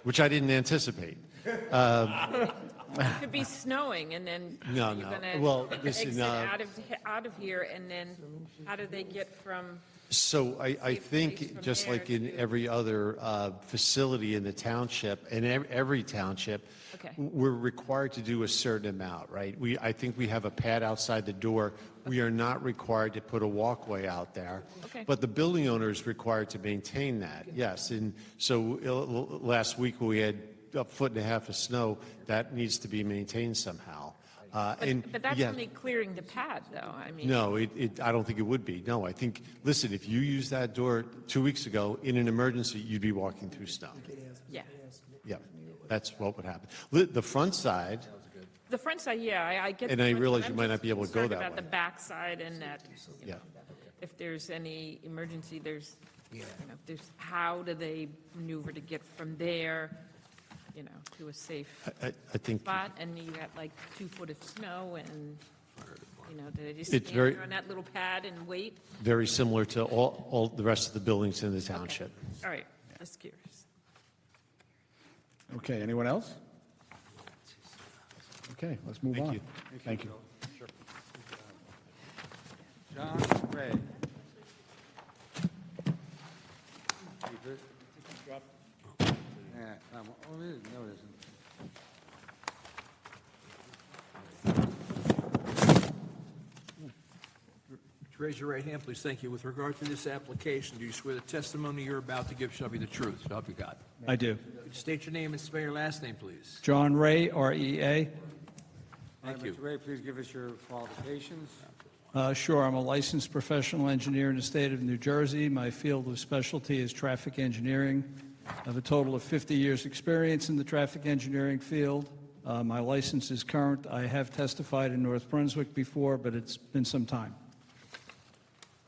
which I didn't anticipate.
It could be snowing and then
No,
you're
no.
gonna
Well, listen,
exit out of here, and then how do they get from,
So I
Safe place
think,
from
just
there
like in
to-
every other facility in the township, and every township,
Okay.
we're required to do a certain amount, right? I think we have a pad outside the door. We are not required to put a walkway out there.
Okay.
But the building owner is required to maintain that, yes. And so last week, we had a foot and a half of snow. That needs to be maintained somehow.
but that's
yeah.
only clearing the pad, though, I mean.
No, I don't think it would be. No, I think, listen, if you used that door 2 weeks ago in an emergency, you'd be walking through snow.
Yeah.
Yeah, that's what would happen. The front side,
The front side, yeah, I get.
And
the
I
front
realize
side.
you
I'm
might
just
not be able to go
concerned
that
about the
way.
back side and that,
yeah.
if there's any emergency, how do they maneuver to get from there, to a safe
I think
spot? And you got like 2 foot of snow and, do they just
It's
stand
very-
there on that little pad and wait?
very similar to all the rest of the buildings in the township.
All right, just curious.
Okay, anyone else? Okay, let's move on.
you.
Thank you.
John Ray. No, it isn't.
Raise your right hand, please. Thank you. With regard to this application, do you swear the testimony you're about to give shall be the truth? So help you God.
I do.
State your name and spell your last name, please.
John Ray, R-E-A.
Thank you.
Mr. Ray, please give us your qualifications.
Sure, I'm a licensed professional engineer in the state of New Jersey. My field of specialty is traffic engineering. I have a total of 50 years' experience in the traffic engineering field. My license is current. I have testified in North Brunswick before, but it's been some time.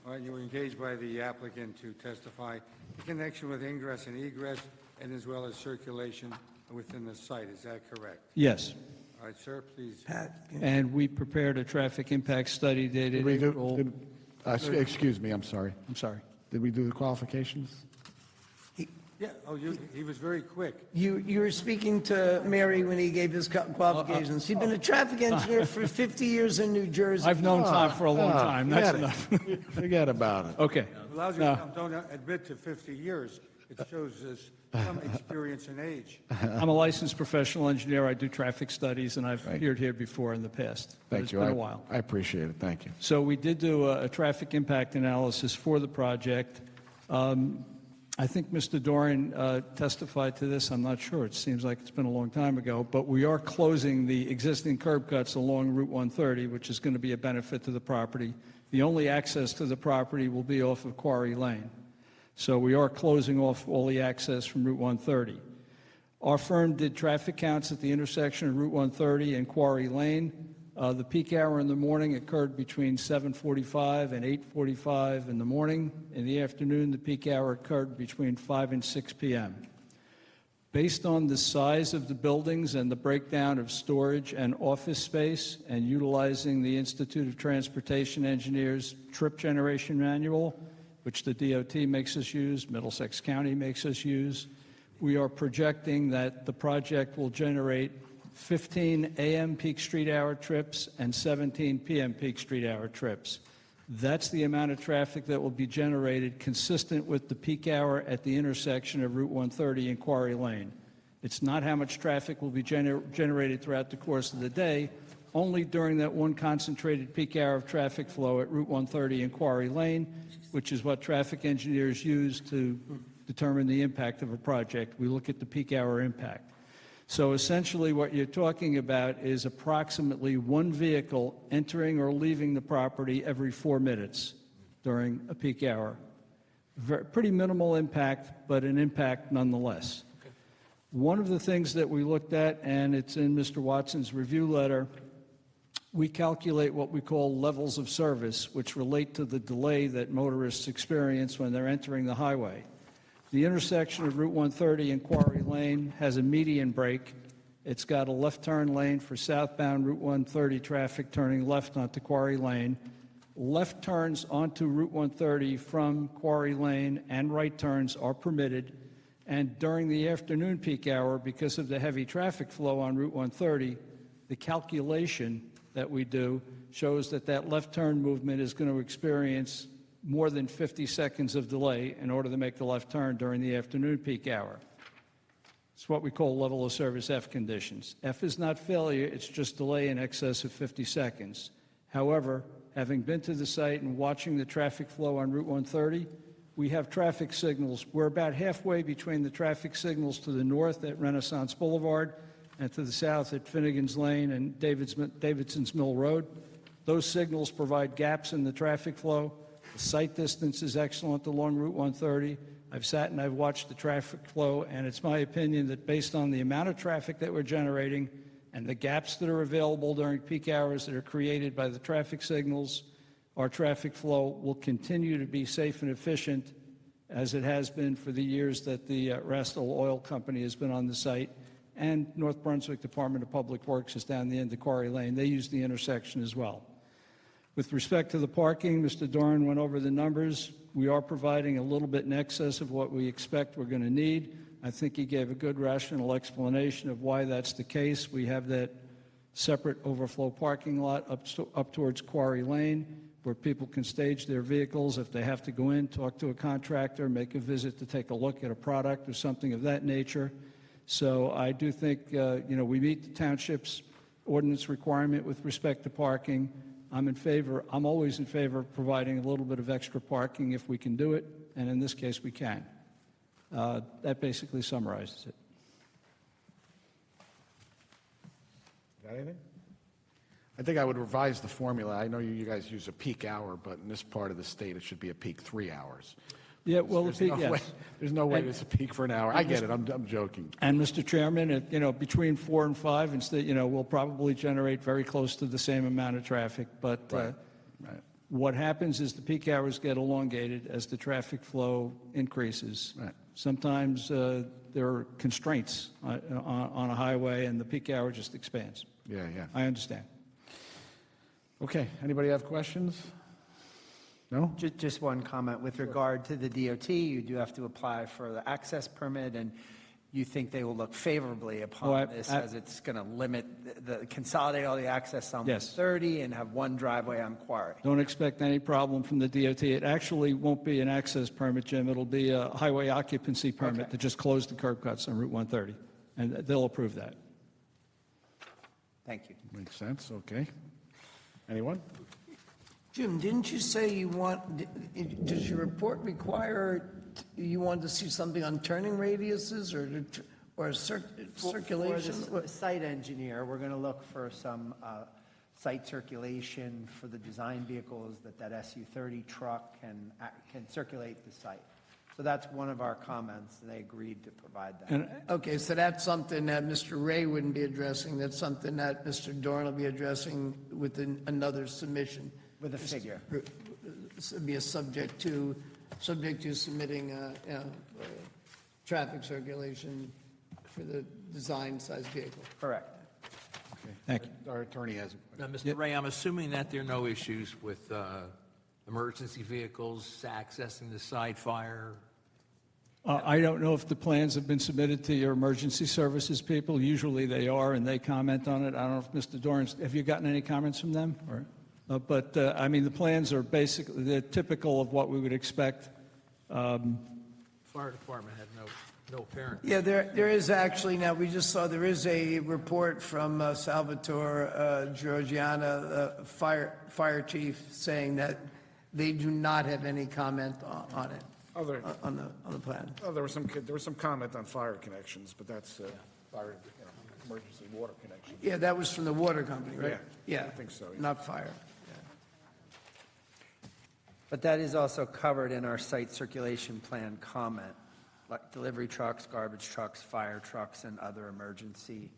All right, you were engaged by the applicant to testify in connection with ingress and egress and as well as circulation within the site. Is that correct?
Yes.
All right, sir, please.
And we prepared a traffic impact study dated April.
Excuse me, I'm sorry.
I'm sorry.
Did we do the qualifications?
Yeah, he was very quick.
You were speaking to Mary when he gave his qualifications. He's been a traffic engineer for 50 years in New Jersey.
I've known Tom for a long time. That's enough.
Forget about it.
Okay.
Allows you to don't admit to 50 years. It shows us some experience and age.
I'm a licensed professional engineer. I do traffic studies, and I've appeared here before in the past.
Thank
It's
you.
been a while.
I appreciate it. Thank you.
So we did do a traffic impact analysis for the project. I think Mr. Doran testified to this. I'm not sure. It seems like it's been a long time ago. But we are closing the existing curb cuts along Route 130, which is going to be a benefit to the property. The only access to the property will be off of Quarry Lane. So we are closing off all the access from Route 130. Our firm did traffic counts at the intersection of Route 130 and Quarry Lane. The peak hour in the morning occurred between 7:45 and 8:45 in the morning. In the afternoon, the peak hour occurred between 5 and 6 p.m. Based on the size of the buildings and the breakdown of storage and office space, and utilizing the Institute of Transportation Engineers trip generation manual, which the DOT makes us use, Middlesex County makes us use, we are projecting that the project will generate 15 a.m. peak street hour trips and 17 p.m. peak street hour trips. That's the amount of traffic that will be generated consistent with the peak hour at the intersection of Route 130 and Quarry Lane. It's not how much traffic will be generated throughout the course of the day, only during that one concentrated peak hour of traffic flow at Route 130 and Quarry Lane, which is what traffic engineers use to determine the impact of a project. We look at the peak hour impact. So essentially what you're talking about is approximately one vehicle entering or leaving the property every 4 minutes during a peak hour. Pretty minimal impact, but an impact nonetheless. Okay. One of the things that we looked at, and it's in Mr. Watson's review letter, we calculate what we call levels of service, which relate to the delay that motorists experience when they're entering the highway. The intersection of Route 130 and Quarry Lane has a median break. It's got a left turn lane for southbound Route 130 traffic turning left onto Quarry Lane. Left turns onto Route 130 from Quarry Lane and right turns are permitted. And during the afternoon peak hour, because of the heavy traffic flow on Route 130, the calculation that we do shows that that left turn movement is going to experience more than 50 seconds of delay in order to make the left turn during the afternoon peak hour. It's what we call level of service F conditions. F is not failure, it's just delay in excess of 50 seconds. However, having been to the site and watching the traffic flow on Route 130, we have traffic signals. We're about halfway between the traffic signals to the north at Renaissance Boulevard and to the south at Finnegan's Lane and Davidson's Mill Road. Those signals provide gaps in the traffic flow. The sight distance is excellent along Route 130. I've sat and I've watched the traffic flow, and it's my opinion that based on the amount of traffic that we're generating and the gaps that are available during peak hours that are created by the traffic signals, our traffic flow will continue to be safe and efficient as it has been for the years that the Rastal Oil Company has been on the site, and North Brunswick Department of Public Works is down the end of Quarry Lane. They use the intersection as well. With respect to the parking, Mr. Doran went over the numbers. We are providing a little bit in excess of what we expect we're going to need. I think he gave a good rational explanation of why that's the case. We have that separate overflow parking lot up towards Quarry Lane where people can stage their vehicles if they have to go in, talk to a contractor, make a visit to take a look at a product or something of that nature. So I do think, we meet the township's ordinance requirement with respect to parking. I'm always in favor of providing a little bit of extra parking if we can do it, and in this case, we can. That basically summarizes it.
Got anything? I think I would revise the formula. I know you guys use a peak hour, but in this part of the state, it should be a peak 3 hours.
Yeah, well,
There's
the
no
peak, yes.
way- There's no way
And-
it's a peak for an hour. I get it, I'm joking.
And, Mr. Chairman, between 4 and 5, instead, we'll probably generate very close to the same amount of traffic. But
Right.
what happens is the peak hours get elongated as the traffic flow increases.
Right.
Sometimes there are constraints on a highway, and the peak hour just expands.
Yeah.
I understand.
Okay, anybody have questions? No?
Just one comment. With regard to the DOT, you do have to apply for the access permit, and you think they will look favorably upon this as it's going to limit, consolidate all the access on
Yes.
30 and have one driveway on Quarry.
Don't expect any problem from the DOT. It actually won't be an access permit, Jim. It'll be a highway occupancy permit to just close the curb cuts on Route 130, and they'll approve that.
Thank you.
Makes sense, okay. Anyone?
Jim, didn't you say does your report require, you want to see something on turning radiuses or circulation?
For the site engineer, we're going to look for some site circulation for the design vehicles that SU-30 truck can circulate the site. So that's one of our comments, and they agreed to provide that.
And
Okay, so that's something that Mr. Ray wouldn't be addressing. That's something that Mr. Dorn will be addressing with another submission.
With a figure.
Be a subject to submitting traffic circulation for the design size vehicle.
Correct.
Thank you.
Our attorney has a
Now, Mr. Ray, I'm assuming that there are no issues with emergency vehicles accessing the side fire.
I don't know if the plans have been submitted to your emergency services people. Usually they are, and they comment on it. I don't know if Mr. Dorrance, have you gotten any comments from them? But the plans are basically, they're typical of what we would expect.
Fire department had no apparent.
Yeah, there is actually, now we just saw, there is a report from Salvatore Georgiana, fire chief, saying that they do not have any comment on it, on the plan.
Oh, there was some comment on fire connections, but that's fire, emergency water connection.
Yeah, that was from the water company, right?
Yeah, I think so, yeah.
Not fire.
But that is also covered in our site circulation plan comment, like delivery trucks, garbage trucks, fire trucks, and other emergency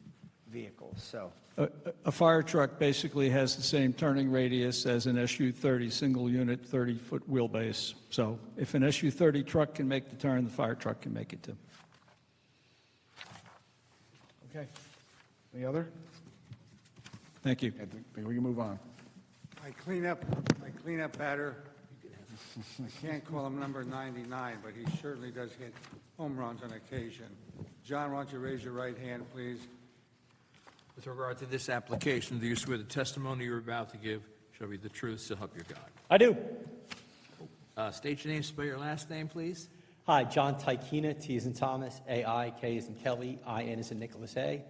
vehicles, so.
A fire truck basically has the same turning radius as an SU-30, single unit, 30-foot wheelbase. So if an SU-30 truck can make the turn, the fire truck can make it too.
Okay. Any other?
Thank you.
I think we can move on.
My cleanup batter, I can't call him number 99, but he certainly does hit home runs on occasion. John, why don't you raise your right hand, please?
With regard to this application, do you swear the testimony you're about to give shall be the truth, so help you God?
I do.
State your name, spell your last name, please.
Hi, John Tykina, T as in Thomas, A-I, K as in Kelly, I-N as in Nicholas A.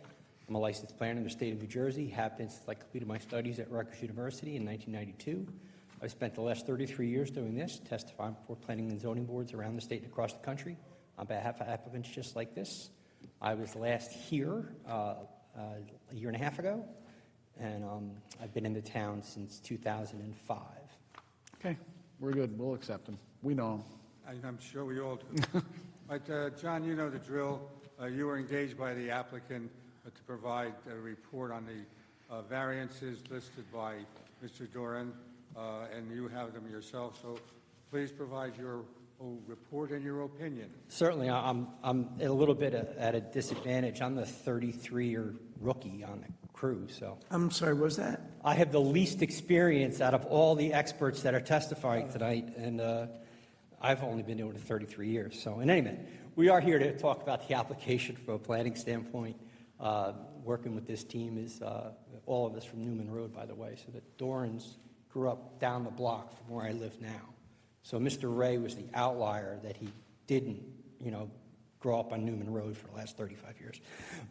I'm a licensed planner in the state of New Jersey, have been since I completed my studies at Rutgers University in 1992. I've spent the last 33 years doing this, testifying before planning and zoning boards around the state and across the country on behalf of applicants just like this. I was last here a year and a half ago, and I've been in the town since 2005.
Okay, we're good. We'll accept them. We know them.
I'm sure we all do. But, John, you know the drill. You were engaged by the applicant to provide a report on the variances listed by Mr. Doran, and you have them yourself. So please provide your report and your opinion.
Certainly, I'm a little bit at a disadvantage. I'm the 33-year rookie on the crew, so.
I'm sorry, what was that?
I have the least experience out of all the experts that are testifying tonight, and I've only been doing it 33 years. So in any event, we are here to talk about the application from a planning standpoint. Working with this team is all of us from Newman Road, by the way, so that Dorans grew up down the block from where I live now. So Mr. Ray was the outlier that he didn't, grow up on Newman Road for the last 35 years.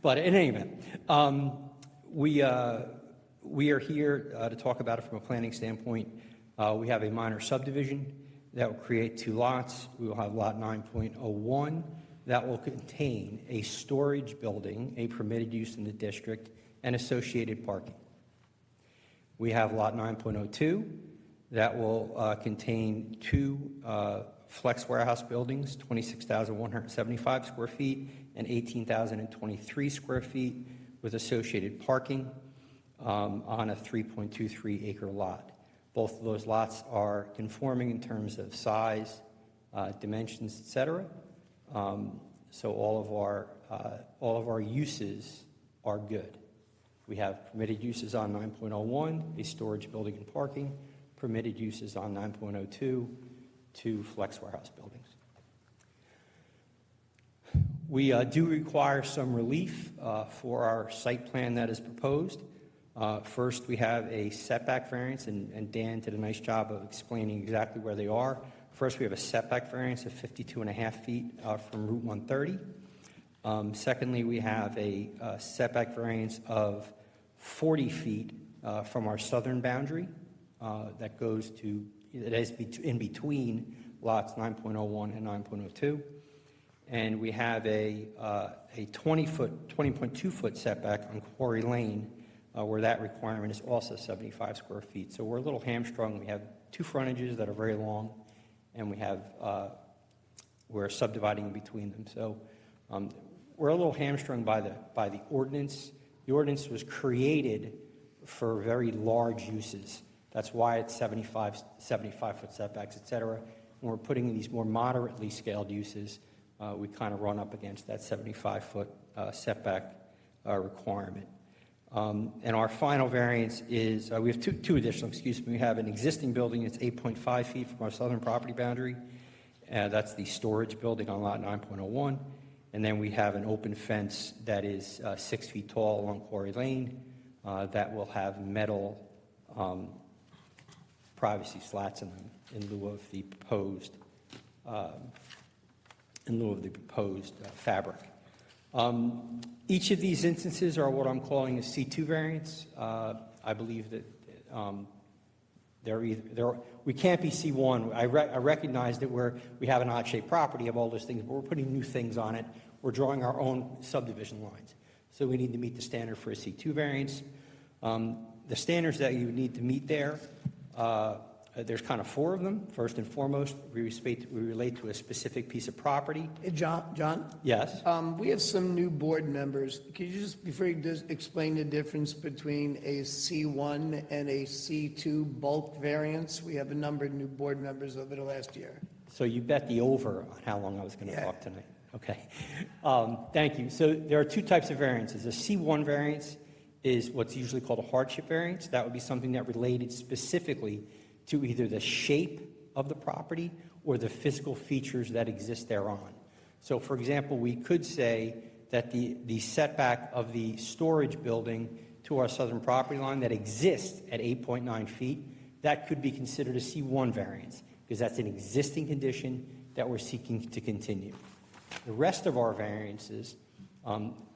But in any event, we are here to talk about it from a planning standpoint. We have a minor subdivision that will create 2 lots. We will have lot 9.01 that will contain a storage building, a permitted use in the district, and associated parking. We have lot 9.02 that will contain 2 flex warehouse buildings, 26,175 square feet and 18,023 square feet with associated parking on a 3.23 acre lot. Both of those lots are conforming in terms of size, dimensions, et cetera. So all of our uses are good. We have permitted uses on 9.01, a storage building and parking, permitted uses on 9.02, 2 flex warehouse buildings. We do require some relief for our site plan that is proposed. First, we have a setback variance, and Dan did a nice job of explaining exactly where they are. First, we have a setback variance of 52.5 feet from Route 130. Secondly, we have a setback variance of 40 feet from our southern boundary that is in between lots 9.01 and 9.02. And we have a 20.2 foot setback on Quarry Lane, where that requirement is also 75 square feet. So we're a little hamstrung. We have 2 frontages that are very long, and we're subdividing in between them. So we're a little hamstrung by the ordinance. The ordinance was created for very large uses. That's why it's 75 foot setbacks, et cetera. When we're putting in these more moderately scaled uses, we kind of run up against that 75 foot setback requirement. And our final variance is, we have two additional, we have an existing building that's 8.5 feet from our southern property boundary. That's the storage building on lot 9.01. And then we have an open fence that is 6 feet tall along Quarry Lane that will have metal privacy slats in them in lieu of the proposed fabric. Each of these instances are what I'm calling a C2 variance. I believe that we can't be C1. I recognize that we have an odd-shaped property of all those things, but we're putting new things on it. We're drawing our own subdivision lines. So we need to meet the standard for a C2 variance. The standards that you need to meet there, there's kind of 4 of them. First and foremost, we relate to a specific piece of property.
Hey, John?
Yes?
We have some new board members. Could you just, before you just explain the difference between a C1 and a C2 bulk variance? We have a number of new board members over the last year.
So you bet the over on how long I was going to talk tonight. Okay. Thank you. So there are 2 types of variances. A C1 variance is what's usually called a hardship variance. That would be something that related specifically to either the shape of the property or the physical features that exist thereon. So, for example, we could say that the setback of the storage building to our southern property line that exists at 8.9 feet, that could be considered a C1 variance because that's an existing condition that we're seeking to continue. The rest of our variances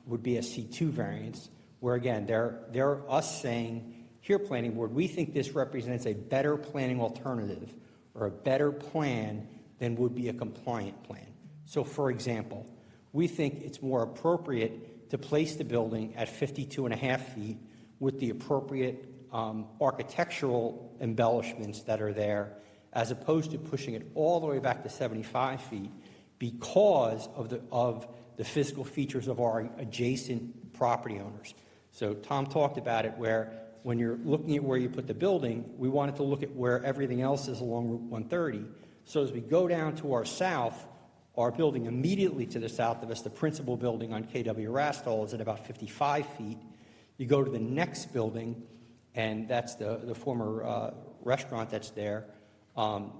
would be a C2 variance, where, again, they're us saying, here, Planning Board, we think this represents a better planning alternative or a better plan than would be a compliant plan. So, for example, we think it's more appropriate to place the building at 52.5 feet with the appropriate architectural embellishments that are there, as opposed to pushing it all the way back to 75 feet because of the physical features of our adjacent property owners. So Tom talked about it, where when you're looking at where you put the building, we wanted to look at where everything else is along Route 130. So as we go down to our south, our building immediately to the south of us, the principal building on KW Rastall, is at about 55 feet. You go to the next building, and that's the former restaurant that's there.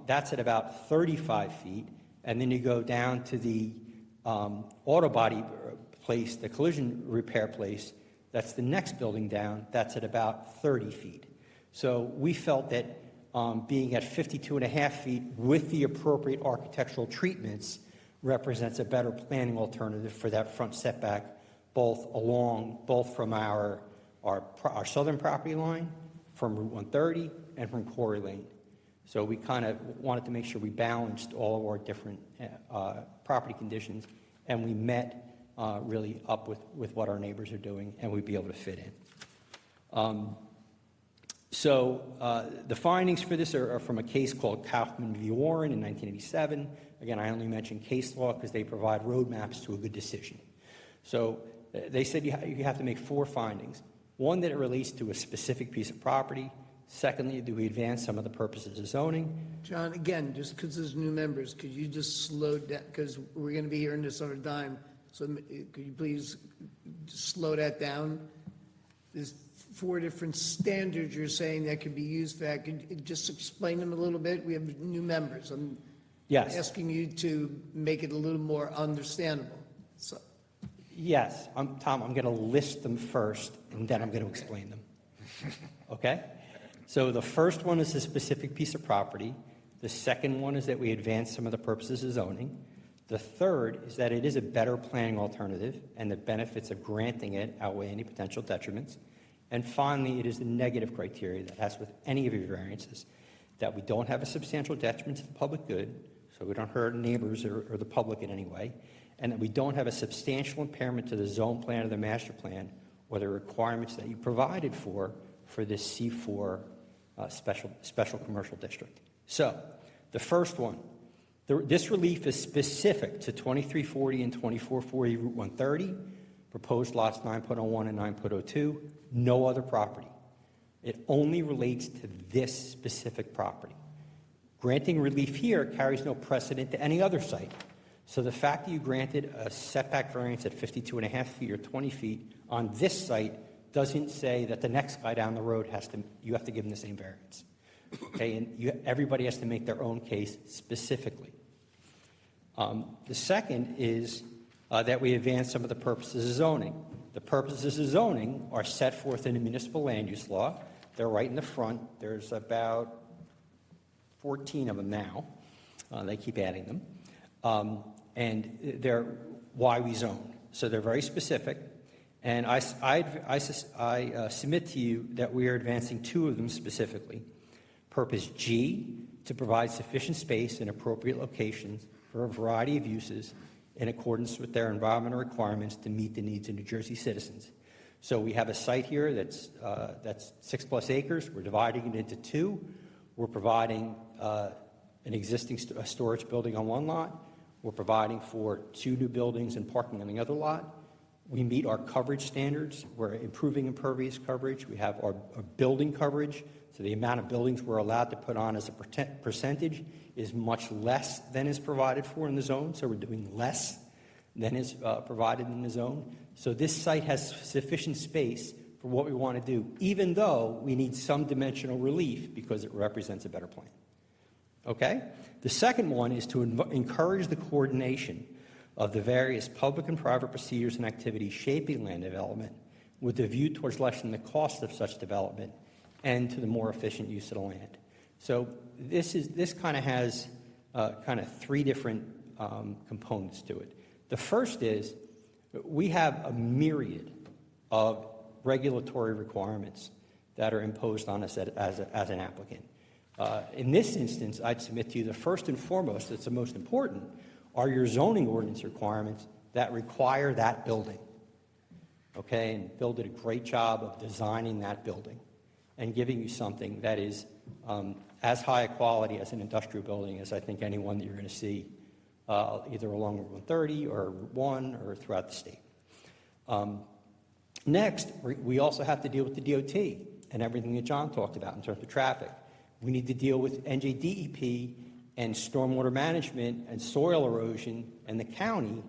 That's at about 35 feet. And then you go down to the auto body place, the collision repair place. That's the next building down. That's at about 30 feet. So we felt that being at 52.5 feet with the appropriate architectural treatments represents a better planning alternative for that front setback, both from our southern property line, from Route 130, and from Quarry Lane. So we kind of wanted to make sure we balanced all of our different property conditions, and we met really up with what our neighbors are doing, and we'd be able to fit in. The findings for this are from a case called Kaufman v. Warren in 1987. Again, I only mention case law because they provide roadmaps to a good decision. So they said you have to make 4 findings. One, that it relates to a specific piece of property. Secondly, do we advance some of the purposes of zoning?
John, again, just because there's new members, could you just slow down, because we're going to be hearing this over time, so could you please slow that down? There's 4 different standards you're saying that could be used for that. Could you just explain them a little bit? We have new members. I'm asking you to make it a little more understandable. So.
Yes, Tom, I'm going to list them first, and then I'm going to explain them. Okay? So the first one is a specific piece of property. The second one is that we advance some of the purposes of zoning. The third is that it is a better planning alternative, and the benefits of granting it outweigh any potential detriments. And finally, it is the negative criteria that has with any of your variances, that we don't have a substantial detriment to the public good, so we don't hurt neighbors or the public in any way, and that we don't have a substantial impairment to the zone plan or the master plan or the requirements that you provided for this C4 special commercial district. So the first one, this relief is specific to 2340 and 2440 Route 130, proposed lots 9.01 and 9.02, no other property. It only relates to this specific property. Granting relief here carries no precedent to any other site. So the fact that you granted a setback variance at 52.5 feet or 20 feet on this site doesn't say that the next guy down the road you have to give him the same variance. Okay, and everybody has to make their own case specifically. The second is that we advance some of the purposes of zoning. The purposes of zoning are set forth in the municipal land use law. They're right in the front. There's about 14 of them now. They keep adding them. And they're why we zone. So they're very specific. And I submit to you that we are advancing 2 of them specifically. Purpose G, to provide sufficient space in appropriate locations for a variety of uses in accordance with their environmental requirements to meet the needs of New Jersey citizens. So we have a site here that's 6+ acres. We're dividing it into 2. We're providing an existing storage building on one lot. We're providing for 2 new buildings and parking on the other lot. We meet our coverage standards. We're improving impervious coverage. We have our building coverage. So the amount of buildings we're allowed to put on as a percentage is much less than is provided for in the zone. So we're doing less than is provided in the zone. So this site has sufficient space for what we want to do, even though we need some dimensional relief because it represents a better plan. Okay? The second one is to encourage the coordination of the various public and private procedures and activities shaping land development with a view towards lessening the cost of such development and to the more efficient use of the land. So this kind of has 3 different components to it. The first is we have a myriad of regulatory requirements that are imposed on us as an applicant. In this instance, I'd submit to you the first and foremost, that's the most important, are your zoning ordinance requirements that require that building. Okay, and Bill did a great job of designing that building and giving you something that is as high a quality as an industrial building as I think anyone that you're going to see either along Route 130 or Route 1 or throughout the state. Next, we also have to deal with the DOT and everything that John talked about in terms of traffic. We need to deal with NJDEP and stormwater management and soil erosion and the county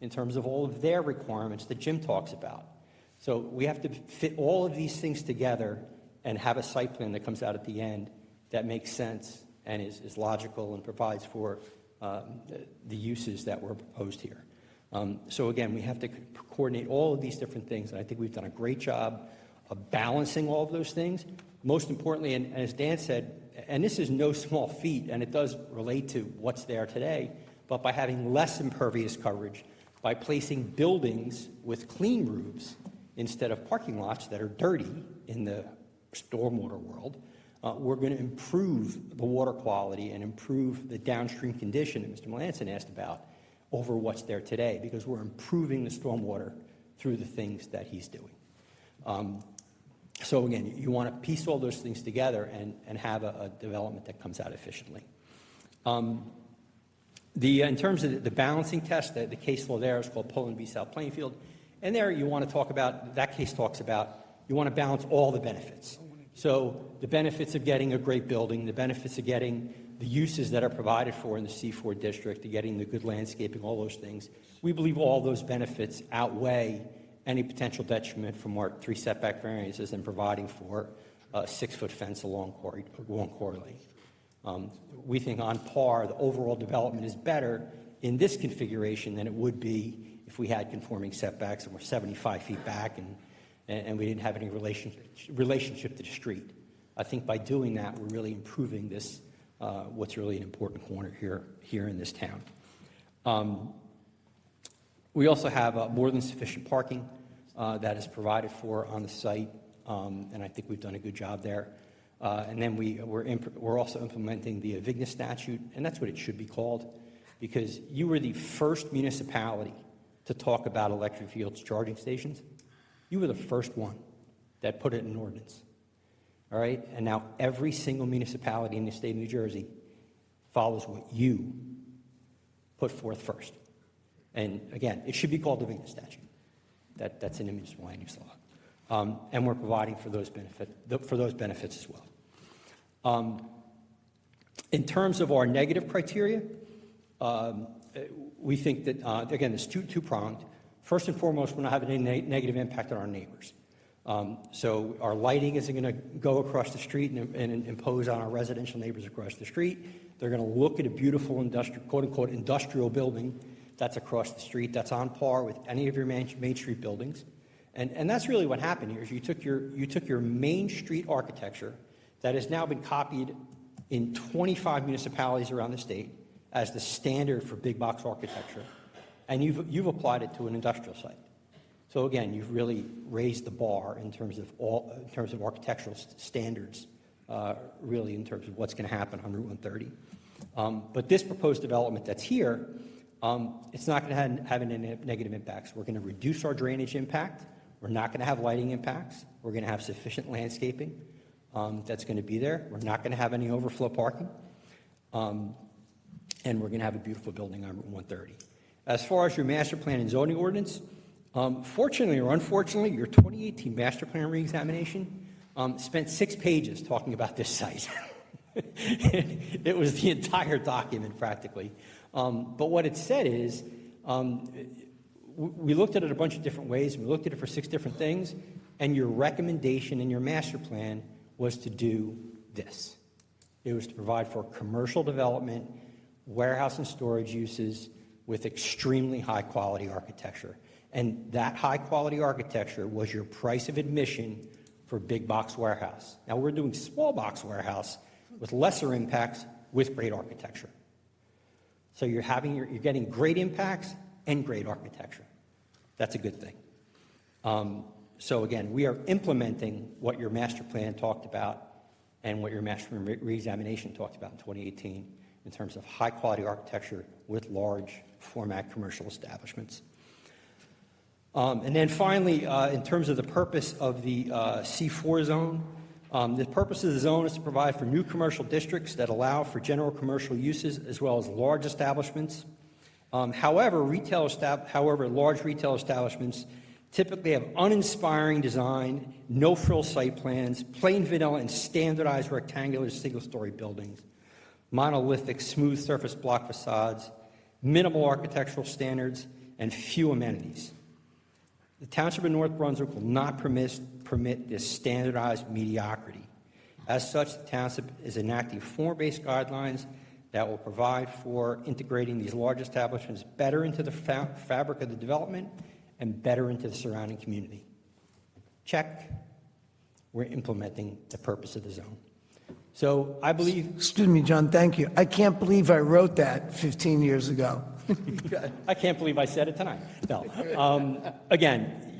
in terms of all of their requirements that Jim talks about. So we have to fit all of these things together and have a site plan that comes out at the end that makes sense and is logical and provides for the uses that were proposed here. So again, we have to coordinate all of these different things, and I think we've done a great job of balancing all of those things. Most importantly, and as Dan said, and this is no small feat, and it does relate to what's there today, but by having less impervious coverage, by placing buildings with clean roofs instead of parking lots that are dirty in the stormwater world, we're going to improve the water quality and improve the downstream condition that Mr. Melanson asked about over what's there today, because we're improving the stormwater through the things that he's doing. So again, you want to piece all those things together and have a development that comes out efficiently. In terms of the balancing test, the case law there is called Poland v. South Plainfield. And there you want to talk about, that case talks about, you want to balance all the benefits. So the benefits of getting a great building, the benefits of getting the uses that are provided for in the C4 district, to getting the good landscaping, all those things. We believe all those benefits outweigh any potential detriment from our 3 setback variances and providing for a 6-foot fence along Quarry Lane. We think on par, the overall development is better in this configuration than it would be if we had conforming setbacks and we're 75 feet back and we didn't have any relationship to the street. I think by doing that, we're really improving this, what's really an important corner here in this town. We also have more than sufficient parking that is provided for on the site, and I think we've done a good job there. And then we're also implementing the Avigna statute, and that's what it should be called, because you were the first municipality to talk about electric vehicle charging stations. You were the first one that put it in ordinance. All right? And now every single municipality in the state of New Jersey follows what you put forth first. And again, it should be called the Avigna statute. That's in the municipal land use law. And we're providing for those benefits as well. In terms of our negative criteria, we think that, again, it's two-pronged. First and foremost, we're not having any negative impact on our neighbors. So our lighting isn't going to go across the street and impose on our residential neighbors across the street. They're going to look at a beautiful quote-unquote industrial building that's across the street, that's on par with any of your Main Street buildings. And that's really what happened here, is you took your Main Street architecture that has now been copied in 25 municipalities around the state as the standard for big box architecture, and you've applied it to an industrial site. So again, you've really raised the bar in terms of architectural standards, really in terms of what's going to happen on Route 130. But this proposed development that's here, it's not going to have any negative impacts. We're going to reduce our drainage impact. We're not going to have lighting impacts. We're going to have sufficient landscaping that's going to be there. We're not going to have any overflow parking. And we're going to have a beautiful building on Route 130. As far as your master plan and zoning ordinance, fortunately or unfortunately, your 2018 master plan reexamination spent 6 pages talking about this site. It was the entire document practically. But what it said is, we looked at it a bunch of different ways, and we looked at it for 6 different things, and your recommendation in your master plan was to do this. It was to provide for commercial development, warehouse and storage uses with extremely high-quality architecture. And that high-quality architecture was your price of admission for big box warehouse. Now, we're doing small box warehouse with lesser impacts with great architecture. So you're getting great impacts and great architecture. That's a good thing. So again, we are implementing what your master plan talked about and what your master plan reexamination talked about in 2018 in terms of high-quality architecture with large format commercial establishments. And then finally, in terms of the purpose of the C4 zone, the purpose of the zone is to provide for new commercial districts that allow for general commercial uses as well as large establishments. However, large retail establishments typically have uninspiring design, no-frill site plans, plain vanilla and standardized rectangular single-story buildings, monolithic smooth surface block facades, minimal architectural standards, and few amenities. The Township of North Brunswick will not permit this standardized mediocrity. As such, the Township is enacting form-based guidelines that will provide for integrating these large establishments better into the fabric of the development and better into the surrounding community. Check. We're implementing the purpose of the zone. So I believe,
Excuse me, John, thank you. I can't believe I wrote that 15 years ago.
I can't believe I said it tonight. No. Again,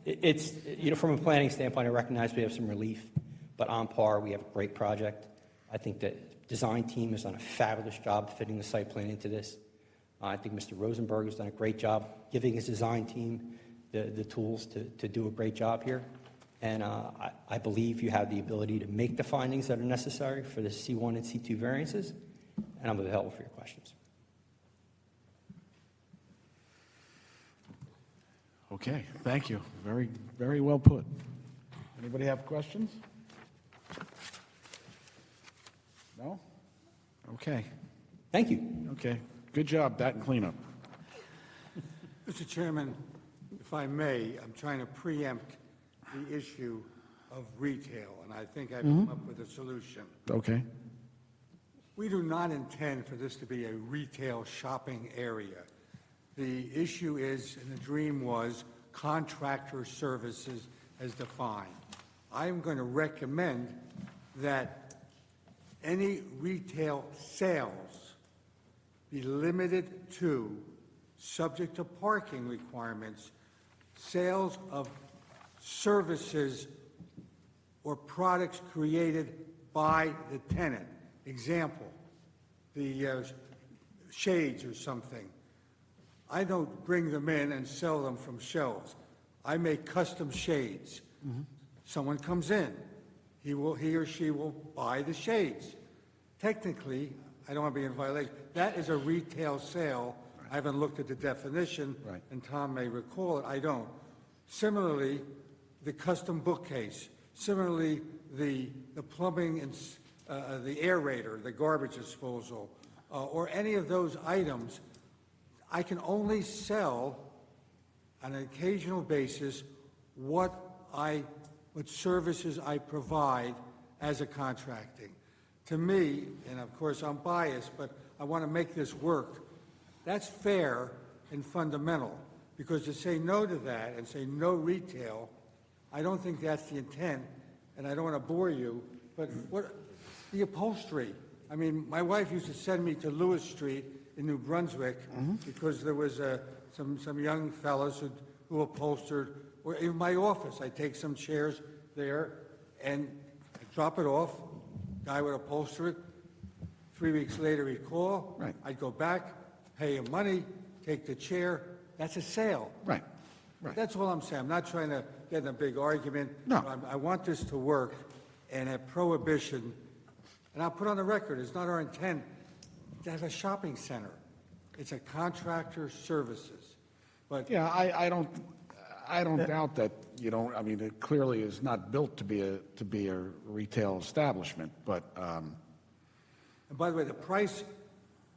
it's, from a planning standpoint, I recognize we have some relief, but on par, we have a great project. I think the design team has done a fabulous job fitting the site plan into this. I think Mr. Rosenberg has done a great job giving his design team the tools to do a great job here. And I believe you have the ability to make the findings that are necessary for the C1 and C2 variances, and I'm available for your questions.
Okay, thank you. Very, very well put. Anybody have questions? No? Okay,
Thank you.
okay. Good job, that and cleanup.
Mr. Chairman, if I may, I'm trying to preempt the issue of retail, and I think I've come up with a solution.
Okay.
We do not intend for this to be a retail shopping area. The issue is, and the dream was, contractor services as defined. I'm going to recommend that any retail sales be limited to, subject to parking requirements, sales of services or products created by the tenant. Example, the shades or something. I don't bring them in and sell them from shelves. I make custom shades. Someone comes in. He or she will buy the shades. Technically, I don't want to be in violation. That is a retail sale. I haven't looked at the definition, and Tom may recall it. I don't. Similarly, the custom bookcase. Similarly, the plumbing and the aerator, the garbage disposal, or any of those items, I can only sell on an occasional basis what services I provide as a contracting. To me, and of course I'm biased, but I want to make this work. That's fair and fundamental, because to say no to that and say no retail, I don't think that's the intent, and I don't want to bore you, but the upholstery. I mean, my wife used to send me to Lewis Street in New Brunswick because there was some young fellows who upholstered, or in my office, I take some chairs there and I drop it off, guy would upholster it. 3 weeks later, he'd call.
Right.
I'd go back, pay him money, take the chair. That's a sale.
Right, right.
That's all I'm saying. I'm not trying to get in a big argument.
No.
I want this to work, and a prohibition, and I'll put on the record, it's not our intent to have a shopping center. It's a contractor services. But
Yeah, I don't doubt that you don't, I mean, it clearly is not built to be a retail establishment, but,
And by the way, the price,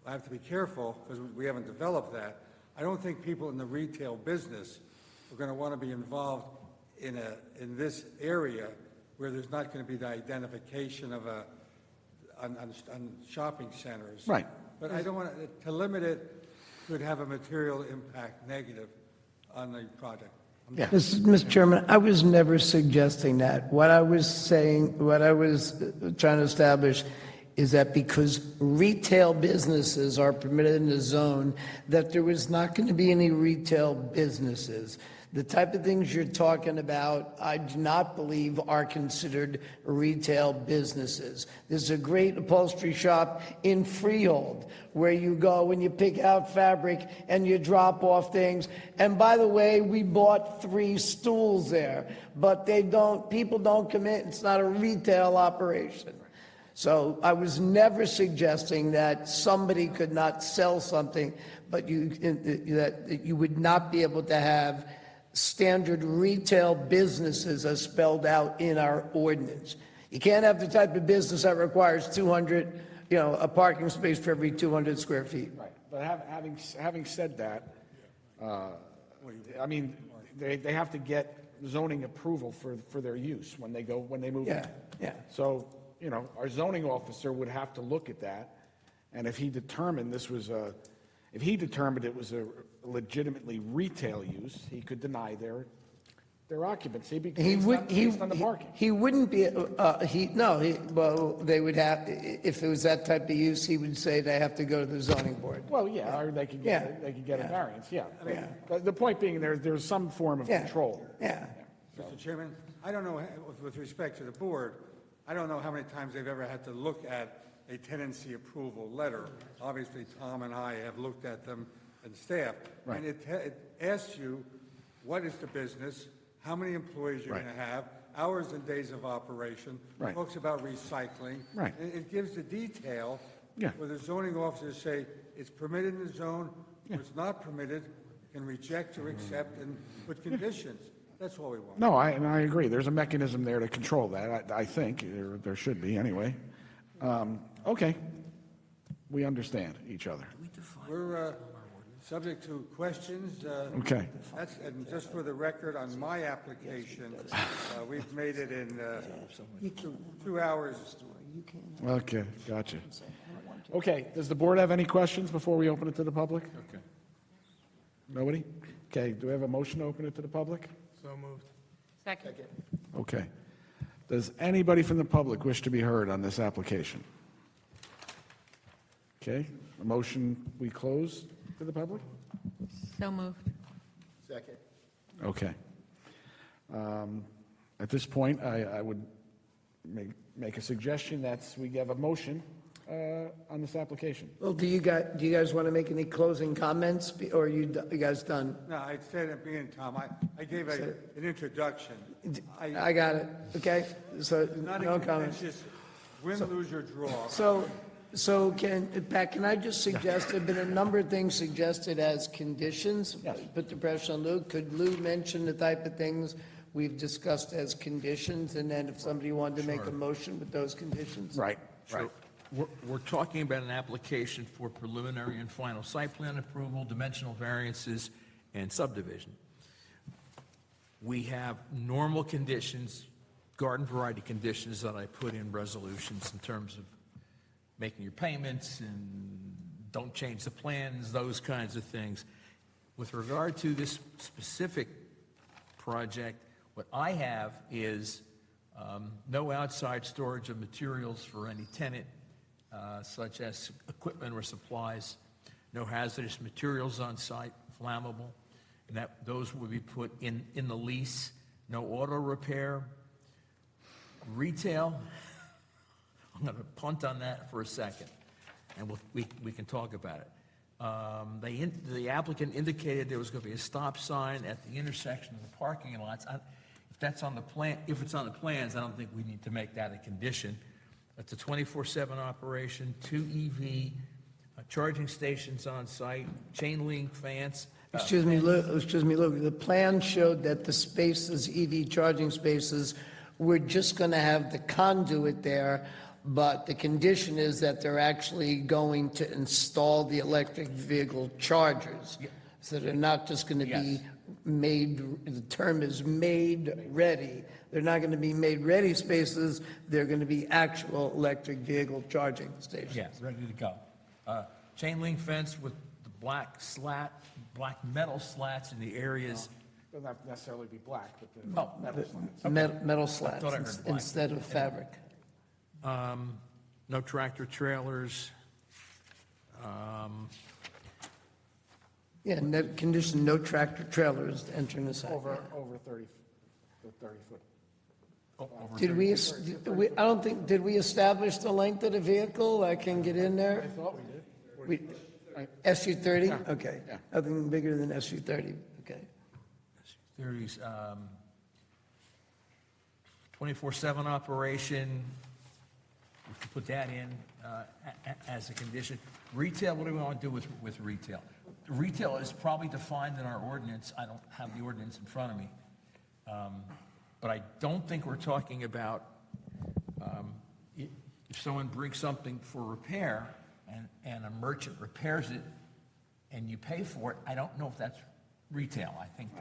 I have to be careful because we haven't developed that. I don't think people in the retail business are going to want to be involved in this area where there's not going to be the identification of on shopping centers.
Right.
But I don't want to limit it could have a material impact negative on the project.
yeah.
Mr. Chairman, I was never suggesting that. What I was saying, what I was trying to establish is that because retail businesses are permitted in the zone, that there was not going to be any retail businesses. The type of things you're talking about, I do not believe are considered retail businesses. There's a great upholstery shop in Freehold where you go and you pick out fabric and you drop off things. And by the way, we bought 3 stools there, but people don't come in. It's not a retail operation. So I was never suggesting that somebody could not sell something, but that you would not be able to have standard retail businesses as spelled out in our ordinance. You can't have the type of business that requires 200, a parking space for every 200 square feet.
Right, but having said that, I mean, they have to get zoning approval for their use when they move in.
Yeah.
So, our zoning officer would have to look at that, and if he determined it was a legitimately retail use, he could deny their occupancy because
He
it's
would,
not based on the parking.
he wouldn't be, well, they would have, if it was that type of use, he would say they have to go to the zoning board.
Well, yeah, or they could
Yeah.
get a variance, yeah.
Yeah.
But the point being, there's some form of
Yeah.
control.
Yeah.
Mr. Chairman, I don't know, with respect to the board, I don't know how many times they've ever had to look at a tenancy approval letter. Obviously, Tom and I have looked at them and staff.
Right.
And it asks you, what is the business, how many employees you're
Right.
going to have, hours and days of operation.
Right.
Talks about recycling.
Right.
It gives the detail.
Yeah.
Where the zoning officers say, it's permitted in the zone, or it's not permitted, can reject or accept and put conditions. That's all we want.
No, and I agree. There's a mechanism there to control that, I think. There should be, anyway. Okay. We understand each other.
We're subject to questions.
Okay.
And just for the record, on my application, we've made it in 2 hours.
Okay, gotcha. Okay, does the board have any questions before we open it to the public?
Okay.
Nobody? Okay, do we have a motion to open it to the public?
So moved.
Second.
Okay. Does anybody from the public wish to be heard on this application? Okay, a motion, we close to the public?
So moved.
Okay. At this point, I would make a suggestion that we have a motion on this application.
Well, do you guys want to make any closing comments, or are you guys done?
No, I said at the beginning, Tom, I gave an introduction.
I got it, okay? So,
Not
no
a
comments.
contentious win, lose, or draw.
So Pat, can I just suggest, there've been a number of things suggested as conditions?
Yes.
Put the pressure on Lou. Could Lou mention the type of things we've discussed as conditions? And then if somebody wanted to make a motion with those conditions?
Right, right.
We're talking about an application for preliminary and final site plan approval, dimensional variances, and subdivision. We have normal conditions, garden variety conditions that I put in resolutions in terms of making your payments and don't change the plans, those kinds of things. With regard to this specific project, what I have is no outside storage of materials for any tenant, such as equipment or supplies, no hazardous materials on site, flammable, and that those will be put in the lease, no auto repair, retail. I'm going to punt on that for a second, and we can talk about it. The applicant indicated there was going to be a stop sign at the intersection of the parking lots. If that's on the plan, if it's on the plans, I don't think we need to make that a condition. It's a 24/7 operation, 2 EV charging stations on site, chain link fence.
Excuse me, Lou, the plan showed that the spaces, EV charging spaces, we're just going to have the conduit there, but the condition is that they're actually going to install the electric vehicle chargers. So they're not just going to be made, the term is made ready. They're not going to be made ready spaces, they're going to be actual electric vehicle charging stations.
Yes, ready to go. Chain link fence with the black metal slats in the areas.
Doesn't have to necessarily be black, but the
Oh,
metal slats.
Metal slats
thought I heard black.
instead of fabric.
No tractor trailers.
Yeah, condition, no tractor trailers entering the site.
Over 30 foot.
Did I don't think, did we establish the length of the vehicle that can get in
I
there?
thought we did.
SU-30? Okay. Nothing bigger than SU-30, okay.
30s, 24/7 operation. We can put that in as a condition. Retail, what do we want to do with retail? Retail is probably defined in our ordinance. I don't have the ordinance in front of me. But I don't think we're talking about if someone brings something for repair and a merchant repairs it and you pay for it, I don't know if that's retail. I think.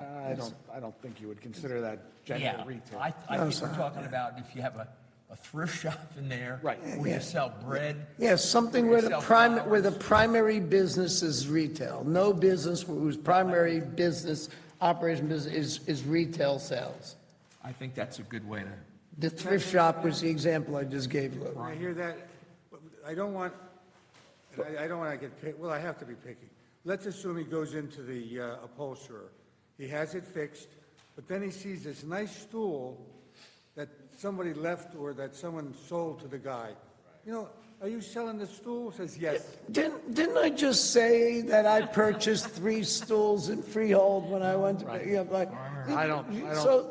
I don't think you would consider that general retail.
I think we're talking about if you have a thrift shop in there.
Right.
Where you sell bread.
Yeah, something where the primary business is retail. No business whose primary business operation is retail sales.
I think that's a good way to,
The thrift shop was the example I just gave, Lou.
I hear that, but I don't want to get picky, well, I have to be picky. Let's assume he goes into the upholsterer. He has it fixed, but then he sees this nice stool that somebody left or that someone sold to the guy. You know, are you selling the stool? Says, yes.
Didn't I just say that I purchased 3 stools in Freehold when I went to,
I don't-
So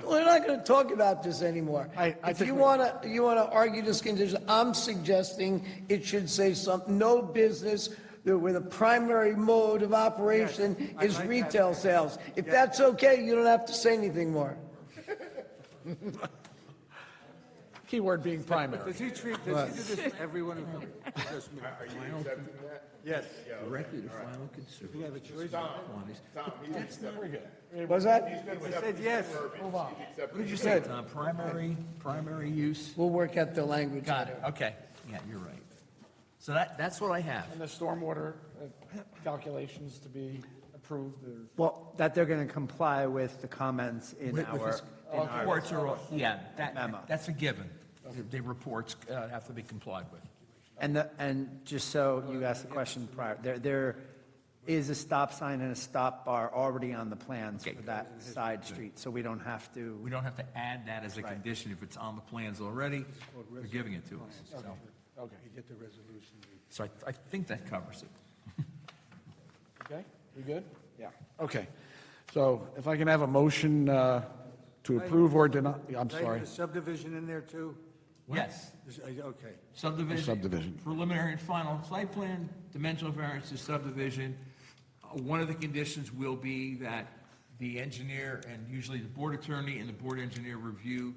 we're not going to talk about this anymore.
I
If
think
you
we-
want to argue this condition, I'm suggesting it should say no business where the primary mode of operation
Yes, I
is
like that.
retail sales. If that's okay, you don't have to say anything more.
Keyword being primary.
Does he do this to everyone who comes? Just me? Yes.
directly to final consumer.
We have a choice.
Was that?
I said yes.
What did you say, Tom? Primary use?
We'll work out the language.
Got it, okay. Yeah, you're right. So that's what I have.
And the stormwater calculations to be approved, or...
Well, that they're going to comply with the comments in our
Reports are, yeah,
memo.
that's a given. The reports have to be complied with.
And just so you asked the question prior, there is a stop sign and a stop bar already on the plans for that side street, so we don't have to.
We don't have to add that as a condition. If it's on the plans already, they're giving it to us. So-
Okay,
You get the resolution.
So I think that covers it.
okay, we good? Yeah. Okay, so if I can have a motion to approve or deny, I'm
Did I
sorry.
have the subdivision in there too?
Yes.
Okay.
Subdivision. Preliminary and final site plan, dimensional variances, subdivision. One of the conditions will be that the engineer and usually the board attorney and the board engineer review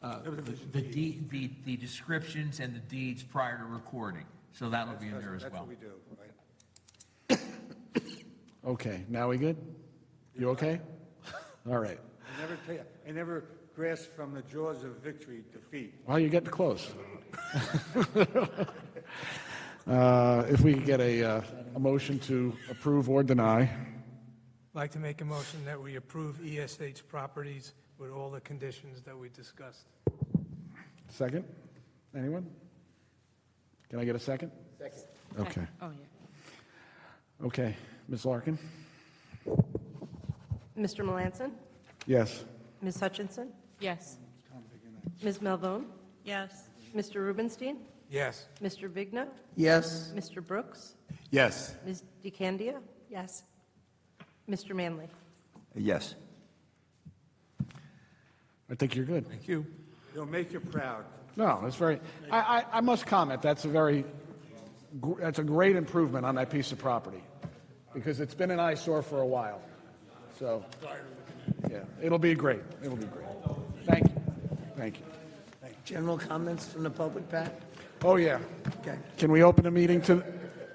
the descriptions and the deeds prior to recording. So that'll be in there as
That's
well.
what we do, right?
Okay, now we good? You okay? All right.
I never grasp from the jaws of victory defeat.
Well, you're getting close. If we could get a motion to approve or deny.
I'd like to make a motion that we approve ESH properties with all the conditions that we discussed.
Second? Anyone? Can I get a second?
Second.
Okay.
Oh, yeah.
Okay, Ms. Larkin?
Mr. Melanson?
Yes.
Ms. Hutchinson?
Yes.
Ms. Melvone?
Yes.
Mr. Rubenstein?
Yes.
Mr. Vigna?
Yes?
Mr. Brooks?
Yes.
Ms. DeCandia? Yes. Mr. Manley?
Yes.
I think you're good.
Thank you.
It'll make you proud.
No, that's very, I must comment, that's a great improvement on that piece of property, because it's been an eyesore for a while. So, yeah, it'll be great. It'll be great. Thank you. Thank you.
General comments from the public, Pat?
Oh, yeah.
Okay.
Can we open the meeting to,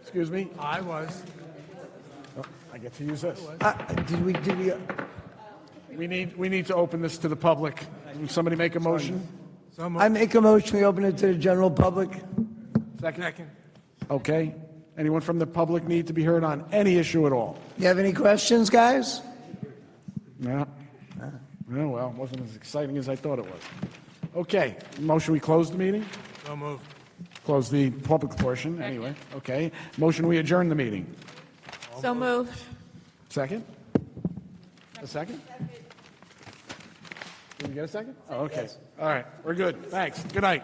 excuse me?
I was.
Oh, I get to use this.
Did we,
We need to open this to the public. Can somebody make a motion?
So
I make a motion, we open it to the general public?
Second? Okay. Anyone from the public need to be heard on any issue at all?
You have any questions, guys?
No. Oh, well, it wasn't as exciting as I thought it was. Okay, motion, we close the meeting?
So moved.
Close the public portion, anyway. Okay. Motion, we adjourn the meeting.
So moved.
Second? A second? Did we get a second? Oh, okay. All right, we're good. Thanks. Good night.